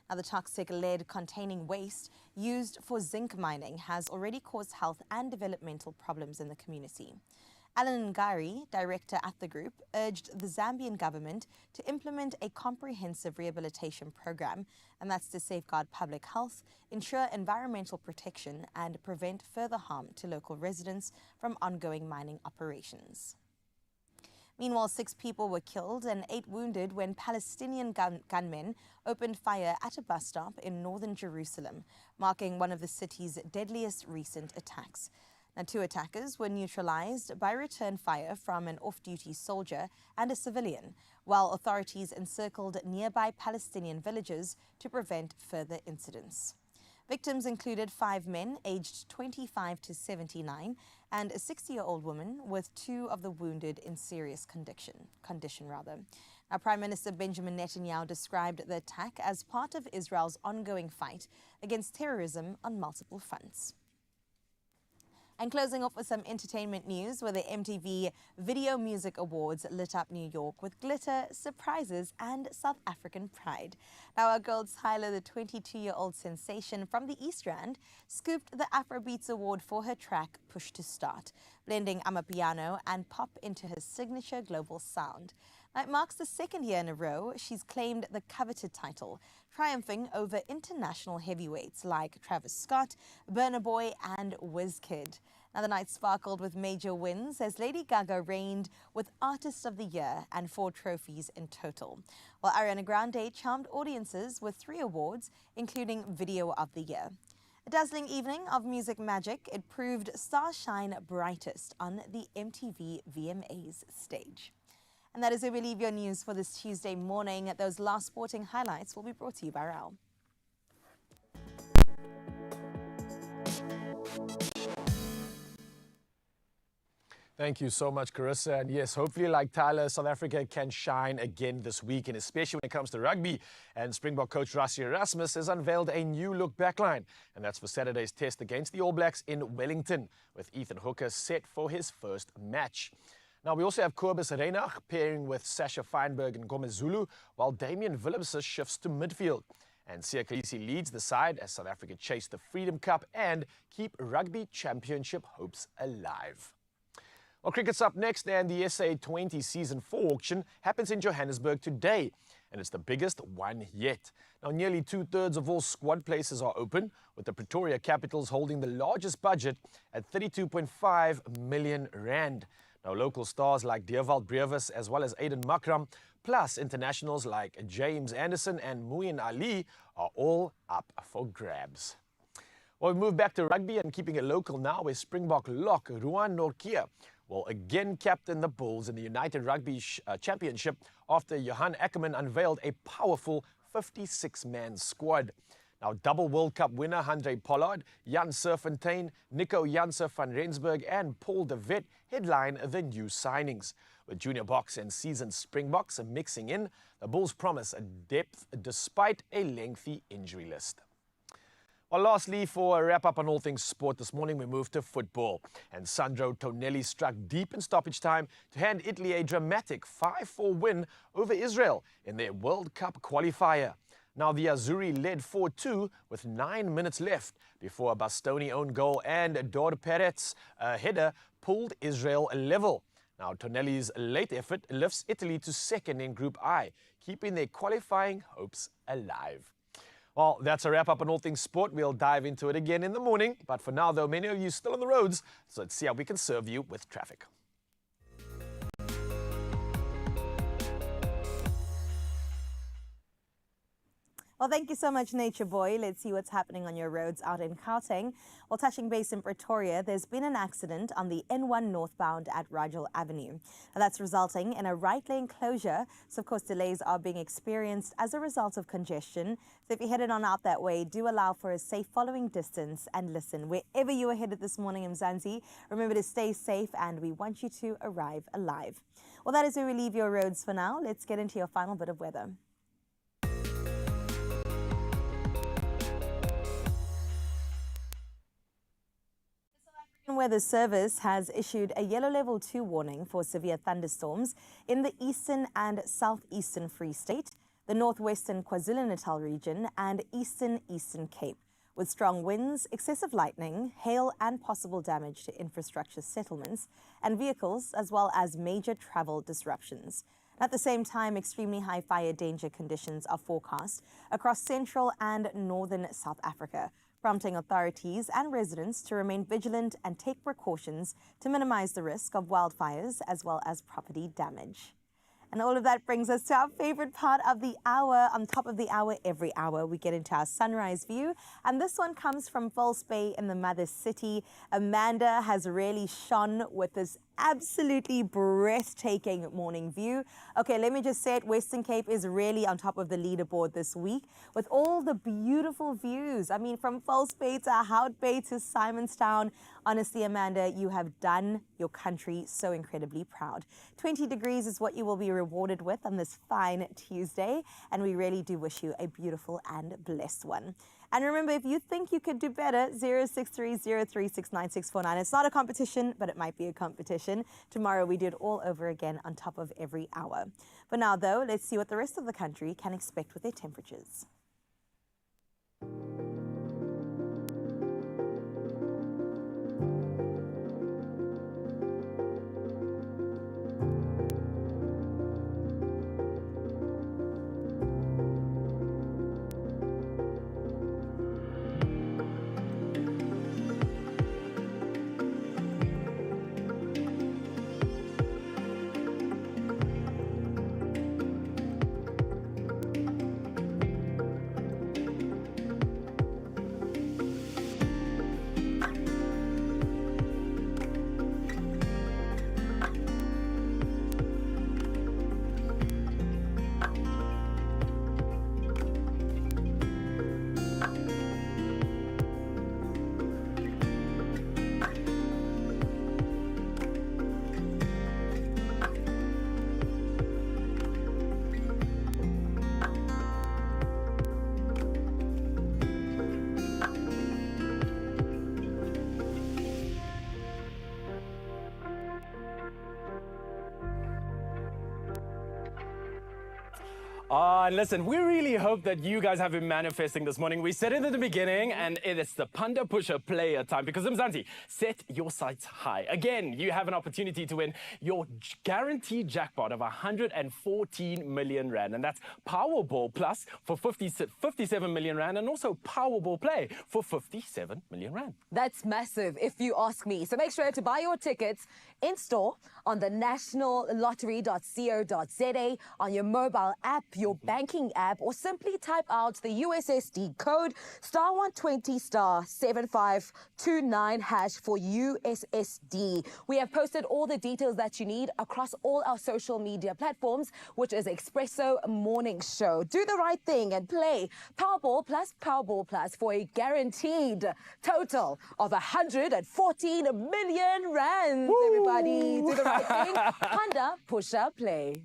Now, the toxic lead containing waste used for zinc mining has already caused health and developmental problems in the community. Alan Ngari, director at the group, urged the Zambian government to implement a comprehensive rehabilitation program, and that's to safeguard public health, ensure environmental protection, and prevent further harm to local residents from ongoing mining operations. Meanwhile, 6 people were killed and 8 wounded when Palestinian gunmen opened fire at a bus stop in northern Jerusalem, marking one of the city's deadliest recent attacks. Now, 2 attackers were neutralized by return fire from an off-duty soldier and a civilian, while authorities encircled nearby Palestinian villages to prevent further incidents. Victims included 5 men aged 25 to 79 and a 60-year-old woman, with 2 of the wounded in serious condition. Now, Prime Minister Benjamin Netanyahu described the attack as part of Israel's ongoing fight against terrorism on multiple fronts. And closing off with some entertainment news, where the MTV Video Music Awards lit up New York with glitter, surprises, and South African pride. Now, our girl Tyler, the 22-year-old sensation from the East Rand, scooped the Afrobeats Award for her track Push to Start, blending amapiano and pop into her signature global sound. Now, it marks the 2nd year in a row she's claimed the coveted title, triumphing over international heavyweights like Travis Scott, Burna Boy, and Wizkid. Now, the night sparkled with major wins as Lady Gaga reigned with Artist of the Year and 4 trophies in total, while Ariana Grande charmed audiences with 3 awards, including Video of the Year. A dazzling evening of music magic, it proved stars shine brightest on the MTV VMAs stage. And that is where we leave your news for this Tuesday morning. Those last sporting highlights will be brought to you by Raul. Thank you so much, Carissa. And yes, hopefully, like Tyler, South Africa can shine again this week, and especially when it comes to rugby. And Springbok coach Rassie Erasmus has unveiled a new look backline, and that's for Saturday's test against the All Blacks in Wellington, with Ethan Hooker set for his first match. Now, we also have Kobus Reinach pairing with Sasha Feinberg and Gomez Zulu, while Damian Willemse shifts to midfield. And Siya Kolisi leads the side as South Africa chase the Freedom Cup and keep rugby championship hopes alive. Well, cricket's up next, and the SA20 Season 4 auction happens in Johannesburg today, and it's the biggest one yet. Now, nearly 2/3 of all squad places are open, with the Pretoria Capitals holding the largest budget at 32.5 million rand. Now, local stars like Deerwald Brevis as well as Aiden Makram, plus internationals like James Anderson and Muin Ali are all up for grabs. Well, we move back to rugby and keeping it local now, where Springbok lock Ruan Nortje will again captain the Bulls in the United Rugby Championship after Johan Ackerman unveiled a powerful 56-man squad. Now, double World Cup winner Andre Pollard, Jan Serfontein, Nico Janse van Rensburg and Paul de Wet headline the new signings. With junior box and seasoned Springboks mixing in, the Bulls promise a depth despite a lengthy injury list. Well, lastly, for a wrap-up on all things sport this morning, we move to football. And Sandro Tonelli struck deep in stoppage time to hand Italy a dramatic 5-4 win over Israel in their World Cup qualifier. Now, the Azzurri led 4-2 with 9 minutes left before a Bastoni own goal and Dor Peretz header pulled Israel level. Now, Tonelli's late effort lifts Italy to second in Group I, keeping their qualifying hopes alive. Well, that's a wrap-up on all things sport. We'll dive into it again in the morning. But for now, though, many of you still on the roads, so let's see how we can serve you with traffic. Well, thank you so much, Nature Boy. Let's see what's happening on your roads out in Gauteng. Well, touching base in Pretoria, there's been an accident on the N1 northbound at Rigel Avenue. Now, that's resulting in a right-lane closure. So, of course, delays are being experienced as a result of congestion. So if you're headed on out that way, do allow for a safe following distance and listen. Wherever you are headed this morning in Mzansi, remember to stay safe and we want you to arrive alive. Well, that is where we leave your roads for now. Let's get into your final bit of weather. Weather Service has issued a yellow level 2 warning for severe thunderstorms in the eastern and southeastern Free State, the northwestern KwaZulu-Natal region and Eastern Cape, with strong winds, excessive lightning, hail and possible damage to infrastructure settlements and vehicles, as well as major travel disruptions. At the same time, extremely high fire danger conditions are forecast across central and northern South Africa, prompting authorities and residents to remain vigilant and take precautions to minimize the risk of wildfires as well as property damage. And all of that brings us to our favorite part of the hour. On top of the hour, every hour, we get into our sunrise view. And this one comes from False Bay in the Mother City. Amanda has really shone with this absolutely breathtaking morning view. Okay, let me just say it. Western Cape is really on top of the leaderboard this week with all the beautiful views. I mean, from False Bay to Hout Bay to Simonstown. Honestly, Amanda, you have done your country so incredibly proud. 20 degrees is what you will be rewarded with on this fine Tuesday. And we really do wish you a beautiful and blessed one. And remember, if you think you could do better, 0630369649. It's not a competition, but it might be a competition. Tomorrow we do it all over again on top of every hour. For now, though, let's see what the rest of the country can expect with their temperatures. And listen, we really hope that you guys have been manifesting this morning. We said it at the beginning, and it is the Panda Pusher player time because Mzansi, set your sights high. Again, you have an opportunity to win your guaranteed jackpot of 114 million rand, and that's Powerball Plus for 57 million rand, and also Powerball Play for 57 million rand. That's massive, if you ask me. So make sure to buy your tickets in store on the nationallottery.co.za, on your mobile app, your banking app, or simply type out the USSD code *120 *7529# for USSD. We have posted all the details that you need across all our social media platforms, which is Expresso Morning Show. Do the right thing and play Powerball Plus for a guaranteed total of 114 million rand. Everybody, do the right thing. Panda Pusher Play.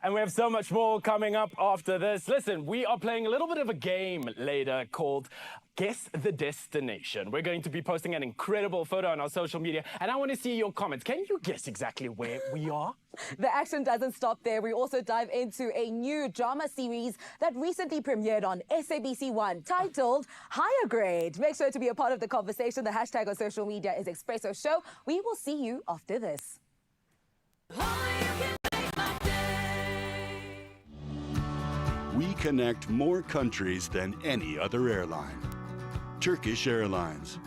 And we have so much more coming up after this. Listen, we are playing a little bit of a game later called Guess the Destination. We're going to be posting an incredible photo on our social media, and I want to see your comments. Can you guess exactly where we are? The action doesn't stop there. We also dive into a new drama series that recently premiered on SABC1 titled Higher Grade. Make sure to be a part of the conversation. The hashtag on social media is Expresso Show. We will see you after this. We connect more countries than any other airline. Turkish Airlines.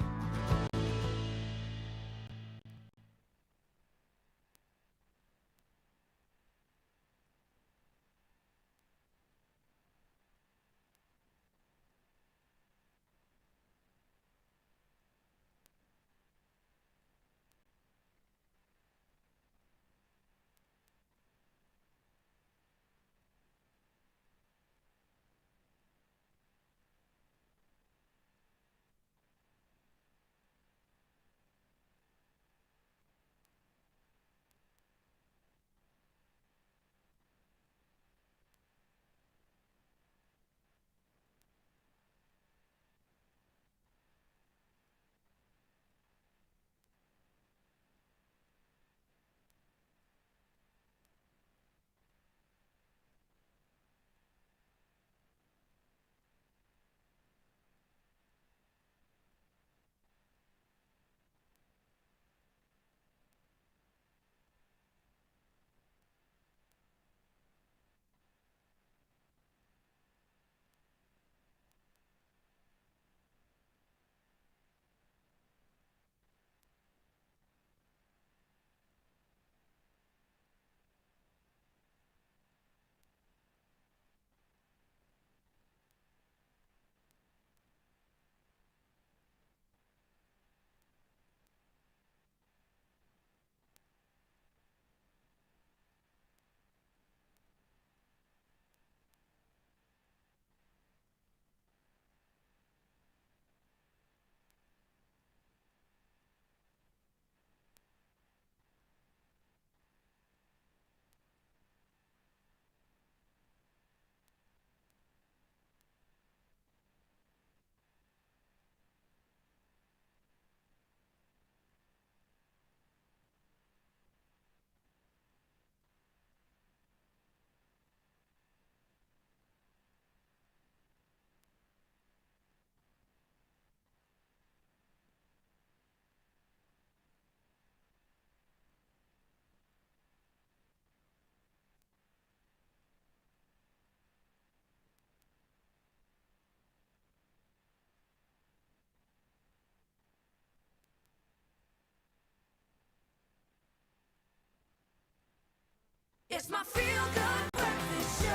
It's my feel-good breakfast show.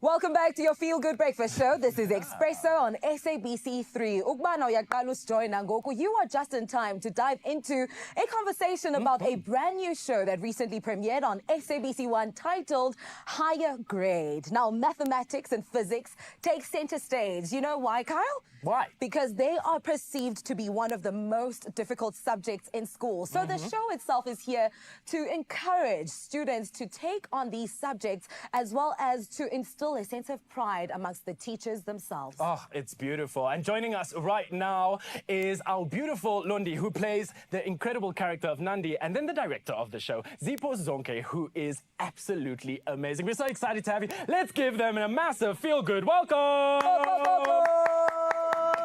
Welcome back to your Feel Good Breakfast Show. This is Expresso on SABC3. Ukbana uyaqala join ngoku. You are just in time to dive into a conversation about a brand new show that recently premiered on SABC1 titled Higher Grade. Now, mathematics and physics take center stage. You know why, Kyle? Why? Because they are perceived to be one of the most difficult subjects in school. So the show itself is here to encourage students to take on these subjects as well as to instill instill a sense of pride amongst the teachers themselves. Oh, it's beautiful. And joining us right now is our beautiful Londi, who plays the incredible character of Nandi, and then the director of the show, Zipho Zonke, who is absolutely amazing. We're so excited to have you. Let's give them a massive feel-good welcome.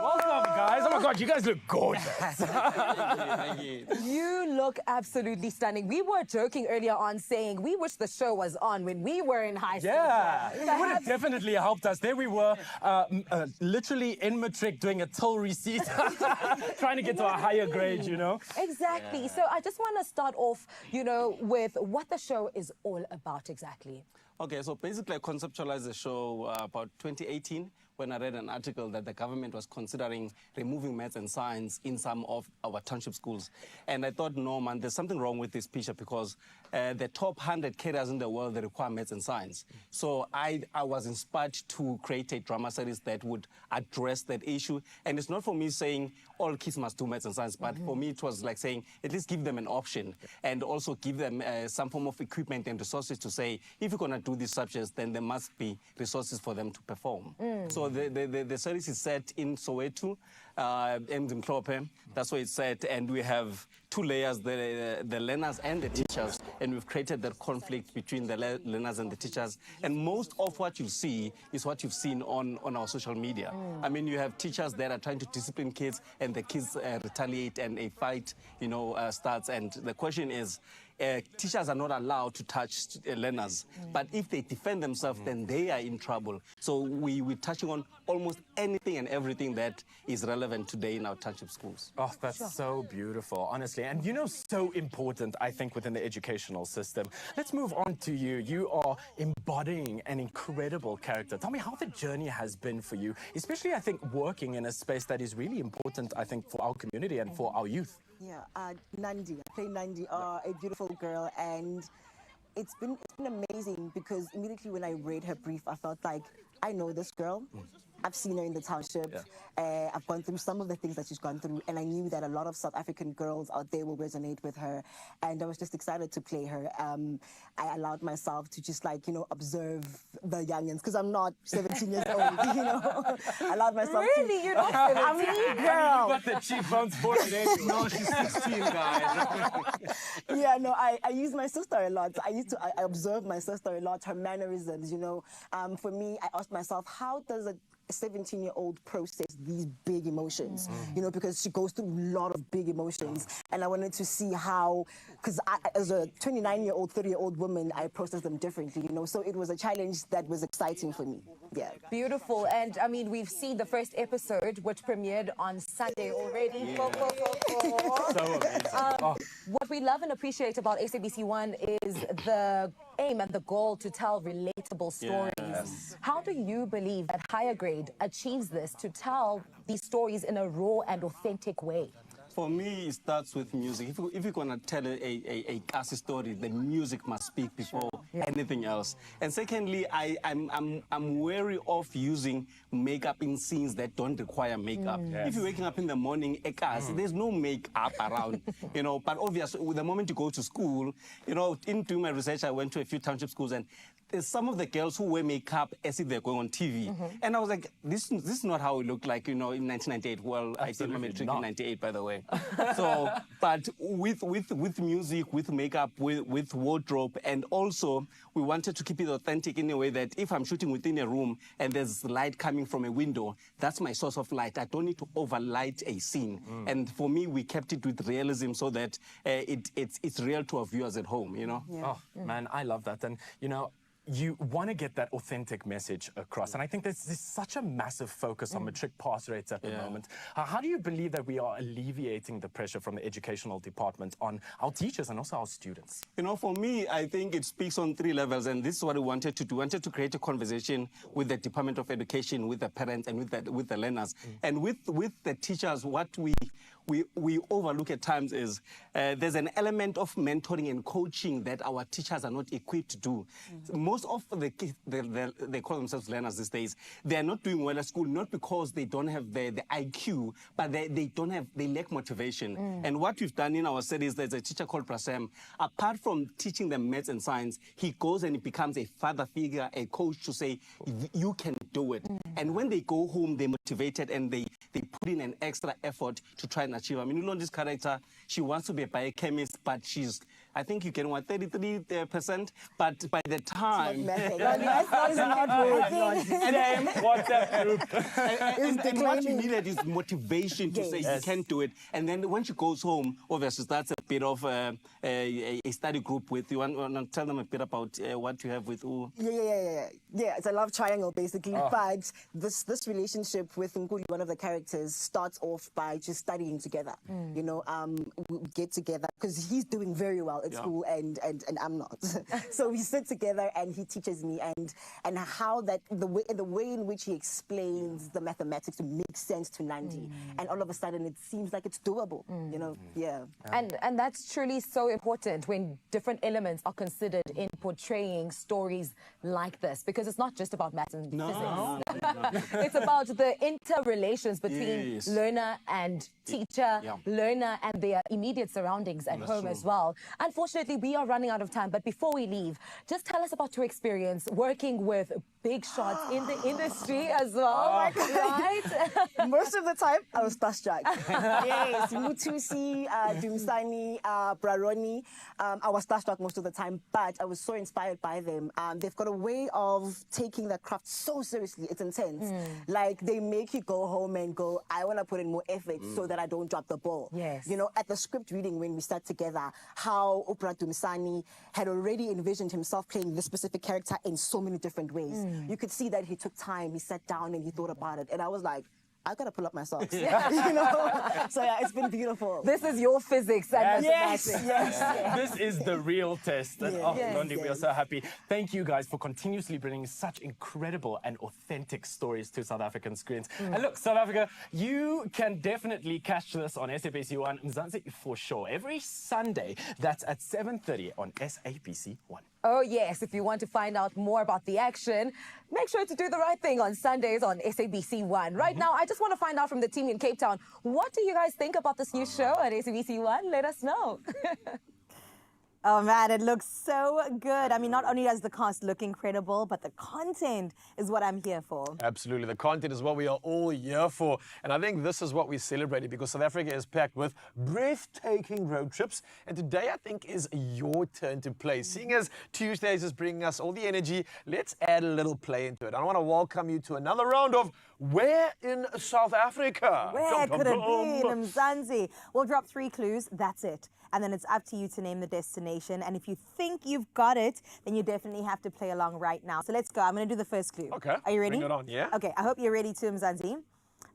Welcome, guys. Oh my God, you guys look gorgeous. Thank you. You look absolutely stunning. We were joking earlier on saying we wish the show was on when we were in high school. Yeah, it would have definitely helped us. There we were, literally in matric doing a till receipt, trying to get to a higher grade, you know? Exactly. Yeah. So I just want to start off, you know, with what the show is all about exactly. Okay, so basically I conceptualized the show about 2018 when I read an article that the government was considering removing maths and science in some of our township schools. And I thought, no, man, there's something wrong with this picture because the top 100 careers in the world, they require maths and science. So I was inspired to create a drama series that would address that issue. And it's not for me saying all kids must do maths and science, but for me it was like saying at least give them an option and also give them some form of equipment and resources to say, if you're going to do these subjects, then there must be resources for them to perform. So the series is set in Soweto, Mzimhlope, that's where it's set, and we have two layers, the learners and the teachers, and we've created that conflict between the learners and the teachers. And most of what you see is what you've seen on our social media. I mean, you have teachers that are trying to discipline kids, and the kids retaliate, and a fight, you know, starts. And the question is, teachers are not allowed to touch learners, but if they defend themselves, then they are in trouble. So we're touching on almost anything and everything that is relevant today in our township schools. Oh, that's so beautiful, honestly. And you know, so important, I think, within the educational system. Let's move on to you. You are embodying an incredible character. Tell me how the journey has been for you, especially, I think, working in a space that is really important, I think, for our community and for our youth. Yeah, Nandi. I play Nandi, a beautiful girl, and it's been amazing because immediately when I read her brief, I felt like I know this girl. I've seen her in the township. I've gone through some of the things that she's gone through, and I knew that a lot of South African girls out there will resonate with her, and I was just excited to play her. I allowed myself to just, like, you know, observe the youngins, because I'm not 17 years old, you know. I allowed myself Really? You're not 17? I'm a girl. You got the cheekbones for today. No, she's 16, guys. Yeah, no, I use my sister a lot. I observe my sister a lot, her mannerisms, you know. For me, I asked myself, how does a 17-year-old process these big emotions, you know, because she goes through a lot of big emotions. And I wanted to see how, because as a 29-year-old, 30-year-old woman, I process them differently, you know. So it was a challenge that was exciting for me. Yeah. Beautiful. And I mean, we've seen the first episode, which premiered on Sunday already. Yeah. So amazing. What we love and appreciate about SABC1 is the aim and the goal to tell relatable stories. Yes. How do you believe that higher grade achieves this, to tell these stories in a raw and authentic way? For me, it starts with music. If you're going to tell a classy story, the music must speak before anything else. And secondly, I'm wary of using makeup in scenes that don't require makeup. Yes. If you're waking up in the morning, there's no makeup around, you know. But obviously, the moment you go to school, you know, in doing my research, I went to a few township schools, and there's some of the girls who wear makeup as if they're going on TV. And I was like, this is not how it looked like, you know, in 1998. Well, I did my matric in 98, by the way. So, but with music, with makeup, with wardrobe, and also we wanted to keep it authentic in a way that if I'm shooting within a room and there's light coming from a window, that's my source of light. I don't need to overlight a scene. And for me, we kept it with realism so that it's real to our viewers at home, you know? Oh, man, I love that. And, you know, you want to get that authentic message across. And I think there's such a massive focus on matric pass rates at the moment. How do you believe that we are alleviating the pressure from the educational department on our teachers and also our students? You know, for me, I think it speaks on 3 levels, and this is what we wanted to do. We wanted to create a conversation with the Department of Education, with the parents, and with the learners. And with the teachers, what we overlook at times is there's an element of mentoring and coaching that our teachers are not equipped to do. most of the kids, they call themselves learners these days, they are not doing well at school, not because they don't have the IQ, but they lack motivation. And what we've done in our studies, there's a teacher called Prasem. Apart from teaching them maths and science, he goes and he becomes a father figure, a coach to say, you can do it. And when they go home, they're motivated and they put in an extra effort to try and achieve. I mean, you know, this character, she wants to be a biochemist, but I think you can want 33%, but by the time... Same WhatsApp group. and what you needed is motivation to say you can do it. And then when she goes home, obviously that's a bit of a study group with you. Want to tell them a bit about what you have with who? Yeah, it's a love triangle basically, but this relationship with Nkuli, one of the characters, starts off by just studying together. You know, we get together because he's doing very well at school and I'm not. So we sit together and he teaches me and how that the way in which he explains the mathematics to make sense to Nandi, and all of a sudden it seems like it's doable. You know, And that's truly so important when different elements are considered in portraying stories like this, because it's not just about maths and physics. It's about the interrelations between learner and teacher, learner and their immediate surroundings at home as well. Unfortunately, we are running out of time, but before we leave, just tell us about your experience working with big shots in the industry as well. Oh my God. Right? Most of the time, I was starstruck. Yes, Mutusi, Dumsani, Braroni. I was starstruck most of the time, but I was so inspired by them. They've got a way of taking their craft so seriously. It's intense. Like, they make you go home and go, I want to put in more effort so that I don't drop the ball. Yes. You know, at the script reading when we sat together, how Oprah Dumsani had already envisioned himself playing this specific character in so many different ways. You could see that he took time, he sat down and he thought about it. And I was like, I gotta pull up my socks. You know? So yeah, it's been beautiful. This is your physics and mathematics. This is the real test. And Londi, we are so happy. Thank you guys for continuously bringing such incredible and authentic stories to South African screens. And look, South Africa, you can definitely catch this on SABC 1 Mzansi for sure. Every Sunday, that's at 7:30 on SABC 1. Oh yes, if you want to find out more about the action, make sure to do the right thing on Sundays on SABC 1. Right now, I just want to find out from the team in Cape Town, what do you guys think about this new show at SABC 1? Let us know. Oh man, it looks so good. I mean, not only does the cast look incredible, but the content is what I'm here for. Absolutely. The content is what we are all here for. And I think this is what we celebrated, because South Africa is packed with breathtaking road trips. And today, I think, is your turn to play. Seeing as Tuesdays is bringing us all the energy, let's add a little play into it. I want to welcome you to another round of Where in South Africa? Where could it be in Mzansi? We'll drop 3 clues, that's it. And then it's up to you to name the destination. And if you think you've got it, then you definitely have to play along right now. So let's go. I'm going to do the first clue. Okay. Are you ready? Bring it on, yeah. Okay, I hope you're ready too, Mzansi.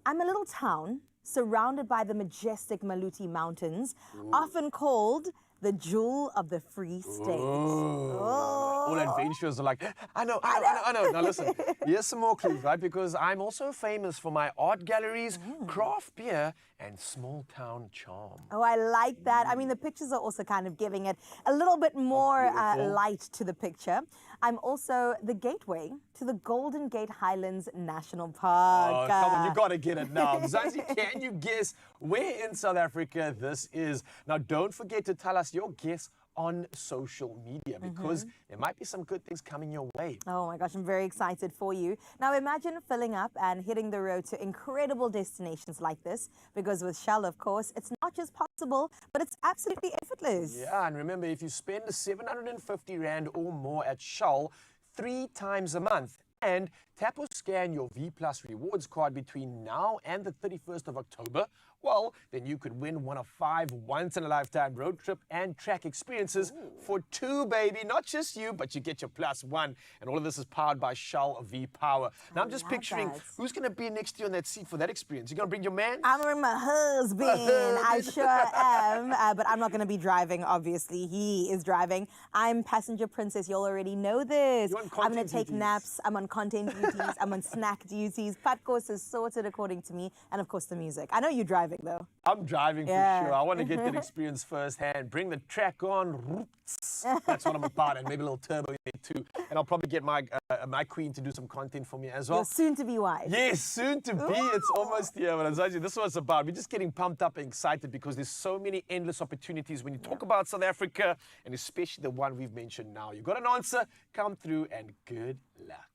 I'm a little town surrounded by the majestic Maluti Mountains, often called the jewel of the Free State. All adventurers are like, I know. Now listen, here's some more clues, right? Because I'm also famous for my art galleries, craft beer, and small town charm. Oh, I like that. I mean, the pictures are also kind of giving it a little bit more light to the picture. I'm also the gateway to the Golden Gate Highlands National Park. Oh, come on, you got to get it now. Zanzi, can you guess where in South Africa this is? Now, don't forget to tell us your guess on social media, because there might be some good things coming your way. Oh my gosh, I'm very excited for you. Now imagine filling up and hitting the road to incredible destinations like this, because with Shell, of course, it's not just possible, but it's absolutely effortless. Yeah, and remember, if you spend 750 Rand or more at Shell 3 times a month, and tap or scan your V Plus rewards card between now and the 31st of October, well, then you could win one of 5 once-in-a-lifetime road trip and track experiences for 2, baby. Not just you, but you get your +1. And all of this is powered by Shell V Power. Now, I'm just picturing who's going to be next to you on that seat for that experience. You going to bring your man? I'm bringing my husband. I sure am. But I'm not going to be driving, obviously. He is driving. I'm passenger princess. You already know this. I'm going to take naps. I'm on content duties, I'm on snack duties. Pat course is sorted according to me, and of course the music. I know you're driving though. I'm driving Yeah. for sure. I want to get that experience firsthand. Bring the track on. That's what I'm about, and maybe a little turbo in there too. And I'll probably get my my queen to do some content for me as well. You're soon to be wife. Yes, soon to be. Ooh. It's almost here. But Anzazi, this is what it's about. We're just getting pumped up and excited because there's so many endless opportunities when you talk about South Africa, and especially the one we've mentioned now. You got an answer? Come through, and good luck.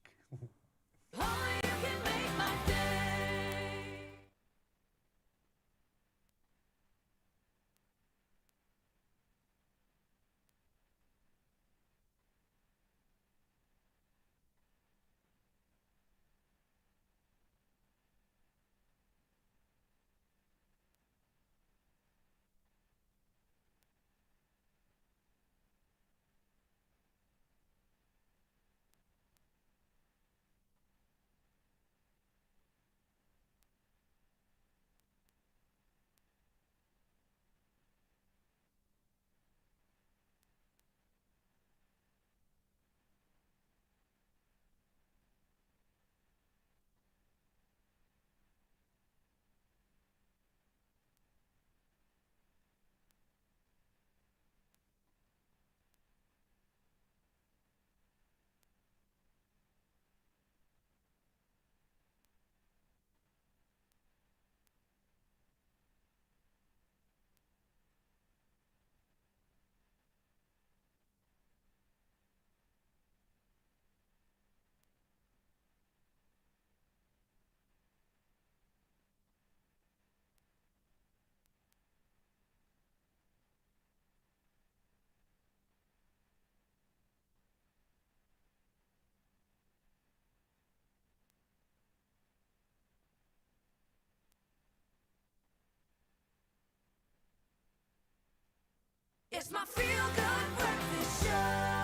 It's my feel-good breakfast show.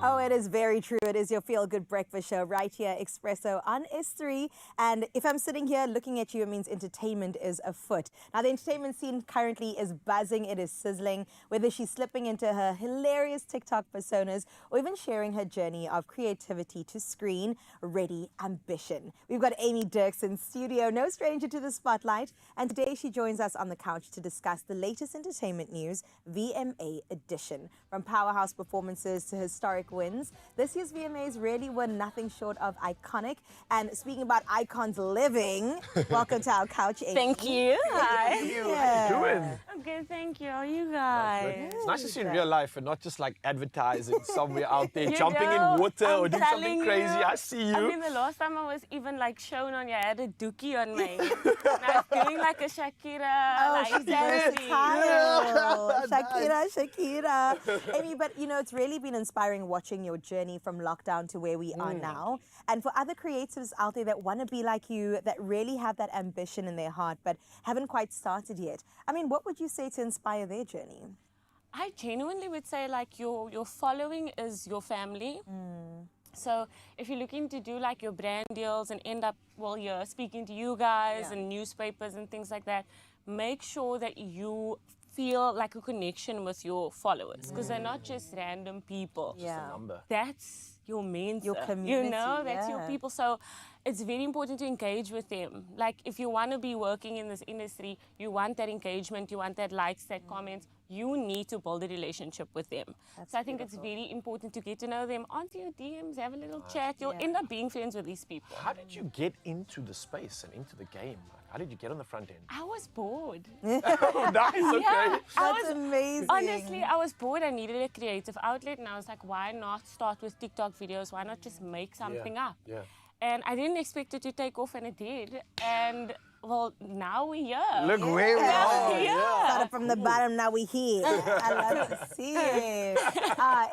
Oh, it is very true. It is your feel-good breakfast show right here, Expresso on S3. And if I'm sitting here looking at you, it means entertainment is afoot. Now, the entertainment scene currently is buzzing. It is sizzling. Whether she's slipping into her hilarious TikTok personas or even sharing her journey of creativity to screen, ready ambition. We've got Amy Dirks in studio, no stranger to the spotlight. And today she joins us on the couch to discuss the latest entertainment news, VMA edition. From powerhouse performances to historic wins, this year's VMAs really were nothing short of iconic. And speaking about icons living, welcome to our couch, Amy. Thank you. Hi. How you doing? I'm good, thank you. How are you guys? It's nice to see you in real life and not just like advertising somewhere out there, You jumping know, in water or I'm doing something telling crazy. you, I see you. I mean, the last time I was even like shown on you, I had a dookie on me. And I was doing like a Shakira. Oh, like, she's seriously. versatile. Shakira. Amy, but you know, it's really been inspiring watching your journey from lockdown to where we are now. And for other creatives out there that want to be like you, that really have that ambition in their heart, but haven't quite started yet. I mean, what would you say to inspire their journey? I genuinely would say like your following is your family. So if you're looking to do like your brand deals and end up, well, you're speaking to you guys and newspapers and things like that, make sure that you feel like a connection with your followers, because they're not just random people. Just a number. That's your mentor, Your community, you know, that's your yeah. people. So it's very important to engage with them. Like if you want to be working in this industry, you want that engagement, you want that likes, that comments, you need to build a relationship with them. So I think it's very important to get to know them, answer your DMs, have a little chat. You'll end up being friends with these people. How did you get into the space and into the game? How did you get on the front end? I was bored. Oh, nice, okay. Yeah, That's amazing. Honestly, I was bored. I needed a creative outlet, and I was like, why not start with TikTok videos? Why not just make something up? Yeah. And I didn't expect it to take off, and it did. And well, now we're here. Look where we are. Yeah. Started from the bottom, now we're here. I love to see it.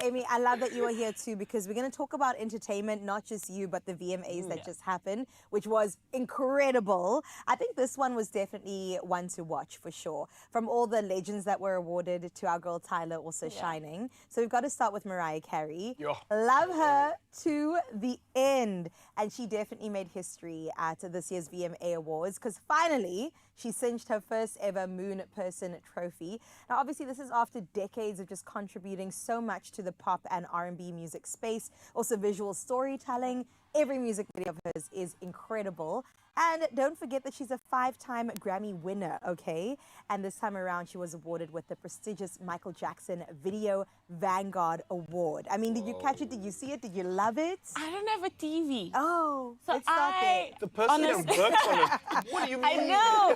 Amy, I love that you are here too, because we're going to talk about entertainment, not just you, but the VMAs that just happened, which was incredible. I think this one was definitely one to watch for sure. From all the legends that were awarded to our girl Tyler also shining. So we've got to start with Mariah Carey. Love her to the end. and she definitely made history at this year's VMA Awards because finally she cinched her first ever Moon Person trophy. Now, obviously, this is after decades of just contributing so much to the pop and R&B music space, also visual storytelling. Every music video of hers is incredible. And don't forget that she's a 5-time Grammy winner, okay? And this time around, she was awarded with the prestigious Michael Jackson Video Vanguard Award. I mean, did you catch it? Did you see it? Did you love it? I don't have a TV. Oh, so it's not there. The person that works on it. What do you mean? I know.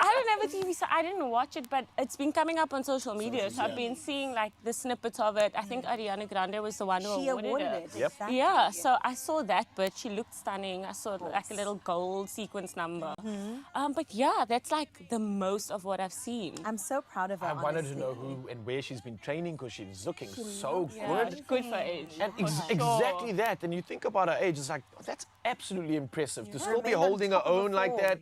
I don't have a TV, so I didn't watch it, but it's been coming up on social media. So I've been seeing like the snippets of it. I think Ariana Grande was the one who awarded it. Yep. Exactly. Yeah, so I saw that, but she looked stunning. I saw like a little gold sequence number. But yeah, that's like the most of what I've seen. I'm so proud of her. I wanted to honestly. know who and where she's been training because she's looking so Yeah, good. good for age. And exactly that. And you think about her age, it's like, oh, that's absolutely impressive to still be Remained on holding her top of the own like form. that.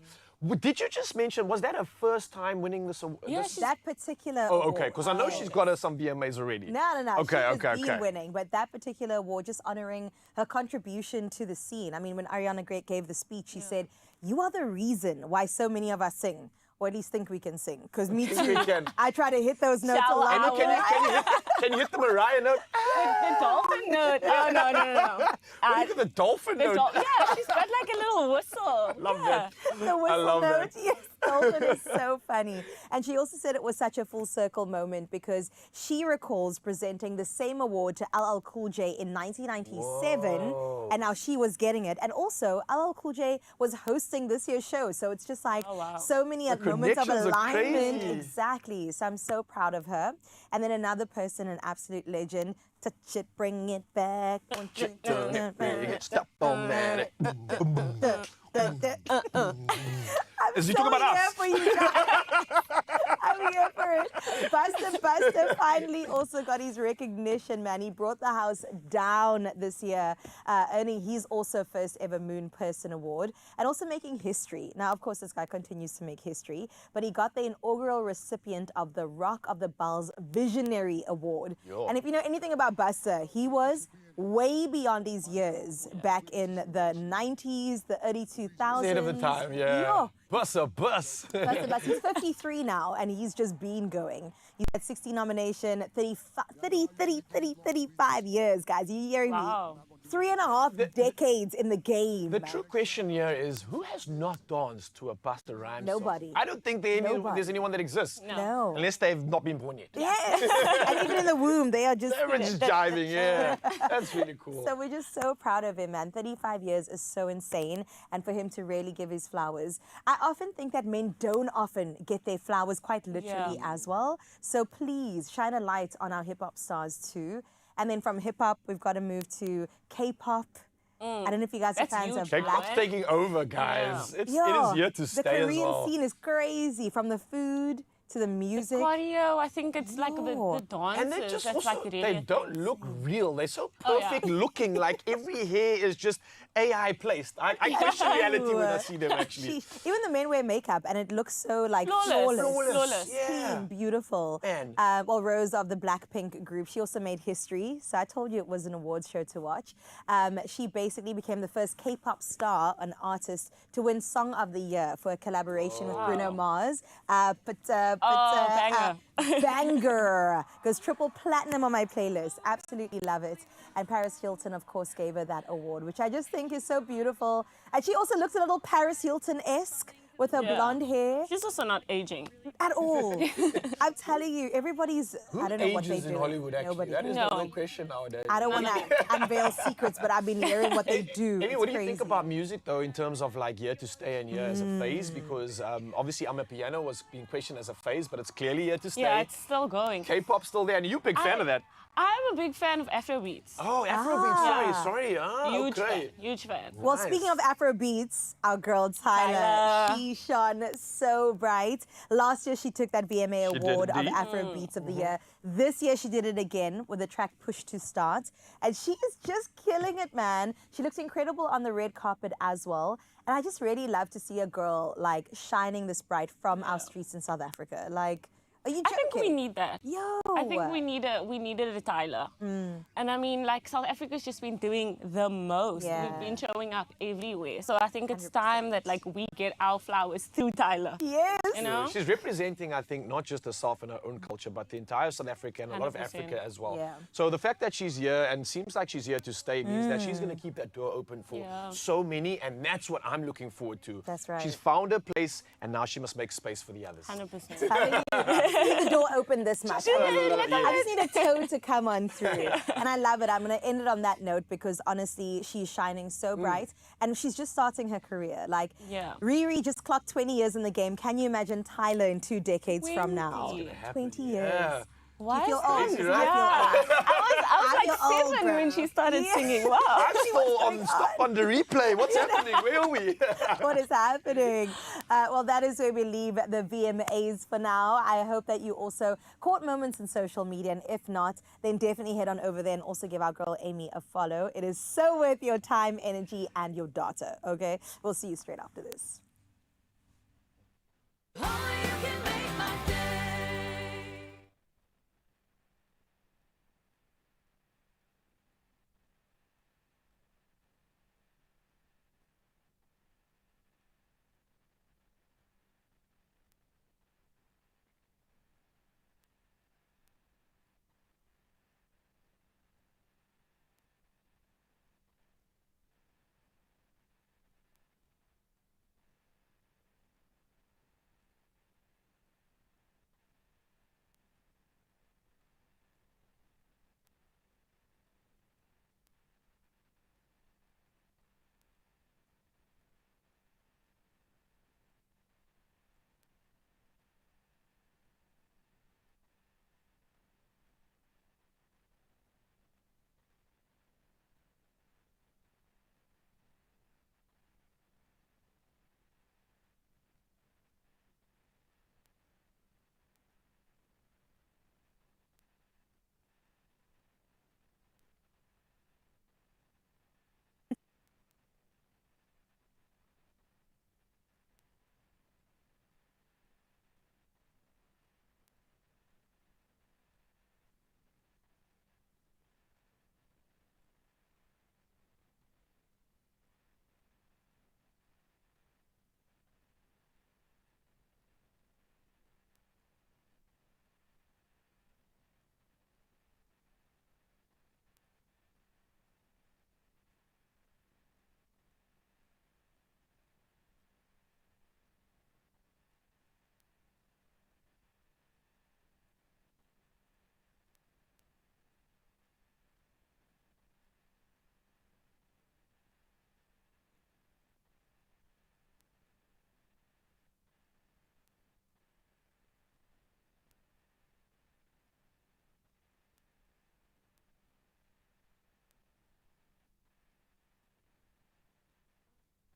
Did you just mention, was that her first time winning this award? Yeah, that particular Oh, award. okay, because I know she's got her some VMAs already. No. Okay, She's okay. been winning, but that particular award just honoring her contribution to the scene. I mean, when Ariana gave the speech, she said, "You are the reason why so many of us sing, or at least think we can sing." Because me Think we too, can. I try to hit those notes a lot. And can you hit the Mariah note? The dolphin note. Oh, no. What do you get the dolphin note? Yeah, she's got like a little whistle. Love that. The whistle I love note, that. yes, dolphin is so funny. And she also said it was such a full circle moment because she recalls presenting the same award to LL Cool J in 1997, and now she was getting it. And also, LL Cool J was hosting this year's show, so it's just like so many moments of connections are alignment. crazy. Exactly. So I'm so proud of her. And then another person, an absolute legend. Touch it, bring it back. Stop on that. I'm Is he talking about us? here for you guys. I'm here for it. Buster finally also got his recognition, man. He brought the house down this year, earning his also first ever Moon Person Award and also making history. Now, of course, this guy continues to make history, but he got the inaugural recipient of the Rock of the Bells Visionary Award. Yo. And if you know anything about Buster, he was way beyond his years back in the 90s, the early 2000s. Ahead of the time, yeah. Yo. Bus. Buster. He's 53 now, and he's just been going. He's had 60 nomination, 35 years, guys. Are you hearing me? 3.5 decades in the game. The true question here is, who has not danced to a Busta Rhymes song? Nobody. I don't think there's anyone that exists. No. Unless they've not been born yet. Yeah. And even in the womb, they were just jiving, yeah. That's really cool. So we're just so proud of him, man. 35 years is so insane. And for him to really give his flowers. I often think that men don't often get their flowers quite literally as well. So please shine a light on our hip-hop stars too. And then from hip-hop, we've got to move to K-pop. I don't know if you guys are fans of K-pop's Black. taking over, guys. It is here to stay the as Korean well. scene is crazy, from the food to the music. The choreo, I think it's like the dances. And they just that's also, like really they don't look real. They're so perfect yeah. looking, like every hair is just AI placed. I question reality when I see them actually. Even the men wear makeup and it looks so like flawless. Clean, beautiful. Well, Rose of the Blackpink group, she also made history. So I told you it was an awards show to watch. She basically became the first K-pop star, an artist, to win Song of the Year for a collaboration with Bruno Mars. Banger. Goes triple platinum on my playlist. Absolutely love it. And Paris Hilton, of course, gave her that award, which I just think is so beautiful. And she also looks a little Paris Hilton-esque with her blonde hair. She's also not aging. At all. I'm telling you, everybody's, I don't know what they ages do. in Hollywood, actually? Nobody. That is the real question nowadays. I don't want to unveil secrets, but I've been hearing what they do. Amy, It's what do you crazy. think about music, though, in terms of like year to stay and year as a phase? Because obviously I'm a Piano was being questioned as a phase, but it's clearly here to stay. Yeah, it's still going. K-pop's still there, and you're a big fan of that. I'm a big fan of Afrobeats. Oh, Afrobeats, sorry. Huge fan. Well, speaking of Afrobeats, our girl Tyler, she shone so bright. Last year, she took that VMA award of Afrobeats of the Year. This year, she did it again with the track Push to Start. And she is just killing it, man. She looks incredible on the red carpet as well. And I just really love to see a girl like shining this bright from our streets in South Africa. Like, Are you I think we joking? need that. Yo. I think we needed a Tyler. And I mean, like, South Africa's just been doing the most. Yeah. We've been showing up everywhere. So I think it's time that, like, we get our flowers through Tyler. Yes. You know? She's representing, I think, not just herself and her own culture, but the entire South Africa and a lot of 100%. Africa as well. Yeah. So the fact that she's here and seems like she's here to stay means that she's going to keep that door open for so many, and that's what I'm looking forward to. That's right. She's found her place, and now she must make space for the others. 100%. Leave the door open this much. I just need a toe to come on through. Yeah. And I love it. I'm going to end it on that note because honestly, she's shining so bright. And she's just starting her career. Like, Riri just clocked 20 years in the game. Can you imagine Tyler in 2 decades from now? 20 years. Yeah. Why? You feel old. crazy, I right? feel old. I was feel like old, 7 when girl. she started singing. Wow. I'm still on stop on the replay. What's happening? Where are we? What is happening? Well, that is where we leave the VMAs for now. I hope that you also caught moments in social media, and if not, then definitely head on over there and also give our girl Amy a follow. It is so worth your time, energy, and your data, okay? We'll see you straight after this.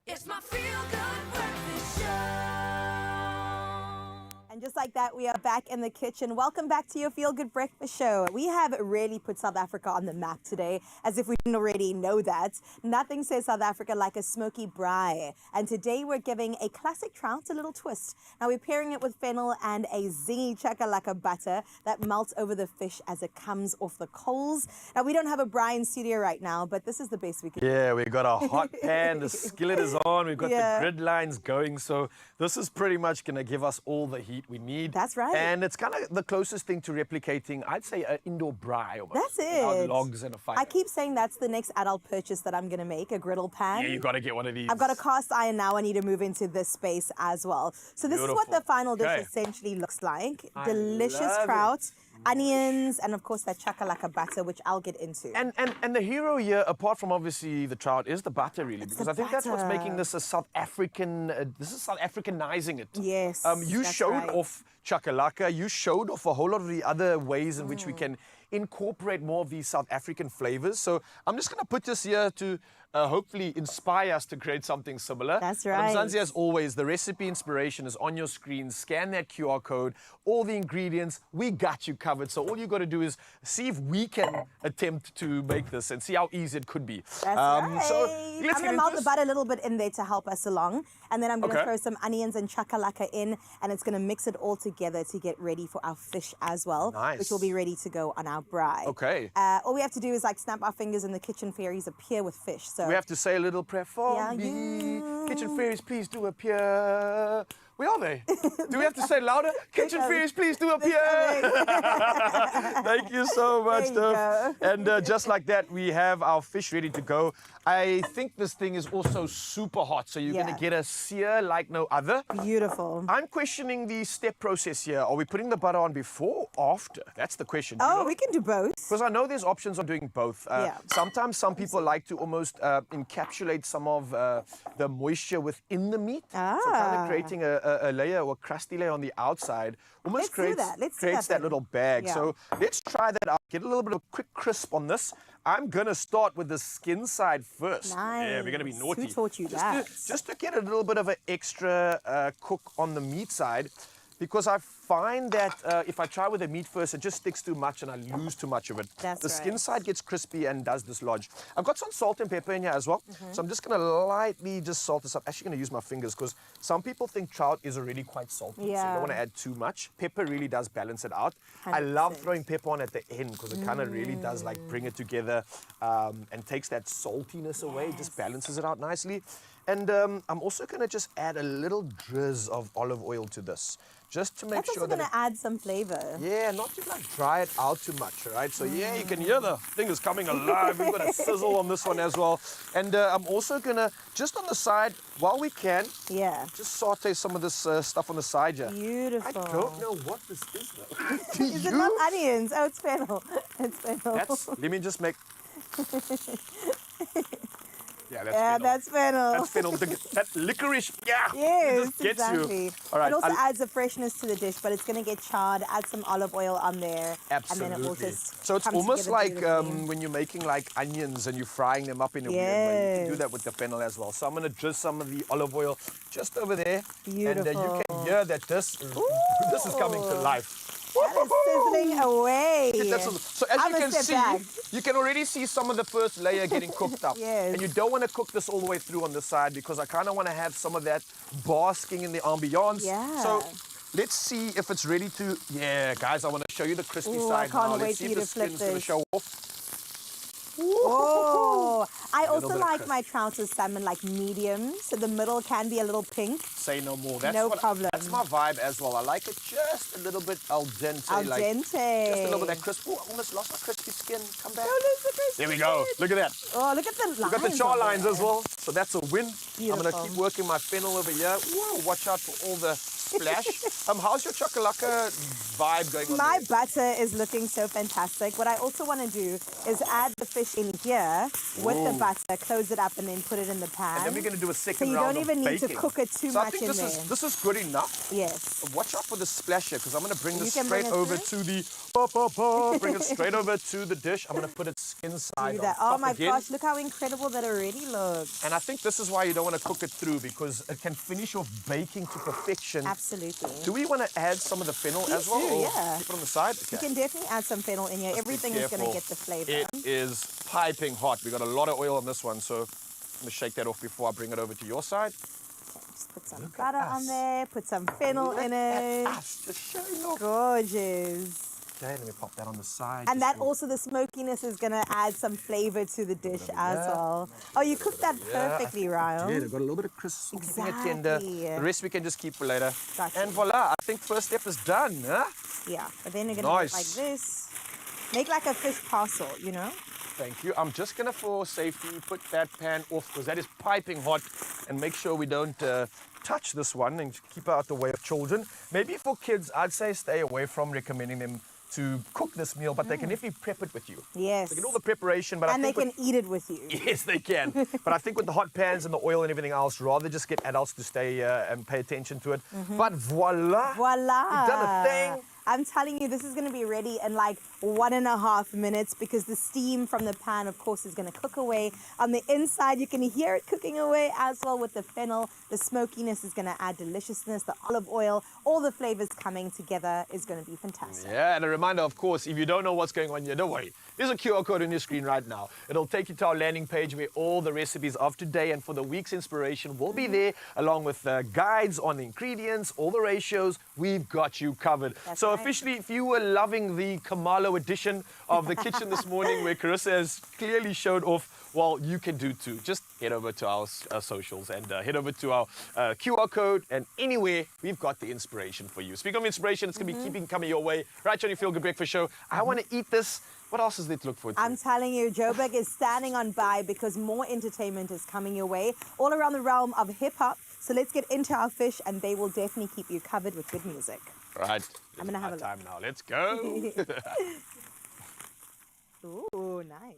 It's my feel-good breakfast show. And just like that, we are back in the kitchen. Welcome back to your Feel Good Breakfast Show. We have really put South Africa on the map today, as if we didn't already know that. Nothing says South Africa like a smoky braai. And today we're giving a classic trout a little twist. Now we're pairing it with fennel and a zingy chakalaka butter that melts over the fish as it comes off the coals. Now we don't have a braai in studio right now, but this is the best we can do. Yeah, we got a hot pan, the skillet is on, we've got the grid lines going, so this is pretty much going to give us all the heat we need. That's right. And it's kind of the closest thing to replicating, I'd say, an indoor braai. That's without it. logs and a fire. I keep saying that's the next adult purchase that I'm going to make, a griddle pan. Yeah, you got to get one of these. I've got a cast iron now. I need to move into this space as well. So this is what the final dish essentially looks like. Delicious love trout, onions, and of course that chakalaka butter, which I'll get into. And the hero here, apart from obviously the trout, is the butter really, because I think that's what's making this a South African. This is South Africanizing it. Yes. You that's showed right. off chakalaka. You showed off a whole lot of the other ways in which we can incorporate more of these South African flavors. So I'm just going to put this here to hopefully inspire us to create something similar. That's But right. Mzansi, as always, the recipe inspiration is on your screen. Scan that QR code, all the ingredients, we got you covered. So all you got to do is see if we can attempt to make this and see how easy it could be. That's right. So I'm let's going get to melt into the butter a little bit in there to help us along. And then I'm going to Okay. throw some onions and chakalaka in, and it's going to mix it all together to get ready for our fish as well, Nice. which will be ready to go on our braai. Okay. All we have to do is like snap our fingers and the kitchen fairies appear with fish. So We have to say a little prayer for Yeah, me. Kitchen fairies, please do appear. Where are they? Do we have to say it louder? Kitchen fairies, please do appear. Thank you so much, There you Steph. And just like that, we have our fish ready to go. I think this thing is also super hot, so you're going to get a sear like no other. Beautiful. I'm questioning the step process here. Are we putting the butter on before or after? That's the question. Do you Oh, know? we can do both. Because I know there's options on doing both. Yeah. Sometimes some people like to almost encapsulate some of the moisture within the meat. So kind of creating a layer or a crusty layer on the outside almost Let's do that. Let's do creates that that little bag. Yeah. So let's try that out. Get a little bit of a quick crisp on this. I'm going to start with the skin side first. Yeah, we're going to be Nice. naughty. Who taught you just that? just to get a little bit of an extra cook on the meat side. Because I find that if I try with the meat first, it just sticks too much and I lose too much of it. That's the skin right. side gets crispy and does dislodge. I've got some salt and pepper in here as well. So I'm just going to lightly just salt this up. Actually going to use my fingers because some people think trout is already quite salty. So you Yeah. don't want to add too much. Pepper really does balance it out. I love throwing pepper on at the end because it kind of really does like bring it together and takes that saltiness away. Just balances it out nicely. And I'm also going to just add a little drizz of olive oil to this. Just to make That's sure also that going to add some flavor. yeah, not to like dry it out too much, right? So yeah, you can hear the thing is coming alive. We've got a sizzle on this one as well. And I'm also gonna, just on the side, while we can, just saute some of this stuff on the side here. Beautiful. I don't know what this is though. Is it not onions? Oh, it's fennel. It's fennel. Let me just make... Yeah, that's Yeah, fennel. that's fennel. That's fennel. That licorice, yeah. Yes, just gets exactly. you. All right, it also I'll- adds a freshness to the dish, but it's going to get charred. Add some olive oil on there. Absolutely. And then it will just So it's come almost together like beautifully. when you're making like onions and you're frying them up in a weird way. You can do Yes. that with the fennel as well. So I'm going to drizzle some of the olive oil just over there. And you Beautiful. can hear that this is coming to life. That is sizzling away. So as I'm you a can step see, back. you can already see some of the first layer getting cooked up. Yes. And you don't want to cook this all the way through on the side because I kind of want to have some of that basking in the ambiance. Yeah. So let's see if it's ready to... Yeah, guys, I want to show you the crispy Ooh, I side can't now. wait Let's see for if you the to flip skin's going to this. show off. Oh, I A little also bit of like crisp. my trout or salmon like medium, so the middle can be a little pink. Say no more. No problem. That's my vibe as well. I like it just a little bit al dente. Al like, dente. Just a little bit of that crisp. Oh, I almost lost my crispy skin. Come back. There we go. Look at that. Oh, look at the lines. We've got the char on lines there. as well. So that's a win. I'm going to Beautiful. keep working my fennel over here. Whoa, watch out for all the splash. How's your chakalaka vibe going on My there? butter is looking so fantastic. What I also want to do is add the fish in here with the Ooh. butter, close it up, and then put it in the pan. And then we're going to do a second So you round don't of even need to baking. cook it too so much I think in this is good enough. Yes. But watch out for the splash here because I'm going to bring You this can bring straight it over through? to the... Bring it straight over to the dish. I'm going to put it skin side Do on that. top Oh my again. gosh, look how incredible that already looks. And I think this is why you don't want to cook it through because it can finish off baking to perfection. Absolutely. Do we want to add some of the fennel as well? do, or yeah. keep it on the side? You Okay. can definitely add some fennel in here. Just be Everything is going to careful. get the flavor. It is piping hot. We got a lot of oil on this one, so I'm going to shake that off before I bring it over to your side. Just put some butter on there, put some fennel in it. Just showing off. Gorgeous. Okay, let me pop that on the side. And just that so- also, the smokiness is going to add some flavor to the dish as yeah. well. Oh, you cooked that perfectly, Ryan. Yeah, they've got a little bit of crisp, so keeping it tender. Exactly. The rest we can just keep for later. Gotcha. And voila, I think first step is done, huh? Yeah, but then you're going to Nice. make like this. Make like a fish parcel, you know? Thank you. I'm just going to, for safety, put that pan off because that is piping hot and make sure we don't touch this one and keep it out the way of children. Maybe for kids, I'd say stay away from recommending them to cook this meal, but they can definitely prep it with you. Yes. They get all the preparation, but And I they think can eat it with you. Yes, they can. But I think with the hot pans and the oil and everything else, rather just get adults to stay and pay attention to it. But voila! Voila! We've done a thing. I'm telling you, this is going to be ready in like 1.5 minutes because the steam from the pan, of course, is going to cook away. On the inside, you can hear it cooking away as well with the fennel. The smokiness is going to add deliciousness. The olive oil, all the flavors coming together is going to be fantastic. Yeah, and a reminder, of course, if you don't know what's going on here, don't worry. There's a QR code on your screen right now. It'll take you to our landing page where all the recipes of today and for the week's inspiration will be there, along with guides on the ingredients, all the ratios. We've got you covered. So officially, if you were loving the Kamalo edition of the kitchen this morning, where Carissa has clearly showed off, well, you can do too. Just head over to our socials and head over to our QR code, and anywhere we've got the inspiration for you. Speaking of inspiration, it's going to be keeping coming your way right on your Feel Good Breakfast Show. I want to eat this. What else is there to look forward to? I'm telling you, Joburg is standing on by because more entertainment is coming your way all around the realm of hip-hop. So let's get into our fish, and they will definitely keep you covered with good music. Right. I'm going to have a time now. Let's go. Ooh, nice.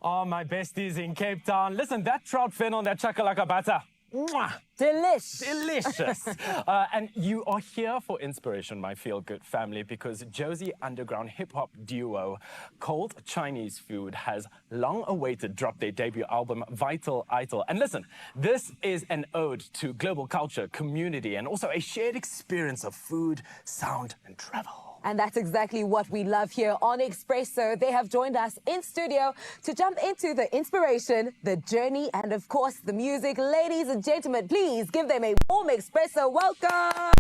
Oh, my besties in Cape Town. Listen, that trout fin on that chakalaka batter. Mwah! Delicious. Delicious. And you are here for inspiration, my feel-good family, because Josie underground hip-hop duo Cold Chinese Food has long awaited dropped their debut album, Vital Idol. And listen, this is an ode to global culture, community, and also a shared experience of food, sound, and travel. And that's exactly what we love here on Expresso. They have joined us in studio to jump into the inspiration, the journey, and of course, the music. Ladies and gentlemen, please give them a warm Expresso welcome.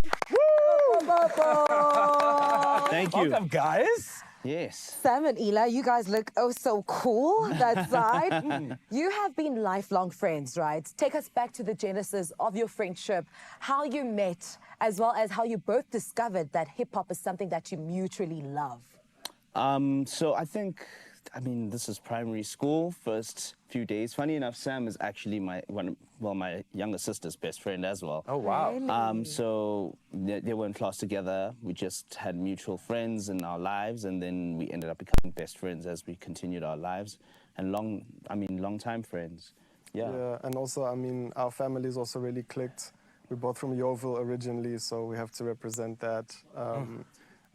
Thank you. Welcome, guys. Yes. Sam and Ela, you guys look oh so cool that side. You have been lifelong friends, right? Take us back to the genesis of your friendship, how you met, as well as how you both discovered that hip-hop is something that you mutually love. So I think, this is primary school, first few days. Funny enough, Sam is actually my younger sister's best friend as well. Oh, wow. Really? So they were in class together. We just had mutual friends in our lives, and then we ended up becoming best friends as we continued our lives, and long time friends. Yeah, and also, our families also really clicked. We're both from Yeovil originally, so we have to represent that.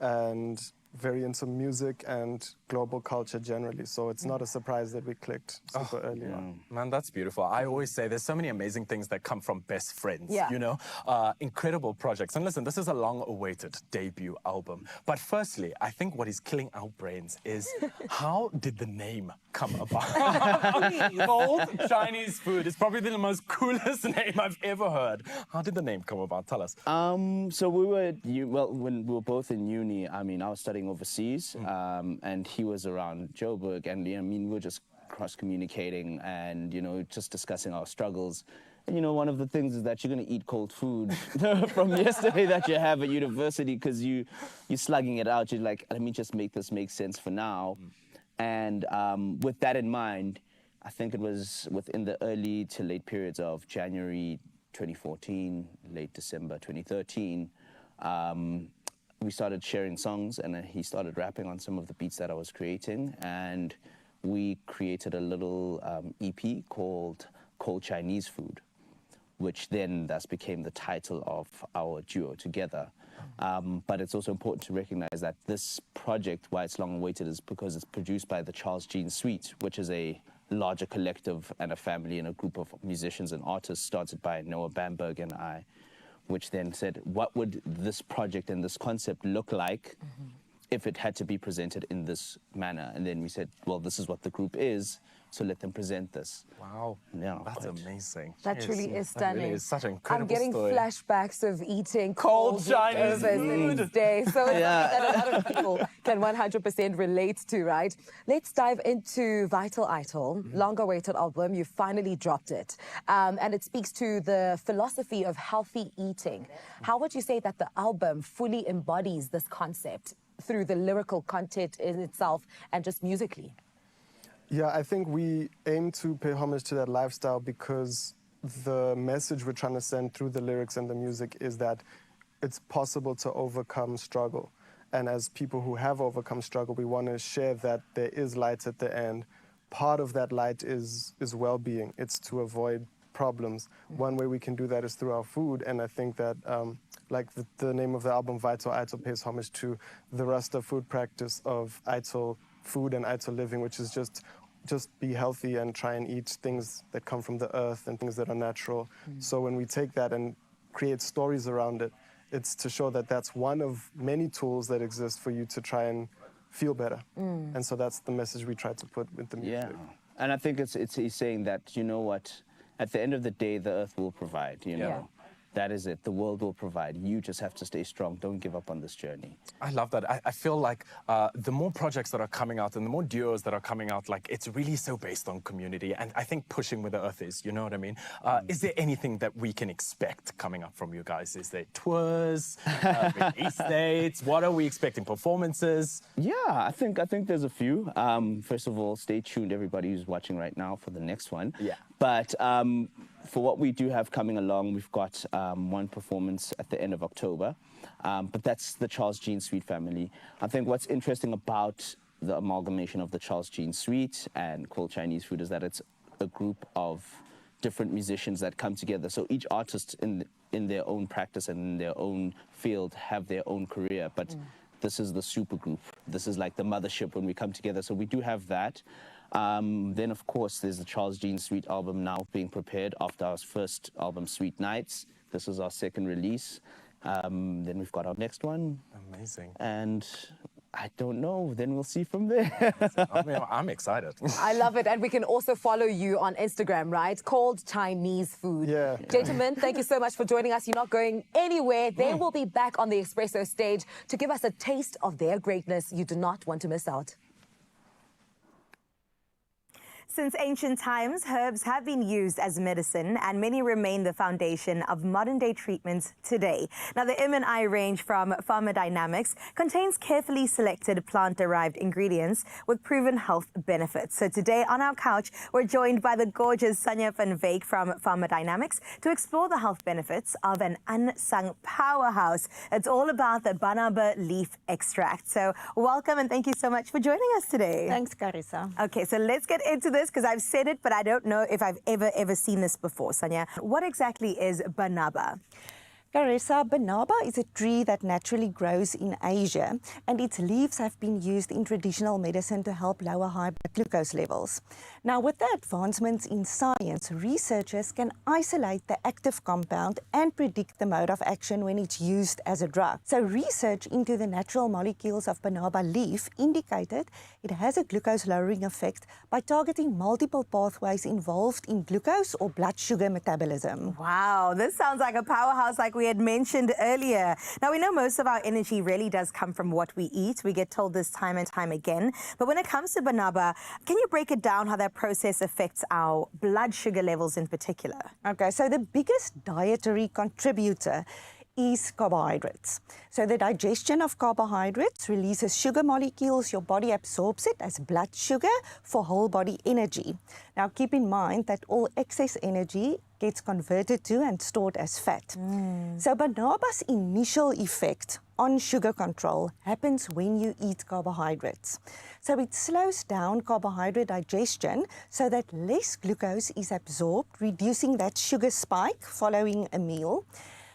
And very into music and global culture generally, so it's not a surprise that we clicked super early on. Man, that's beautiful. I always say there's so many amazing things that come from best friends, Yeah. you know? Incredible projects. And listen, this is a long-awaited debut album. But firstly, I think what is killing our brains is how did the name come about? Cold Chinese Food is probably the most coolest name I've ever heard. How did the name come about? Tell us. So when we were both in uni, I was studying overseas, and he was around Joburg, and we were just cross-communicating and just discussing our struggles. And one of the things is that you're going to eat cold food from yesterday that you have at university because you're slugging it out. You're like, let me just make this make sense for now. And with that in mind, I think it was within the early to late periods of January 2014, late December 2013, we started sharing songs, and he started rapping on some of the beats that I was creating, and we created a little EP called Cold Chinese Food, which then thus became the title of our duo together. But it's also important to recognize that this project, why it's long awaited, is because it's produced by the Charles Jean Suite, which is a larger collective and a family and a group of musicians and artists started by Noah Bamberg and I, which then said, what would this project and this concept look like if it had to be presented in this manner? And then we said, well, this is what the group is, so let them present this. Wow, yeah, that's amazing. That truly is stunning. That really is such an incredible I'm getting story. flashbacks of eating Cold Chinese food the next day. So it's something that a lot of people can 100% relate to, right? Let's dive into Vital Idol, long-awaited album. You finally dropped it. And it speaks to the philosophy of healthy eating. How would you say that the album fully embodies this concept through the lyrical content in itself and just musically? Yeah, I think we aim to pay homage to that lifestyle because the message we're trying to send through the lyrics and the music is that it's possible to overcome struggle. And as people who have overcome struggle, we want to share that there is light at the end. Part of that light is well-being. It's to avoid problems. One way we can do that is through our food, and I think that like the name of the album, Vital Ital, pays homage to the Rasta food practice of Ital food and Ital living, which is just be healthy and try and eat things that come from the earth and things that are natural. So when we take that and create stories around it, it's to show that that's one of many tools that exist for you to try and feel better. And so that's the message we try to put with the music. Yeah, and I think he's saying that, you know what, at the end of the day, the earth will provide, you know. That is it. The world will provide. You just have to stay strong. Don't give up on this journey. I love that. I feel like the more projects that are coming out and the more duos that are coming out, like it's really so based on community. And I think pushing where the earth is, you know what I mean? Is there anything that we can expect coming up from you guys? Is there tours, release dates? What are we expecting? Performances? Yeah, I think there's a few. First of all, stay tuned, everybody who's watching right now, for the next one. Yeah. But for what we do have coming along, we've got one performance at the end of October, but that's the Charles Jean Suite family. I think what's interesting about the amalgamation of the Charles Jean Suite and Cool Chinese Food is that it's a group of different musicians that come together. So each artist in their own practice and in their own field have their own career, but this is the super group. This is like the mothership when we come together. So we do have that. Then, of course, there's the Charles Jean Suite album now being prepared after our first album, Sweet Nights. This is our second release. Then we've got our next one. Amazing. And I don't know. Then we'll see from there. I mean, I'm excited. I love it. And we can also follow you on Instagram, right? Called Chinese Food. Yeah. Gentlemen, thank you so much for joining us. You're not going anywhere. They will be back on the Expresso stage to give us a taste of their greatness. You do not want to miss out. Since ancient times, herbs have been used as medicine, and many remain the foundation of modern-day treatments today. Now, the M&I range from Pharmadynamics contains carefully selected plant-derived ingredients with proven health benefits. So today on our couch, we're joined by the gorgeous Sanya van Wyk from Pharmadynamics to explore the health benefits of an unsung powerhouse. It's all about the Banaba leaf extract. So welcome and thank you so much for joining us today. Thanks, Carissa. Okay, so let's get into this, because I've said it, but I don't know if I've ever seen this before. Sanya, what exactly is Banaba? Carissa, Banaba is a tree that naturally grows in Asia, and its leaves have been used in traditional medicine to help lower high blood glucose levels. Now, with the advancements in science, researchers can isolate the active compound and predict the mode of action when it's used as a drug. So research into the natural molecules of Banaba leaf indicated it has a glucose-lowering effect by targeting multiple pathways involved in glucose or blood sugar metabolism. Wow, this sounds like a powerhouse like we had mentioned earlier. Now, we know most of our energy really does come from what we eat. We get told this time and time again. But when it comes to Banaba, can you break it down how that process affects our blood sugar levels in particular? Okay, so the biggest dietary contributor is carbohydrates. So the digestion of carbohydrates releases sugar molecules. Your body absorbs it as blood sugar for whole body energy. Now keep in mind that all excess energy gets converted to and stored as fat. So Banaba's initial effect on sugar control happens when you eat carbohydrates. So it slows down carbohydrate digestion so that less glucose is absorbed, reducing that sugar spike following a meal.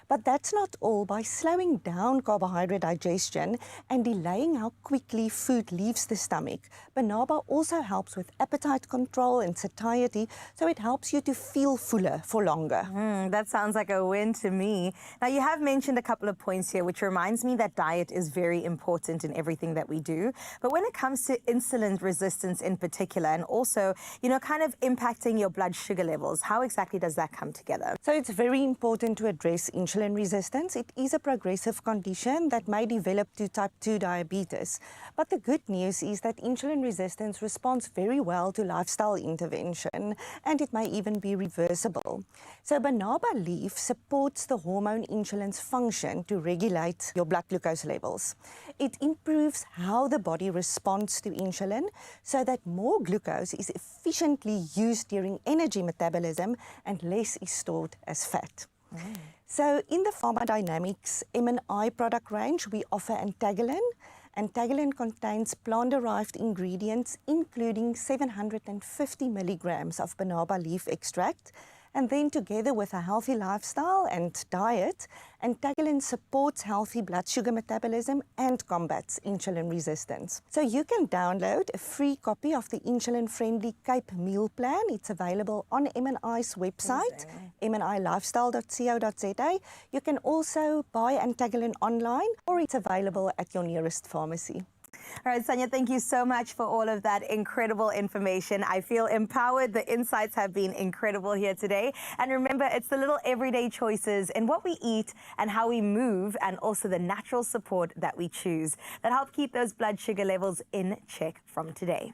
But that's not all. By slowing down carbohydrate digestion and delaying how quickly food leaves the stomach, Banaba also helps with appetite control and satiety, so it helps you to feel fuller for longer. That sounds like a win to me. Now, you have mentioned a couple of points here, which reminds me that diet is very important in everything that we do. But when it comes to insulin resistance in particular, and also, you know, kind of impacting your blood sugar levels, how exactly does that come together? So it's very important to address insulin resistance. It is a progressive condition that may develop to type 2 diabetes. But the good news is that insulin resistance responds very well to lifestyle intervention, and it may even be reversible. So Banaba leaf supports the hormone insulin's function to regulate your blood glucose levels. It improves how the body responds to insulin so that more glucose is efficiently used during energy metabolism and less is stored as fat. So in the Pharmadynamics M&I product range, we offer Antagalin. Antagalin contains plant-derived ingredients, including 750 milligrams of Banaba leaf extract. And then together with a healthy lifestyle and diet, Antagelin supports healthy blood sugar metabolism and combats insulin resistance. So you can download a free copy of the insulin-friendly Cape Meal Plan. It's available on MNI's website, mnilifestyle.co.za. You can also buy Antagelin online, or it's available at your nearest pharmacy. All right, Sonia, thank you so much for all of that incredible information. I feel empowered. The insights have been incredible here today. And remember, it's the little everyday choices in what we eat and how we move, and also the natural support that we choose that help keep those blood sugar levels in check from today.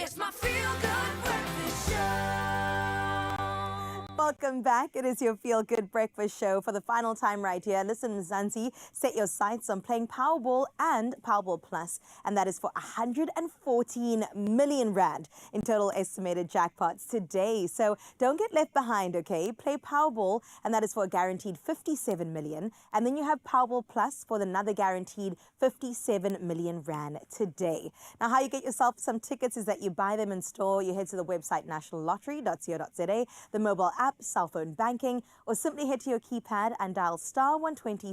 It's my feel-good breakfast show. Welcome back. It is your Feel Good Breakfast Show for the final time right here. Listen, Mzansi, set your sights on playing Powerball and Powerball Plus, and that is for 114 million rand in total estimated jackpots today. So don't get left behind, okay? Play Powerball, and that is for a guaranteed 57 million. And then you have Powerball Plus for another guaranteed 57 million rand today. Now, how you get yourself some tickets is that you buy them in store. You head to the website nationallottery.co.za, the mobile app, cell phone banking, or simply head to your keypad and dial *120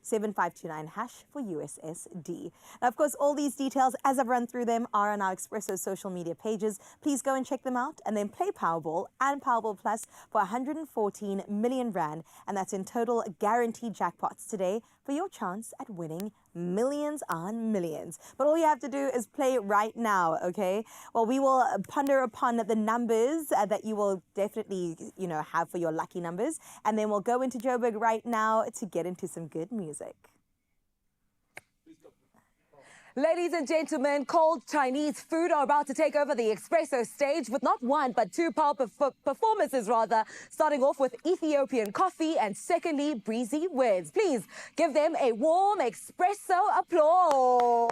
*7529 hash for USSD. Now, of course, all these details, as I've run through them, are on our Expresso social media pages. Please go and check them out, and then play Powerball and Powerball Plus for 114 million rand, and that's in total guaranteed jackpots today for your chance at winning millions on millions. But all you have to do is play right now, okay? Well, we will ponder upon the numbers that you will definitely, have for your lucky numbers, and then we'll go into Joburg right now to get into some good music. Ladies and gentlemen, cold Chinese food are about to take over the Expresso stage with not one, but two power performances, starting off with Ethiopian coffee and secondly, breezy words. Please give them a warm Expresso applause.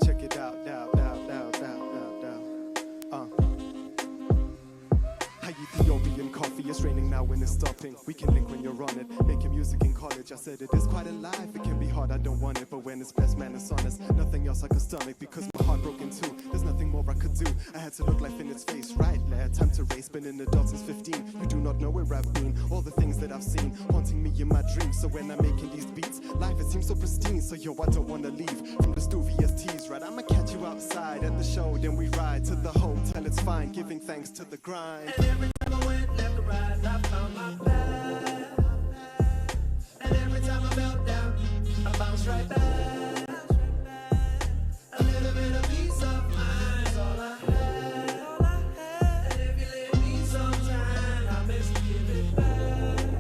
Check it out, Ethiopian coffee, it's raining now when it's stopping. We can link when you're on it, making music in college. I said it is quite alive, it can be hard, I don't want it. But when it's best, man, it's honest. Nothing else I could stomach because my heart broke in two. There's nothing more I could do, I had to look life in its face. Right, lad, time to race, been an adult since 15. You do not know where I've been, all the things that I've seen, haunting me in my dreams. So when I'm making these beats, life it seems so pristine. So yo, I don't wanna leave from the Stu VSTs, right? I'ma catch you outside at the show, then we ride to the hotel, it's fine, giving thanks to the grind. And every time I went left or right, I found my path. And every time I fell down, I bounced right back. A little bit of peace of mind is all I had. And if you let me some time, I best give it back.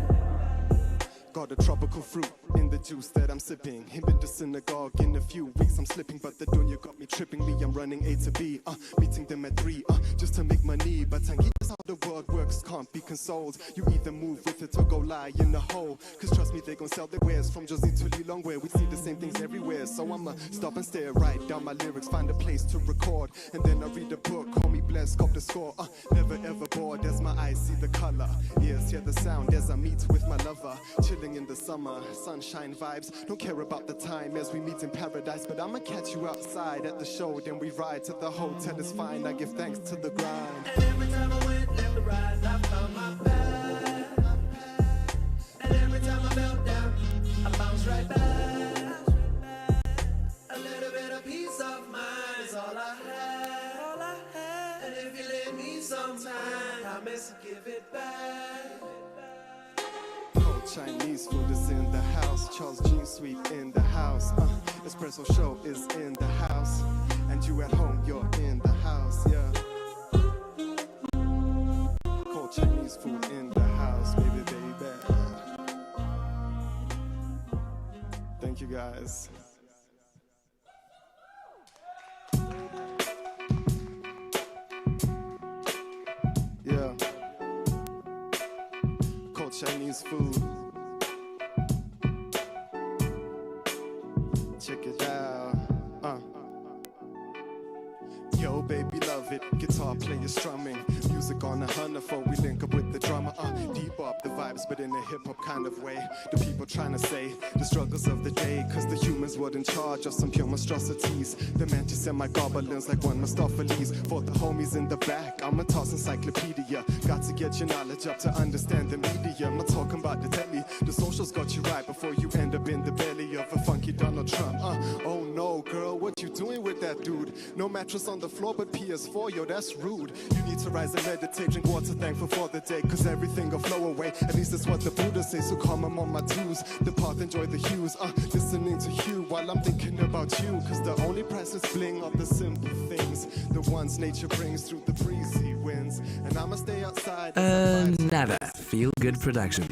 got a tropical fruit in the juice that I'm sipping. Him at the synagogue in a few weeks I'm slipping, but the dunya got me tripping. Me, I'm running A to B, meeting them at 3, just to make money. But Tangi is how the world works, can't be consoled. You either move with it or go lie in the hole. Cause trust me, they gon' sell their wares from Josie to Lilongwe. We see the same things everywhere, so I'ma stop and stare, write down my lyrics, find a place to record, and then I read a book, call me blessed, cop the score. Never ever bored as my eyes see the color, ears hear the sound as I meet with my lover. Chilling in the summer, sunshine vibes. Don't care about the time as we meet in paradise, but I'ma catch you outside at the show. Then we ride to the hotel, it's fine. I give thanks to the grind. And every time I went left to rise, I found my path. And every time I fell down, I bounced right back. A little bit of peace of mind is all I had. And if you let me some time, I promise to give it back. Chinese food is in the house, Charles Jean Sweet in the house, Espresso show is in the house, and you at home, you're in the house, yeah. Cold Chinese food in the house, baby, baby. Thank you guys. Yeah. Cold Chinese food. Check it out. Yo, baby, love it. Guitar player strumming. Music on 104. We link up with the drummer. Deep up the vibes, but in a hip hop kind of way. The people trying to say the struggles of the day. Cause the humans were in charge of some pure monstrosities. The mantis and my goblins like one Mustaphalis. For the homies in the back, I'm a toss encyclopedia. Got to get your knowledge up to understand the media. I'm not talking about the telly. The socials got you right before you end up in the belly of a funky Donald Trump. Oh no, girl, what you doing with that dude? No mattress on the floor but PS4, yo, that's rude. You need to rise and meditate, drink water, thankful for the day. Cause everything will flow away, at least that's what the Buddha says. So calm, I'm on my twos, the path, enjoy the hues. Listening to you while I'm thinking about you. Cause the only priceless bling of the simple things, the ones nature brings through the breezy winds. And I'ma stay outside. Another feel-good production.